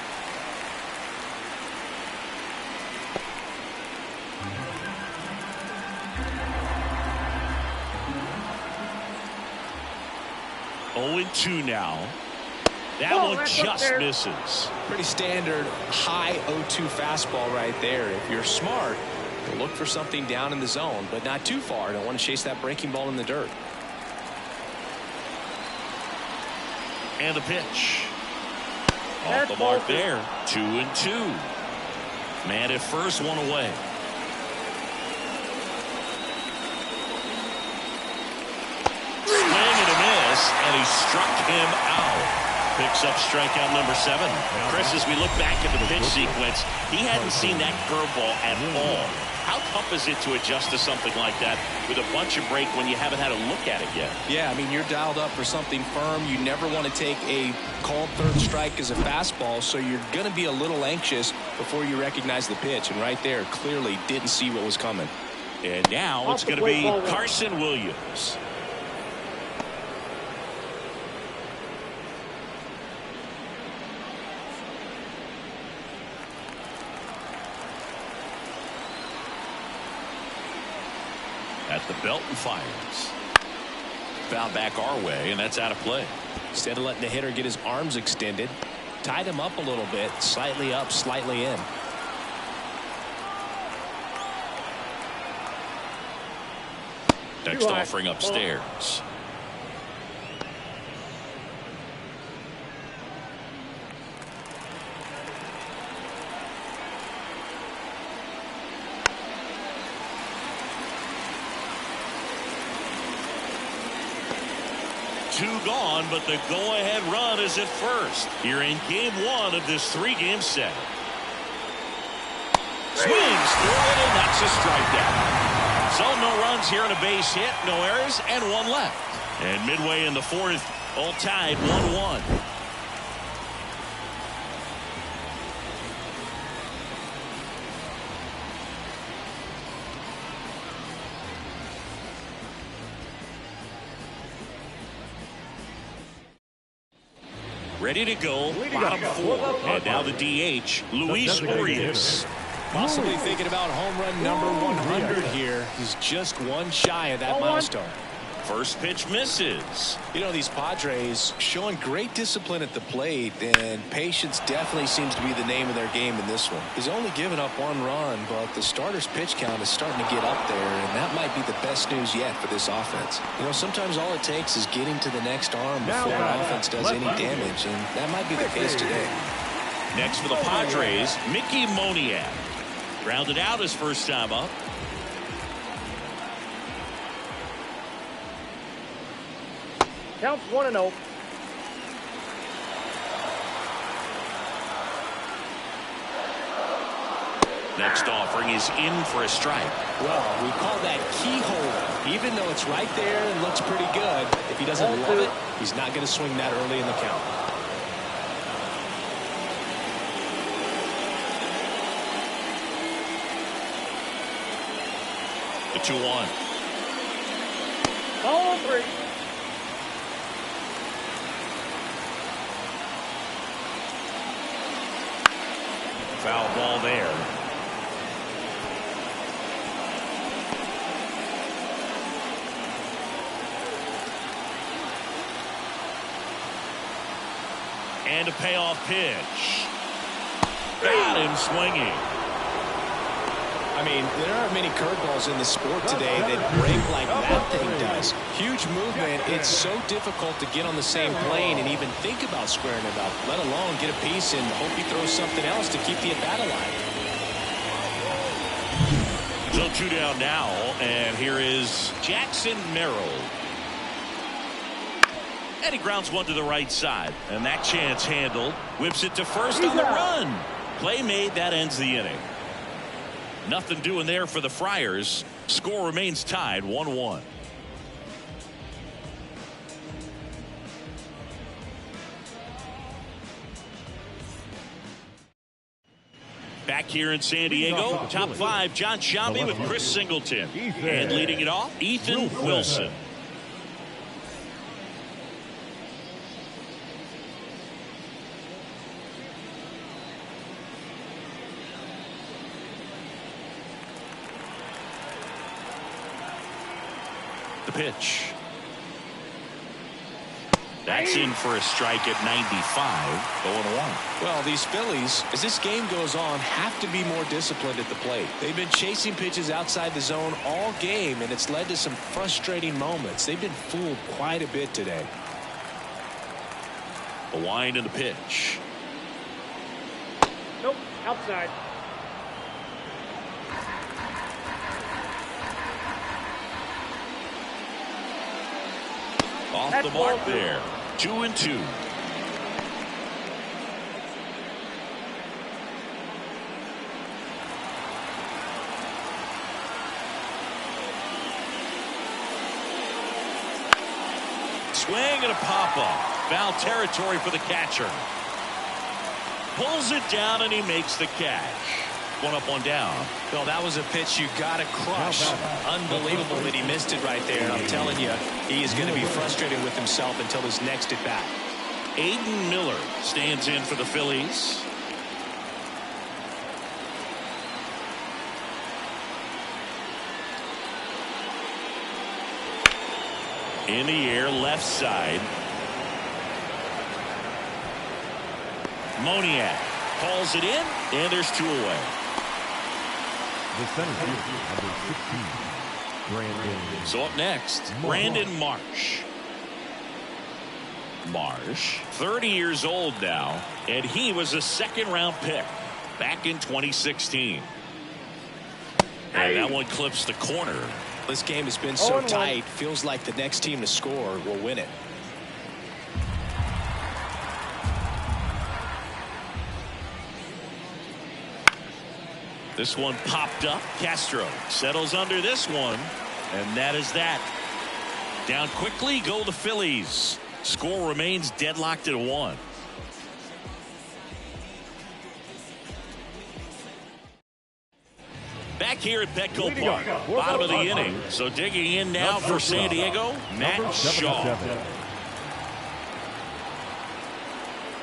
Oh, and 2 now. That one just misses. Pretty standard high 0-2 fastball right there. If you're smart, you'll look for something down in the zone, but not too far. Don't want to chase that breaking ball in the dirt. And the pitch. Off the mark there. 2-2. Man at first, 1 away. Swing and a miss, and he struck him out. Picks up strikeout number 7. Chris, as we look back at the pitch sequence, he hadn't seen that curveball at all. How tough is it to adjust to something like that with a bunch of break when you haven't had a look at it yet? Yeah, I mean, you're dialed up for something firm. You never want to take a called third strike as a fastball, so you're going to be a little anxious before you recognize the pitch. And right there, clearly didn't see what was coming. And now it's going to be Carson Williams. At the belt and fires. Foul back our way, and that's out of play. Instead of letting the hitter get his arms extended, tied him up a little bit, slightly up, slightly in. Next offering upstairs. Two gone, but the go-ahead run is at first. Here in game 1 of this 3-game set. Swings through it, and that's a strikeout. So no runs here and a base hit, no errors, and 1 left. And midway in the 4th, all tied 1-1. Ready to go, bottom 4. And now the DH, Luis Urias. Possibly thinking about home run number 100 here. He's just 1 shy of that milestone. First pitch misses. You know, these Padres showing great discipline at the plate, and patience definitely seems to be the name of their game in this one. He's only given up 1 run, but the starter's pitch count is starting to get up there, and that might be the best news yet for this offense. You know, sometimes all it takes is getting to the next arm before an offense does any damage, and that might be the case today. Next for the Padres, Mickey Moniak. Grounded out his first time up. Counts 1-0. Next offering is in for a strike. Well, we call that keyhole. Even though it's right there and looks pretty good, if he doesn't love it, he's not going to swing that early in the count. The 2-1. Ball 3. Foul ball there. And a payoff pitch. Got him swinging. I mean, there aren't many curveballs in the sport today that break like that thing does. Huge movement. It's so difficult to get on the same plane and even think about squaring it up, let alone get a piece and hope he throws something else to keep the at-bat alive. So 2 down now, and here is Jackson Merrill. And he grounds one to the right side, and that chance handled. Whips it to first on the run. Play made. That ends the inning. Nothing doing there for the Friars. Score remains tied 1-1. Back here in San Diego, top 5, John Shambi with Chris Singleton. And leading it off, Ethan Wilson. The pitch. That's in for a strike at 95, 0-1. Well, these Phillies, as this game goes on, have to be more disciplined at the plate. They've been chasing pitches outside the zone all game, and it's led to some frustrating moments. They've been fooled quite a bit today. The wind and the pitch. Nope, outside. Off the mark there. 2-2. Swing and a pop-up. Foul territory for the catcher. Pulls it down and he makes the catch. 1 up, 1 down. Well, that was a pitch you got to crush. Unbelievable that he missed it right there. And I'm telling you, he is going to be frustrated with himself until his next at bat. Aiden Miller stands in for the Phillies. In the air, left side. Moniak calls it in, and there's 2 away. The center fielder, number 16, Brandon. So up next, Brandon Marsh. Marsh, 30 years old now, and he was a second-round pick back in 2016. And that one clips the corner. This game has been so tight, feels like the next team to score will win it. This one popped up. Castro settles under this one, and that is that. Down quickly go the Phillies. Score remains deadlocked at 1. Back here at Petco Park, bottom of the inning. So digging in now for San Diego, Matt Shaw.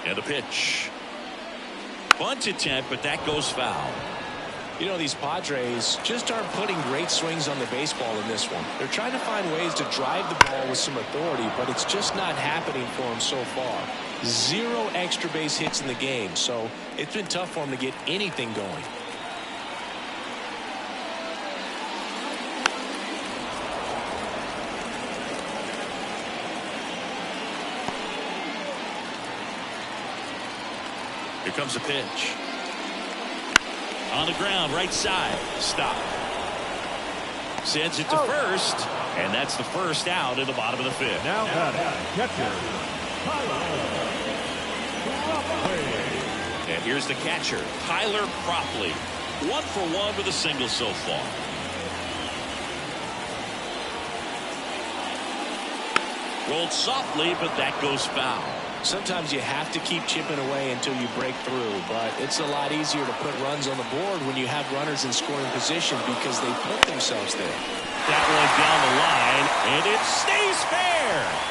And a pitch. Bunt attempt, but that goes foul. You know, these Padres just aren't putting great swings on the baseball in this one. They're trying to find ways to drive the ball with some authority, but it's just not happening for them so far. 0 extra base hits in the game, so it's been tough for them to get anything going. Here comes a pitch. On the ground, right side. Stop. Sends it to first, and that's the first out in the bottom of the 5th. Now catcher, And here's the catcher, Tyler Propley. 1 for 1 with a single so far. Rolled softly, but that goes foul. Sometimes you have to keep chipping away until you break through, but it's a lot easier to put runs on the board when you have runners in scoring position because they put themselves there. That one down the line, and it stays fair.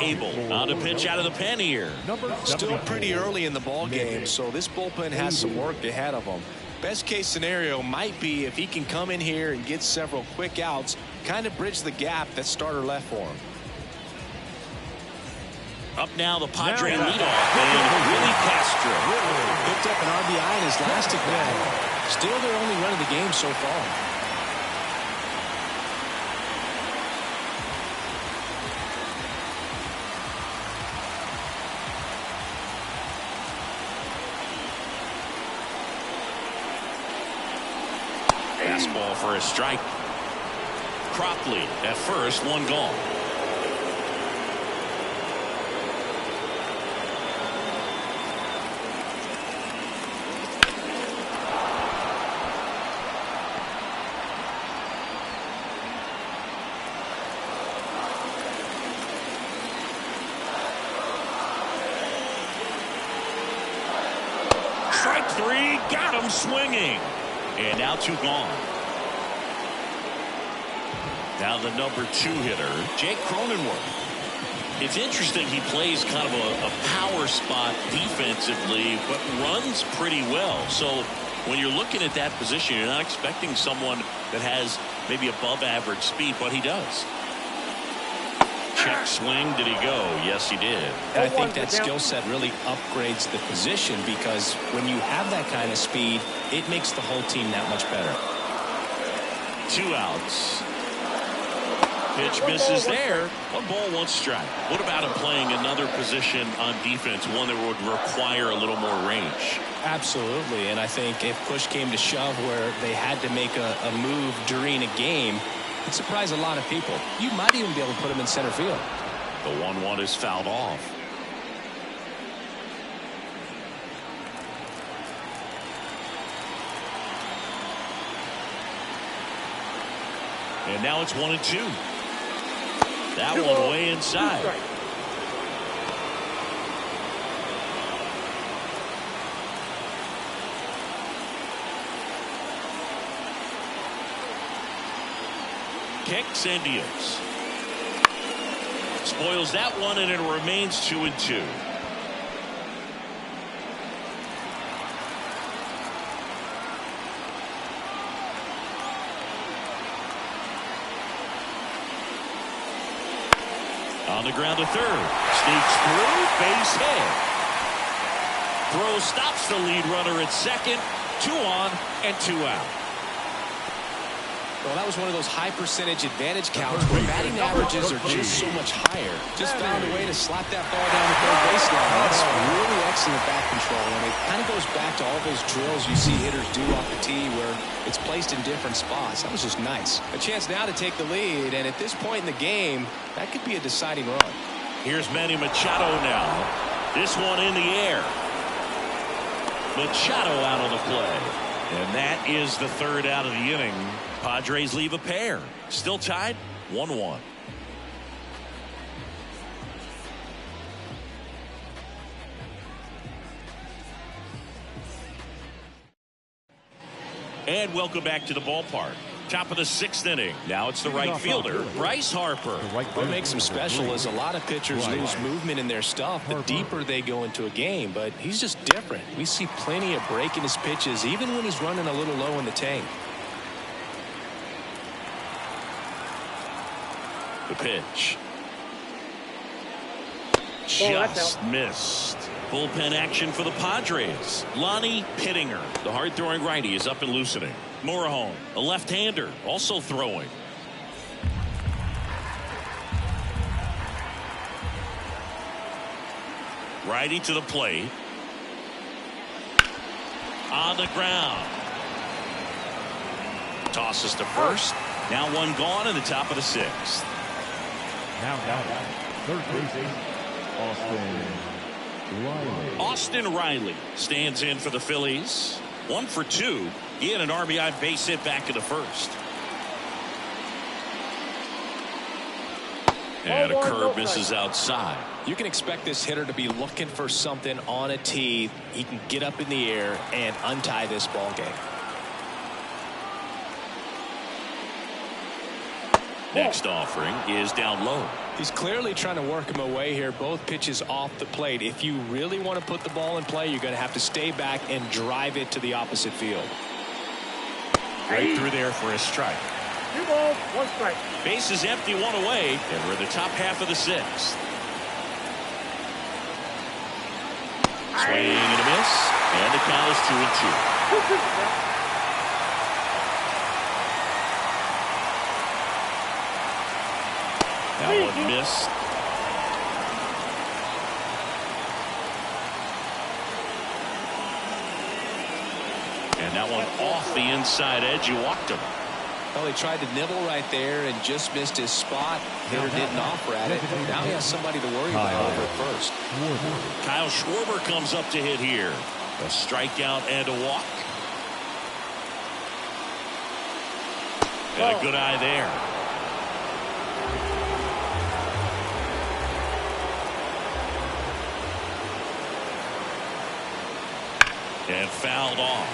Abel on a pitch out of the pen here. Still pretty early in the ball game, so this bullpen has some work ahead of them. Best case scenario might be if he can come in here and get several quick outs, kind of bridge the gap that starter left for him. Up now the Padre leadoff, and Willie Castro picked up an RBI in his last at bat. Still their only run of the game so far. Fastball for a strike. Cropley at first, one gone. Strike three, got him swinging. And now 2 gone. Now the number 2 hitter, Jake Cronenworth. It's interesting he plays kind of a power spot defensively, but runs pretty well. So when you're looking at that position, you're not expecting someone that has maybe above average speed, but he does. Check swing. Did he go? Yes, he did. And I think that skill set really upgrades the position because when you have that kind of speed, it makes the whole team that much better. 2 outs. Pitch misses there. 1 ball, 1 strike. What about him playing another position on defense, one that would require a little more range? Absolutely. And I think if push came to shove where they had to make a move during a game, it'd surprise a lot of people. You might even be able to put him in center field. The 1-1 is fouled off. And now it's 1-2. That one way inside. Kicks and deals. Spoils that one, and it remains 2-2. On the ground to third. Sneaks through. Base hit. Throw stops the lead runner at second. 2 on and 2 out. Well, that was one of those high percentage advantage counts where batting averages are just so much higher. Just found a way to slap that ball down the third baseline. That's really excellent bat control, and it kind of goes back to all those drills you see hitters do off the tee where it's placed in different spots. That was just nice. A chance now to take the lead, and at this point in the game, that could be a deciding run. Here's Manny Machado now. This one in the air. Machado out on the play. And that is the 3rd out of the inning. Padres leave a pair. Still tied 1-1. And welcome back to the ballpark. Top of the 6th inning. Now it's the right fielder, Bryce Harper. What makes him special is a lot of pitchers lose movement in their stuff the deeper they go into a game, but he's just different. We see plenty of break in his pitches, even when he's running a little low in the tank. The pitch. that's Just missed. Bullpen action for the Padres. Lonnie Pittinger, the hard-throwing righty, is up and loosening. Morejon, a left-hander, also throwing. Righty to the plate. On the ground. Tosses to first. Now one gone in the top of the sixth. Now batting, third base, Austin Riley stands in for the Phillies. 1 for 2. He had an RBI base hit back in the first. And a curve misses outside. You can expect this hitter to be looking for something on a tee. He can get up in the air and untie this ball game. Next offering is down low. He's clearly trying to work him away here. Both pitches off the plate. If you really want to put the ball in play, you're going to have to stay back and drive it to the opposite field. Right through there for a strike. 2 balls, 1 strike. Base is empty, 1 away, and we're in the top half of the sixth. Swing and a miss, and the count is 2-2. That one missed. And that one off the inside edge. You walked him. Well, he tried to nibble right there and just missed his spot. Hitter didn't offer at it. Now he has somebody to worry about over at first. Kyle Schwarber comes up to hit here. A strikeout and a walk. And a good eye there. And fouled off.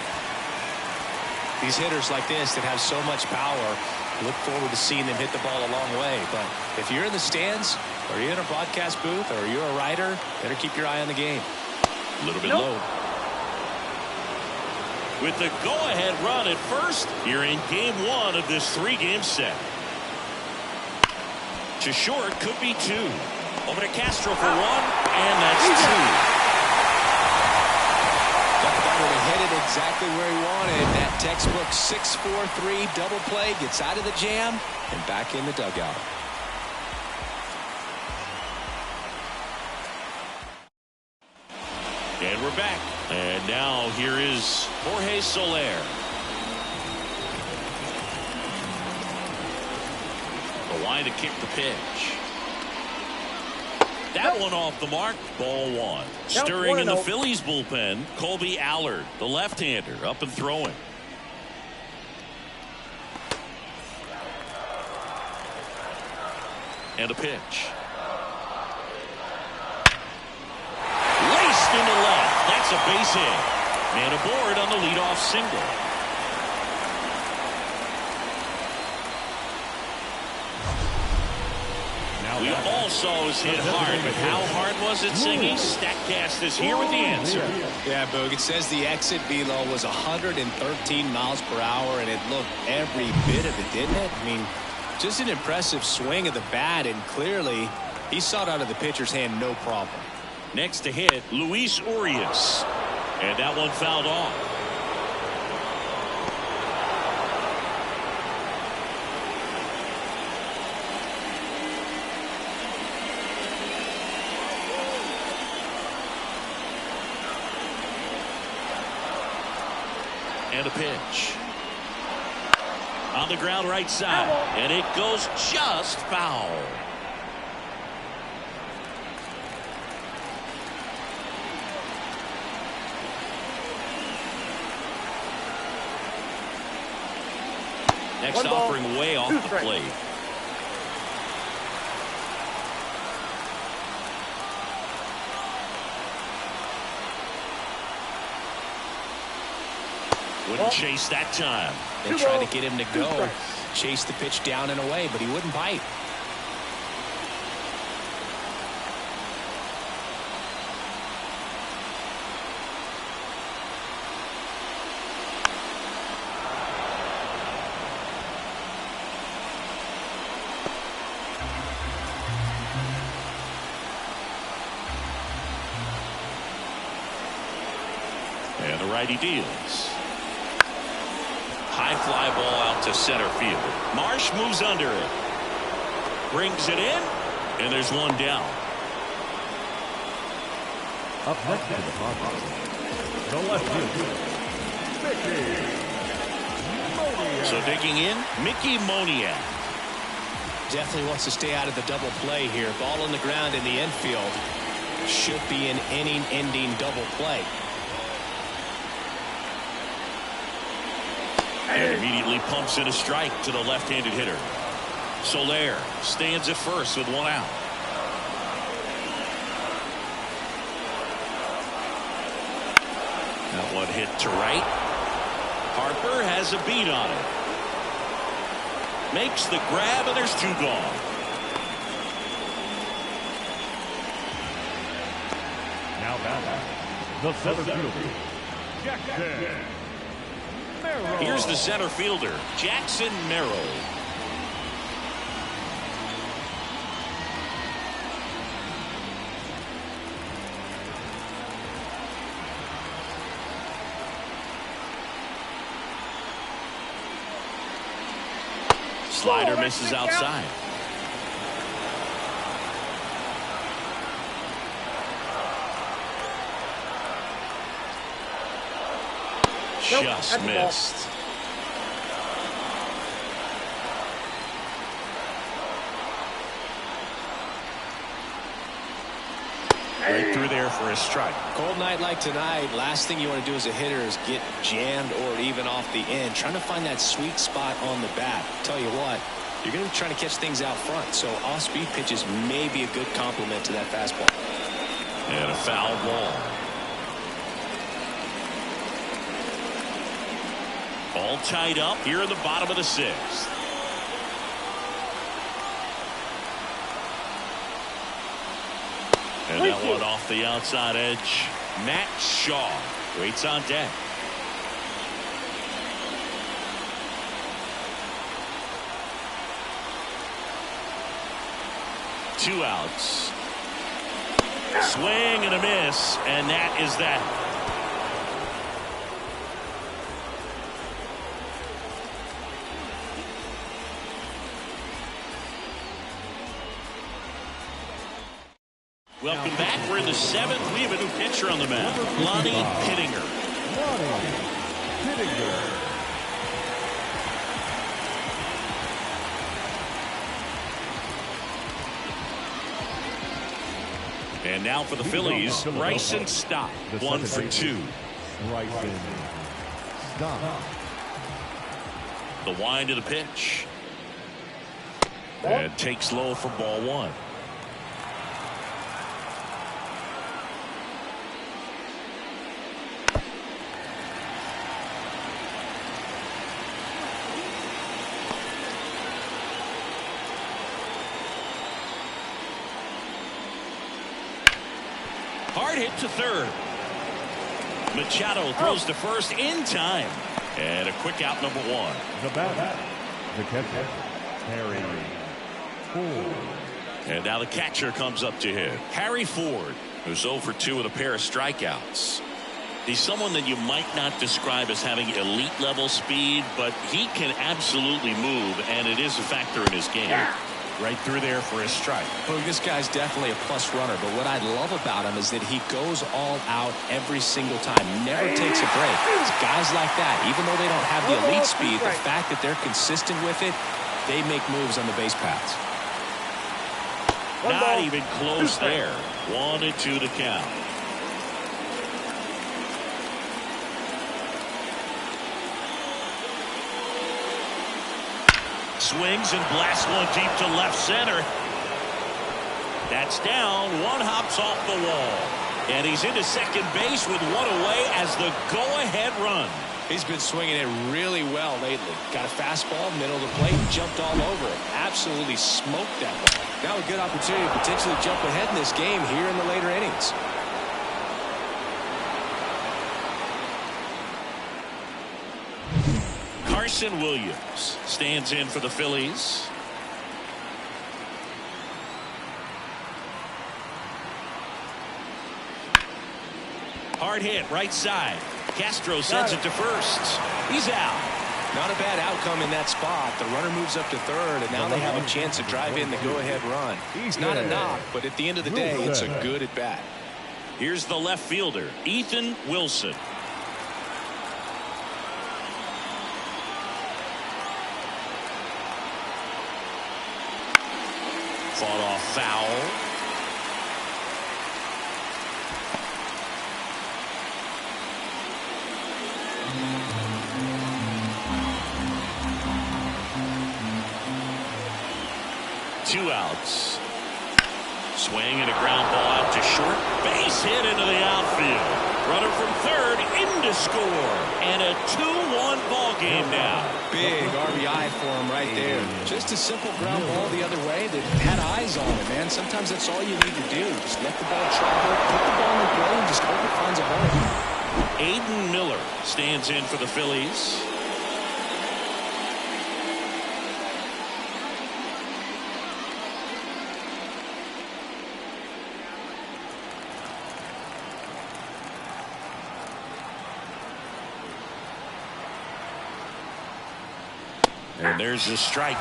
These hitters like this that have so much power, look forward to seeing them hit the ball a long way. But if you're in the stands, or you're in a broadcast booth, or you're a writer, better keep your eye on the game. A little bit low. With the go-ahead run at first, you're in game 1 of this 3-game set. To short, could be 2. Over to Castro for 1, and that's 2. Hit it exactly where he wanted. That textbook 6-4-3 double play, gets out of the jam and back in the dugout. And we're back. And now here is Jorge Soler. The line to kick the pitch. That one off the mark. Ball 1. Stirring in the Phillies bullpen, Colby Allard, the left-hander, up and throwing. And a pitch. Laced into left. That's a base hit. Man aboard on the leadoff single. We all saw it was hit hard, but how hard was it, Singy? Statcast is here with the answer. Yeah, Boog, it says the exit velo was 113 miles per hour, and it looked every bit of it, didn't it? I mean, just an impressive swing of the bat, and clearly he saw it out of the pitcher's hand no problem. Next to hit, Luis Urias. And that one fouled off. And a pitch. On the ground right side. And it goes just foul. Next offering way off the plate. Wouldn't chase that time. They tried to get him to go, chase the pitch down and away, but he wouldn't bite. righty deals. High fly ball out to center field. Marsh moves under it. Brings it in. And there's one down. Up next to the Padres, the left fielder, Mickey Moniak. So digging in, Mickey Moniak. Definitely wants to stay out of the double play here. Ball on the ground in the infield. Should be an inning-ending double play. And immediately pumps in a strike to the left-handed hitter. Soler stands at first with one out. That one hit to right. Harper has a beat on it. Makes the grab, and there's two gone. Now back, the center fielder, Jackson Merrill. Here's the center fielder, Jackson Merrill. Slider misses outside. Just missed. Right through there for a strike. Cold night like tonight, last thing you want to do as a hitter is get jammed or even off the end. Trying to find that sweet spot on the bat. Tell you what, you're going to be trying to catch things out front, so off-speed pitches may be a good complement to that fastball. And a foul ball. All tied up here in the bottom of the sixth. And that one off the outside edge. Matt Shaw waits on deck. Two outs. Swing and a miss, and that is that. Welcome back. We're in the seventh. We have a new pitcher on the mound. Lonnie Pittinger. Lonnie Pittinger. And now for the Phillies, Bryson Stott, 1 for 2. Bryson Stott. The wind of the pitch. And takes low for ball one. Hard hit to third. Machado throws to first in time. And a quick out, number one. The batter, the catcher, Harry Ford. And now the catcher comes up to hit. Harry Ford, who's 0 for 2 with a pair of strikeouts. He's someone that you might not describe as having elite level speed, but he can absolutely move, and it is a factor in his game. Right through there for his strike. Well, this guy's definitely a plus runner, but what I love about him is that he goes all out every single time, never takes a break. It's guys like that, even though they don't have the elite speed, the fact that they're consistent with it, they make moves on the base paths. Not even close there. 1-2 to count. Swings and blasts one deep to left center. That's down. One hops off the wall. And he's into second base with one away as the go-ahead run. He's been swinging it really well lately. Got a fastball, middle of the plate, jumped all over it. Absolutely smoked that ball. Now a good opportunity to potentially jump ahead in this game here in the later innings. Carson Williams stands in for the Phillies. Hard hit right side. Castro sends it to first. He's out. Not a bad outcome in that spot. The runner moves up to third, and now they have a chance to drive in the go-ahead run. It's not a knock, but at the end of the day, it's a good at-bat. Here's the left fielder, Ethan Wilson. Fought off foul. Two outs. Swing and a ground ball out to short. Base hit into the outfield. Runner from third in to score. And a 2-1 ball game now. Big RBI for him right there. Just a simple ground ball the other way that had eyes on it, man. Sometimes that's all you need to do. Just let the ball travel, put the ball in play, and just hope it finds a home. Aiden Miller stands in for the Phillies. And there's a strike.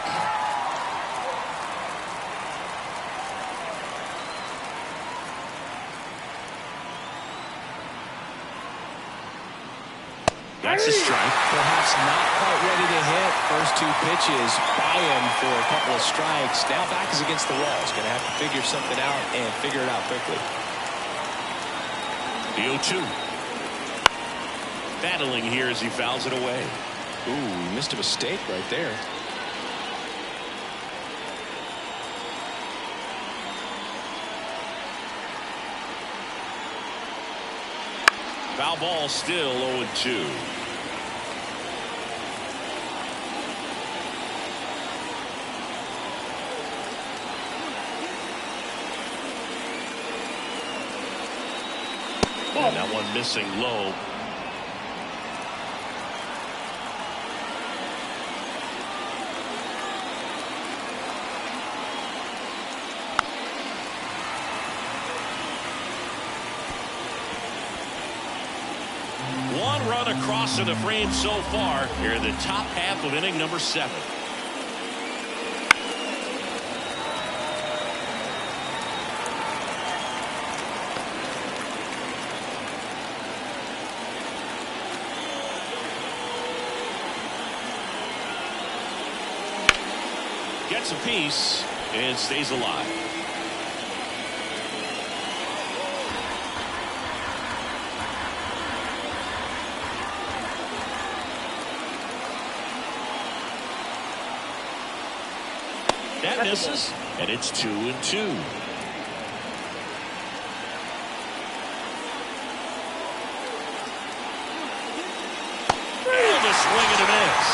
That's a strike. Perhaps not quite ready to hit. First two pitches by him for a couple of strikes. Now back is against the wall. He's going to have to figure something out and figure it out quickly. The 0-2. Battling here as he fouls it away. Ooh, he missed a mistake right there. Foul ball, still 0-2. And that one missing low. One run across to the frame so far here in the top half of inning number 7. Gets a piece and stays alive. That misses, and it's 2-2. And a swing and a miss.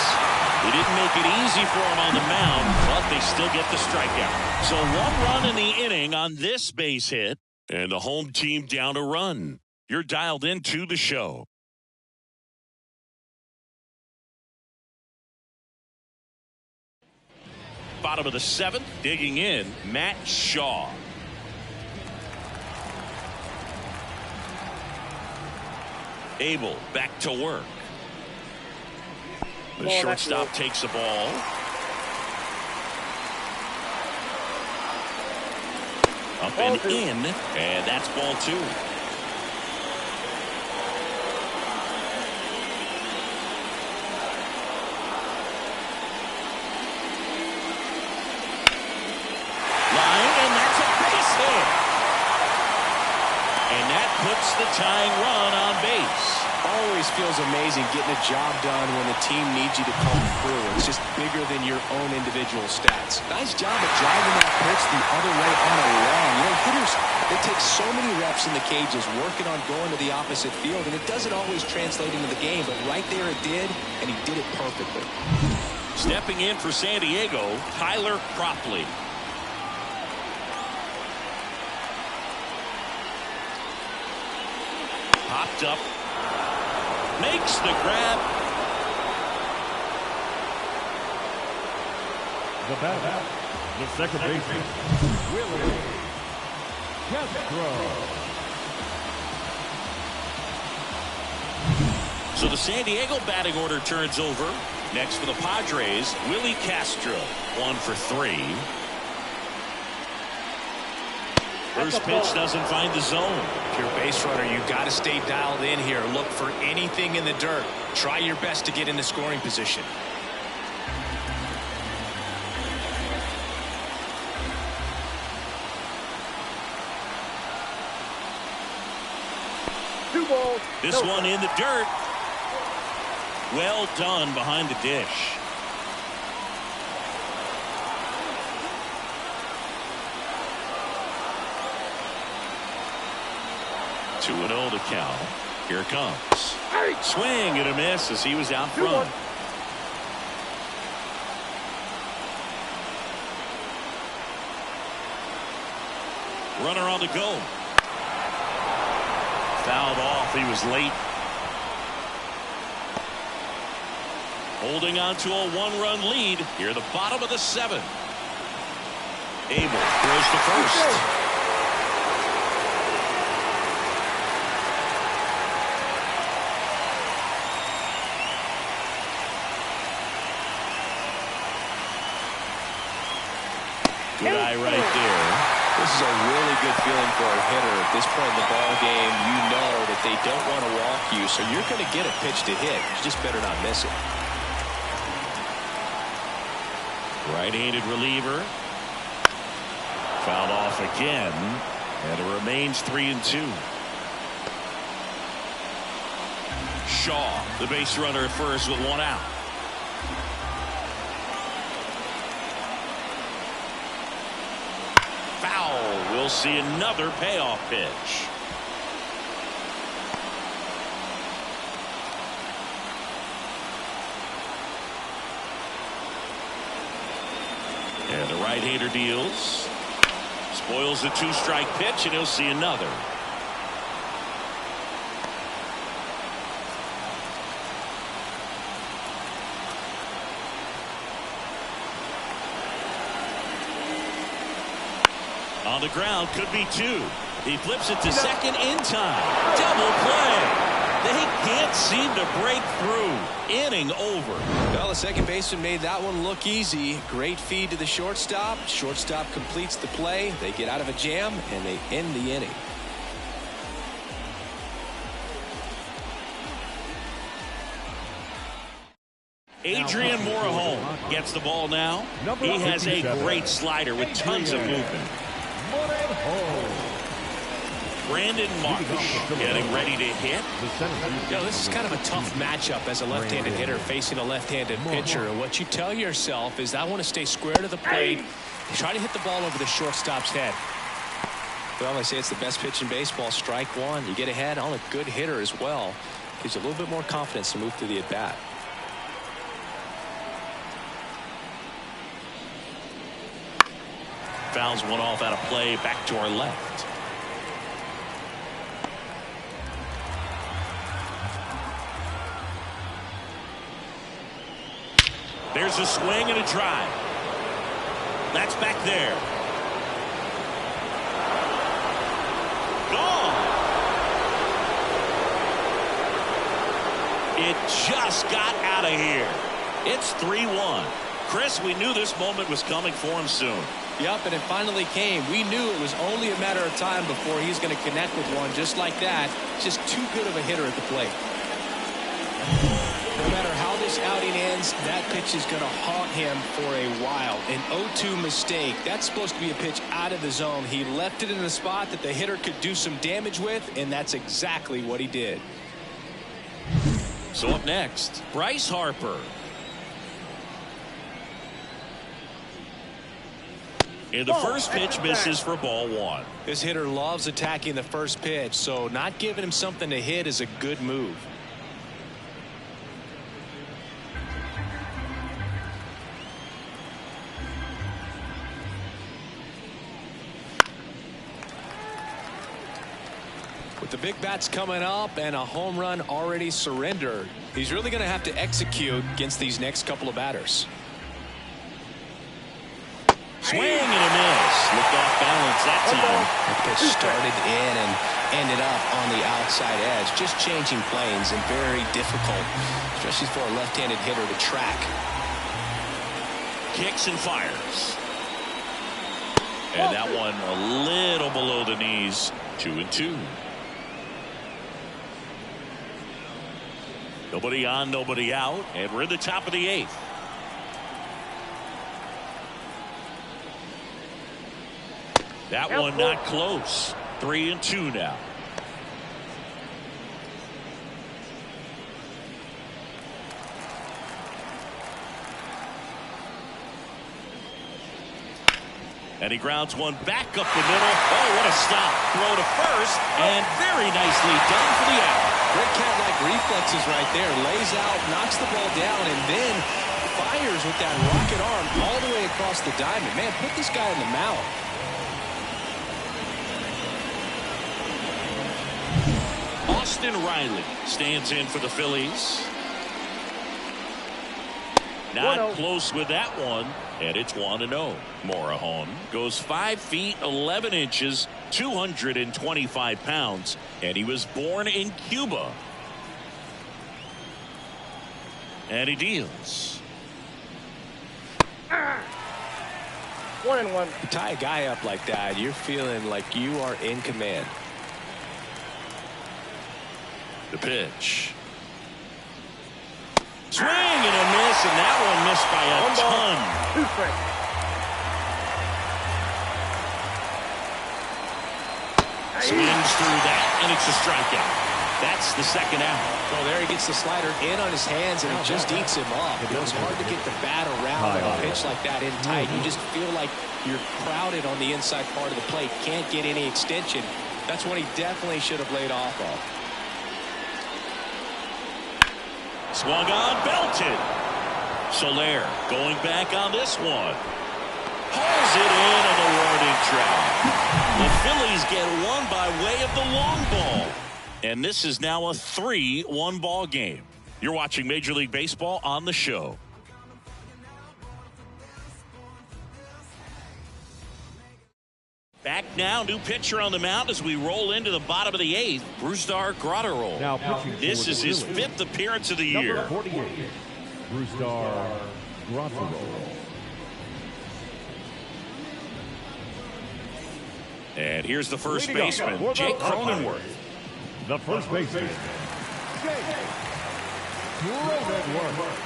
He didn't make it easy for him on the mound, but they still get the strikeout. So 1 run in the inning on this base hit, and the home team down a run. You're dialed into the show. Bottom of the 7th, digging in, Matt Shaw. Abel back to work. The shortstop takes the ball. Up and in, and that's ball 2. Puts the tying run on base. Always feels amazing getting a job done when the team needs you to come through. It's just bigger than your own individual stats. Nice job of driving that pitch the other way on a run. You know, hitters, they take so many reps in the cages working on going to the opposite field, and it doesn't always translate into the game, but right there it did, and he did it perfectly. Stepping in for San Diego, Tyler Cropley. Popped up, makes the grab. The batter, the second baseman, Willie Castro. So the San Diego batting order turns over. Next for the Padres, Willie Castro, 1 for 3. First pitch doesn't find the zone. If you're a base runner, you've got to stay dialed in here. Look for anything in the dirt. Try your best to get into scoring position. This one in the dirt. Well done behind the dish. 2-0 to count. Here it comes. Swing and a miss as he was out front. Runner on the go. Fouled off. He was late. Holding on to a 1-run lead. Here, the bottom of the 7th. Abel throws to first. Good eye right there. This is a really good feeling for a hitter at this point in the ball game. You know that they don't want to walk you, so you're going to get a pitch to hit. You just better not miss it. Right-handed reliever. Fouled off again, and it remains 3-2. Shaw, the base runner at first with 1 out. Foul. We'll see another payoff pitch. And the right-hander deals. Spoils the 2-strike pitch, and he'll see another. On the ground, could be 2. He flips it to second in time. Double play. They can't seem to break through. Inning over. Well, the second baseman made that one look easy. Great feed to the shortstop. Shortstop completes the play. They get out of a jam, and they end the inning. Adrian Morejon gets the ball now. He has a great slider with tons of movement. Brandon Marsh getting ready to hit. You know, this is kind of a tough matchup as a left-handed hitter facing a left-handed pitcher. And what you tell yourself is, I want to stay square to the plate, try to hit the ball over the shortstop's head. Well, they say it's the best pitch in baseball. Strike 1. You get ahead on a good hitter as well. Gives you a little bit more confidence to move through the at-bat. Fouls one off out of play, back to our left. There's a swing and a drive. That's back there. Gone. It just got out of here. It's 3-1. Chris, we knew this moment was coming for him soon. Yep, and it finally came. We knew it was only a matter of time before he's going to connect with one just like that. Just too good of a hitter at the plate. No matter how this outing ends, that pitch is going to haunt him for a while. An 0-2 mistake. That's supposed to be a pitch out of the zone. He left it in a spot that the hitter could do some damage with, and that's exactly what he did. So up next, Bryce Harper. And the first pitch misses for ball 1. This hitter loves attacking the first pitch, so not giving him something to hit is a good move. With the big bats coming up and a home run already surrendered, he's really going to have to execute against these next couple of batters. Swing and a miss. Looked off balance that time. The pitch started in and ended up on the outside edge. Just changing planes and very difficult, especially for a left-handed hitter to track. Kicks and fires. And that one a little below the knees. 2-2. Nobody on, nobody out. And we're in the top of the 8th. That one not close. 3-2 now. And he grounds one back up the middle. Oh, what a stop. Throw to first. And very nicely done for the out. Great cat-like reflexes right there. Lays out, knocks the ball down, and then fires with that rocket arm all the way across the diamond. Man, put this guy in the mount. Austin Riley stands in for the Phillies. Not close with that one, and it's 1-0. Morejon goes 5 feet 11 inches, 225 pounds, and he was born in Cuba. And he deals. 1-1. You tie a guy up like that, you're feeling like you are in command. The pitch. Swing and a miss, and that one missed by a ton. 2 strikes. Swings through that, and it's a strikeout. That's the second out. Well, there he gets the slider in on his hands, and it just eats him up. It's hard to get the bat around on a pitch like that in tight. You just feel like you're crowded on the inside part of the plate. Can't get any extension. That's when he definitely should have laid off of. Swung on, belted. Soler going back on this one. Hauls it in on the warning track. The Phillies get one by way of the long ball. And this is now a 3-1 ball game. You're watching Major League Baseball on the show. Back now, new pitcher on the mound as we roll into the bottom of the 8th. Brusdar Graterol. Now pitching This for is the his Phillies. 5th appearance of the year. Number 48, Brusdar Graterol. And here's the first Leading up baseman, for the Jake Cronenworth. Pirates, the first baseman, Jake Cronenworth.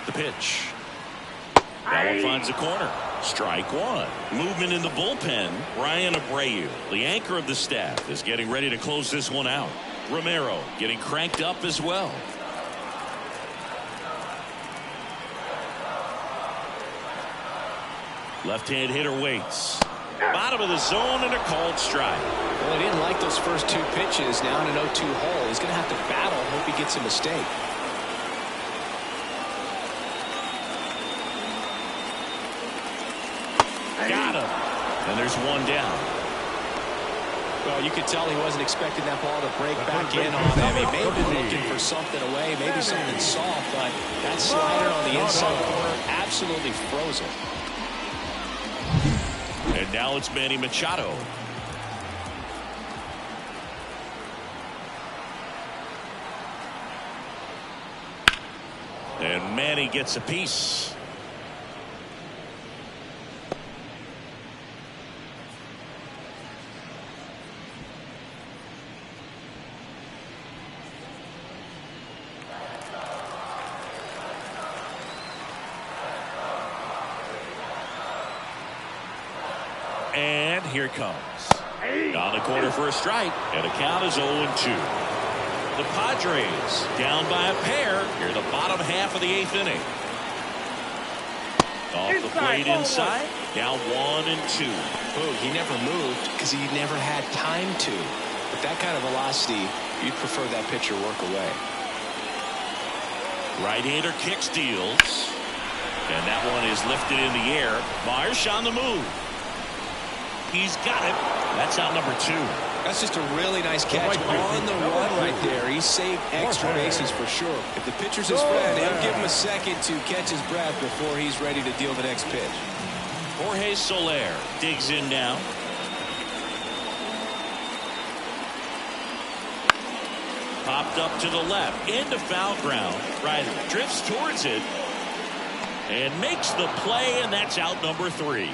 The pitch. That one finds the corner. Strike one. Movement in the bullpen. Ryan Abreu, the anchor of the staff, is getting ready to close this one out. Romero getting cranked up as well. Left-hand hitter waits. Bottom of the zone and a called strike. Well, he didn't like those first 2 pitches. Now in an 0-2 hole. He's going to have to battle. Hope he gets a mistake. Got him. And there's one down. Well, you could tell he wasn't expecting that ball to break back in on him. He may have been looking for something away, maybe something soft, but that slider on the inside corner absolutely froze him. And now it's Manny Machado. And Manny gets a piece. And here it comes. On the corner for a strike. And the count is 0-2. The Padres down by a pair here in the bottom half of the 8th inning. Off the plate inside. Down 1-2. Oh, he never moved because he never had time to. With that kind of velocity, you'd prefer that pitcher work away. Right-hander kicks, deals. And that one is lifted in the air. Marsh on the move. He's got it. That's out number 2. That's just a really nice catch on the run right there. He saved extra bases for sure. If the pitcher's his friend, he'll give him a second to catch his breath before he's ready to deal the next pitch. Jorge Soler digs in now. Popped up to the left into foul ground. Riley drifts towards it and makes the play, and that's out number 3.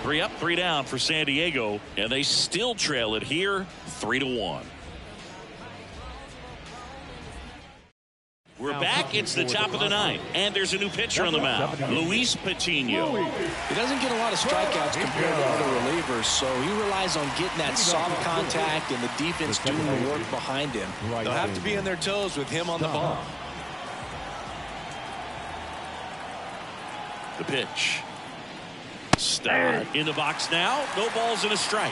3 up, 3 down for San Diego, and they still trail it here 3-1. We're back. It's the top of the 9th, and there's a new pitcher on the mound, Luis Patino. He doesn't get a lot of strikeouts compared to other relievers, so he relies on getting that soft contact and the defense doing the work behind him. They'll have to be on their toes with him on the bump. The pitch. Stud in the box now. No balls and a strike.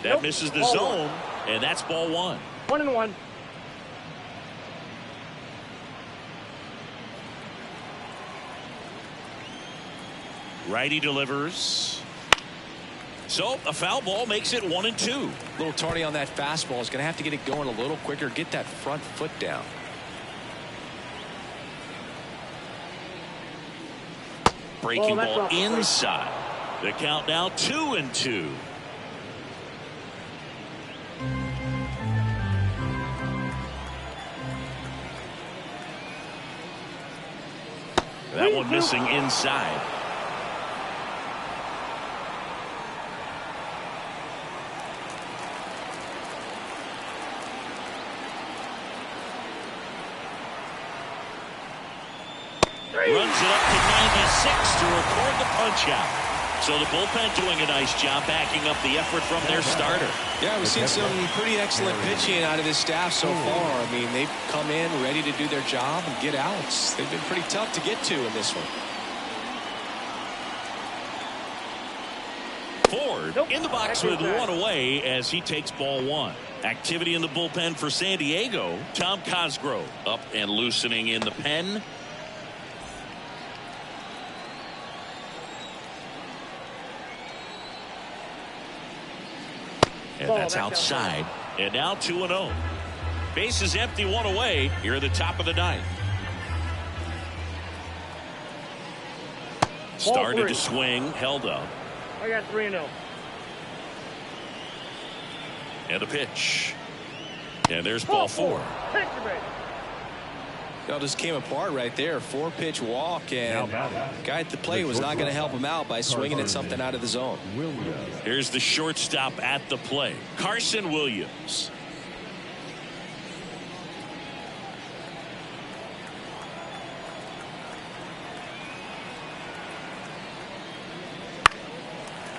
That misses the zone, and that's ball 1. 1-1. Righty delivers. So a foul ball makes it 1-2. A little tardy on that fastball. Is going to have to get it going a little quicker. Get that front foot down. Breaking ball inside. The count now 2-2. That one missing inside. Runs it up to 96 to record the punch out. So the bullpen doing a nice job backing up the effort from their starter. Yeah, we've seen some pretty excellent pitching out of this staff so far. I mean, they've come in ready to do their job and get outs. They've been pretty tough to get to in this one. Ford in the box with 1 away as he takes ball 1. Activity in the bullpen for San Diego. Tom Cosgrove up and loosening in the pen. And that's outside. And now 2-0. Base is empty, 1 away here at the top of the 9th. Started to swing, held up. I got 3-0. And a pitch. And there's ball 4. It all just came apart right there. 4-pitch walk, and guy at the plate was not going to help him out by swinging at something out of the zone. Here's the shortstop at the plate, Carson Williams.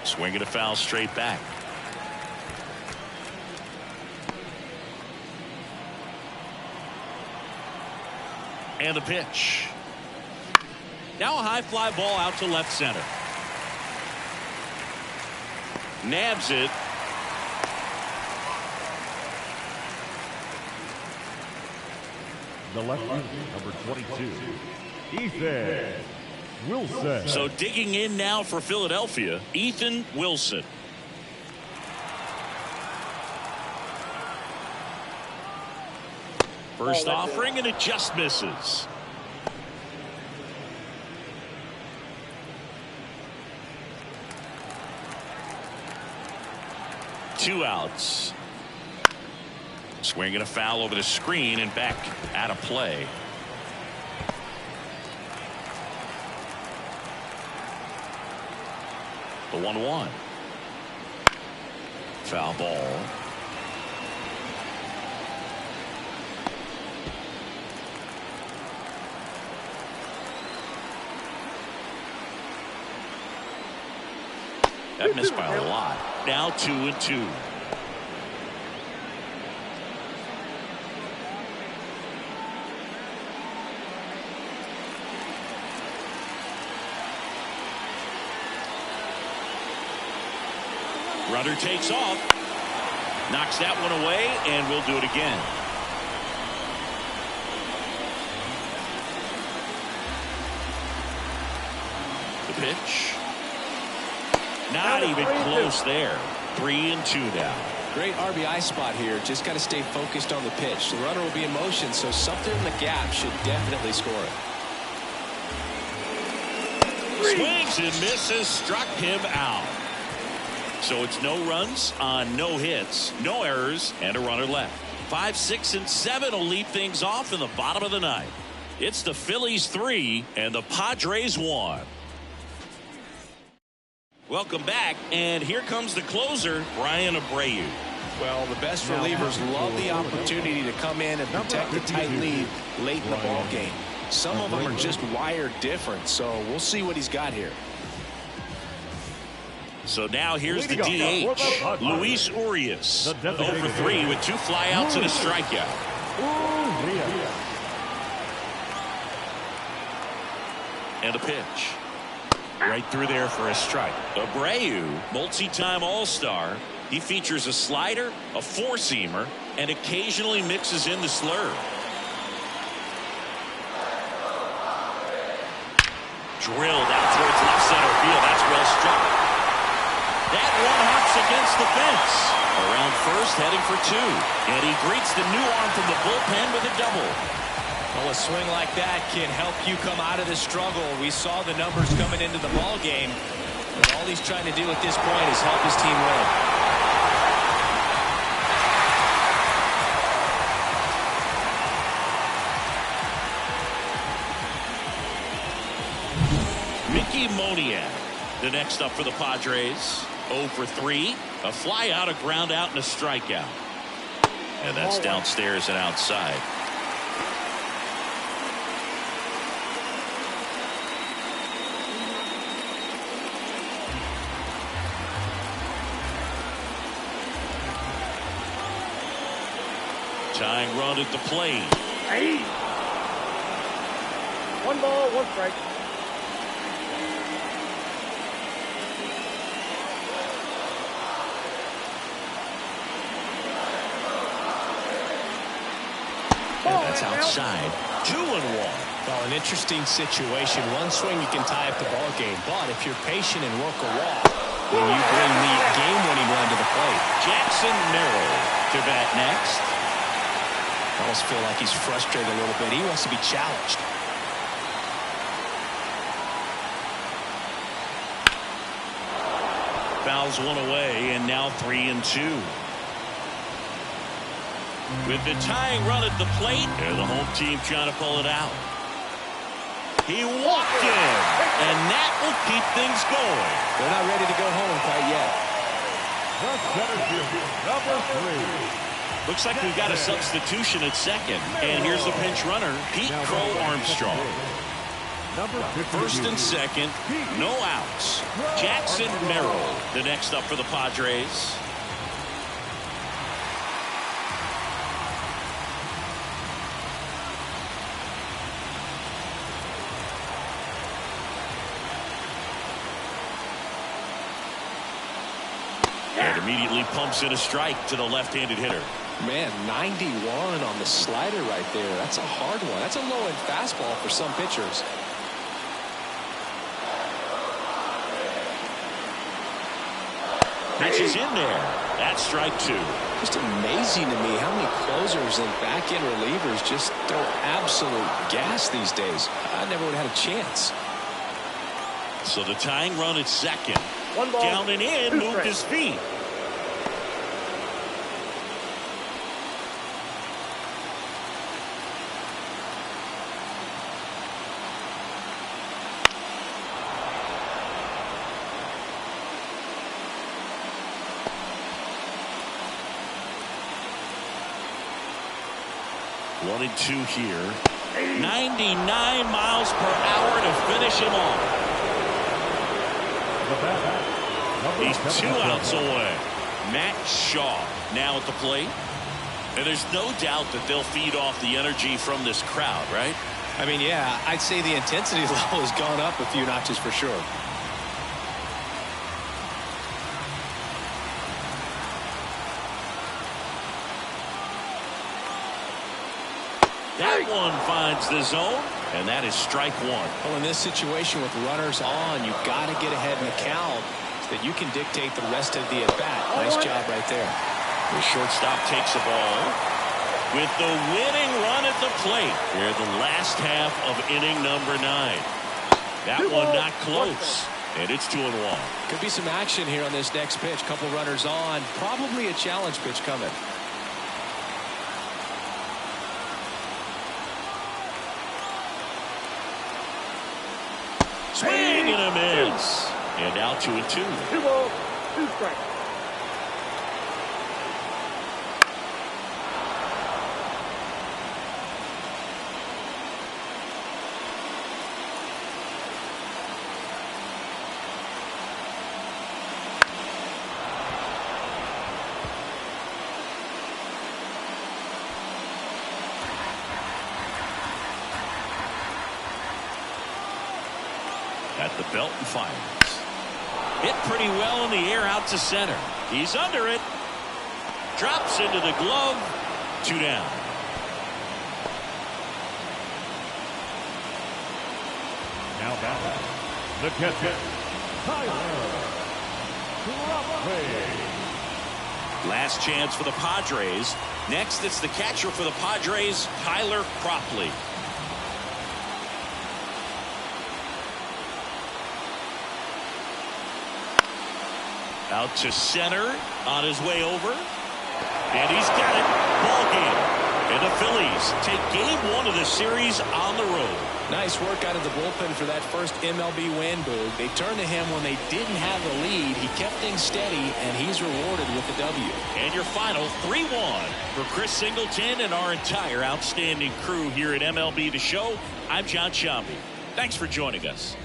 Swinging a foul straight back. And the pitch. Now a high fly ball out to left center. Nabs it. The left fielder, number 22, Ethan Wilson. So digging in now for Philadelphia, Ethan Wilson. First offering, and it just misses. Two outs. Swinging a foul over the screen and back out of play. The 1-1. Foul ball. That missed by a lot. Now 2-2. Runner takes off, knocks that one away, and we'll do it again. pitch. Not even close there. 3-2 now. Great RBI spot here. Just got to stay focused on the pitch. The runner will be in motion, so something in the gap should definitely score it. Swings and misses, struck him out. So it's no runs on no hits, no errors, and a runner left. 5, 6, and 7 will lead things off in the bottom of the ninth. It's the Phillies 3 and the Padres 1. Welcome back, and here comes the closer, Brian Abreu. Well, the best relievers love the opportunity to come in and protect a tight lead late in the ball game. Some of them are just wired different, so we'll see what he's got here. So now here's the DH, Luis Urias, 0-for-3 with 2 flyouts and a strikeout. And a pitch. Right through there for a strike. Abreu, multi-time All-Star. He features a slider, a four-seamer, and occasionally mixes in the slurve. Drilled out towards left center field. That's well struck. That one hops against the fence. Around first, heading for 2. And he greets the new arm from the bullpen with a double. Well, a swing like that can help you come out of the struggle. We saw the numbers coming into the ball game. But all he's trying to do at this point is help his team win. Mickey Moniak, the next up for the Padres. 0-for-3, a fly out, a ground out, and a strikeout. And that's downstairs and outside. Tying run at the plate. Hey. 1 ball, 1 strike. And that's outside. 2-1. Well, an interesting situation. One swing you can tie up the ball game, but if you're patient and work a walk, then you bring the game-winning run to the plate. Jackson Merrill to bat next. I almost feel like he's frustrated a little bit. He wants to be challenged. Fouls one away, and now 3-2. With the tying run at the plate, and the home team trying to pull it out. He walked in, and that will keep things going. They're not ready to go home quite yet. Number 3. Looks like we've got a substitution at second. And here's the pinch runner, Pete Crow Armstrong. First and second, no outs. Jackson Merrill, the next up for the Padres. And immediately pumps in a strike to the left-handed hitter. Man, 91 on the slider right there. That's a hard one. That's a low-end fastball for some pitchers. Pitch is in there. That's strike 2. Just amazing to me how many closers and back-end relievers just throw absolute gas these days. I never would have had a chance. So the tying run at second. 1 ball, Down and in, 2 moved strikes. his feet. One and 2 here. 99 miles per hour to finish him off. He's 2 outs away. Matt Shaw now at the plate. And there's no doubt that they'll feed off the energy from this crowd, right? I mean, yeah, I'd say the intensity level has gone up a few notches for sure. That one finds the zone, And that is strike one. Well, in this situation with runners on, you've got to get ahead in the count so that you can dictate the rest of the at-bat. Nice job right there. The shortstop takes the ball with the winning run at the plate. Here the last half of inning number 9. That one not close. And it's 2-1. Could be some action here on this next pitch. Couple runners on. Probably a challenge pitch coming. Swing and a miss. And now 2-2. 2 balls, 2 strikes. At the belt and fires. Hit pretty well in the air out to center. He's under it. Drops into the glove. 2 down. Now batting, the catcher, Tyler Cropley. Last chance for the Padres. Next, it's the catcher for the Padres, Tyler Cropley. Out to center on his way over. And he's got it. Ball game. And the Phillies take game 1 of the series on the road. Nice work out of the bullpen for that first MLB win, Boog. They turned to him when they didn't have the lead. He kept things steady, and he's rewarded with the W. And your final 3-1 for Chris Singleton and our entire outstanding crew here at MLB The Show. I'm John Shambi. Thanks for joining us.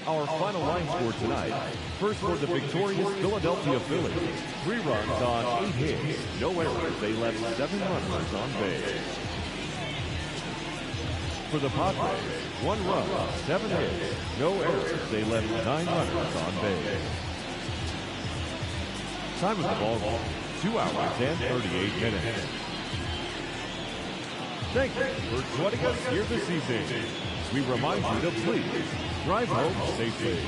Our final line score tonight. First for the victorious Philadelphia Phillies. 3 runs on 8 hits. No errors. They left 7 runners on base. For the Padres, 1 run, 7 hits. No errors. They left 9 runners on base. Time of the ball game, 2 hours and 38 minutes. Thank you for joining us here this evening. We remind you to please drive home safely.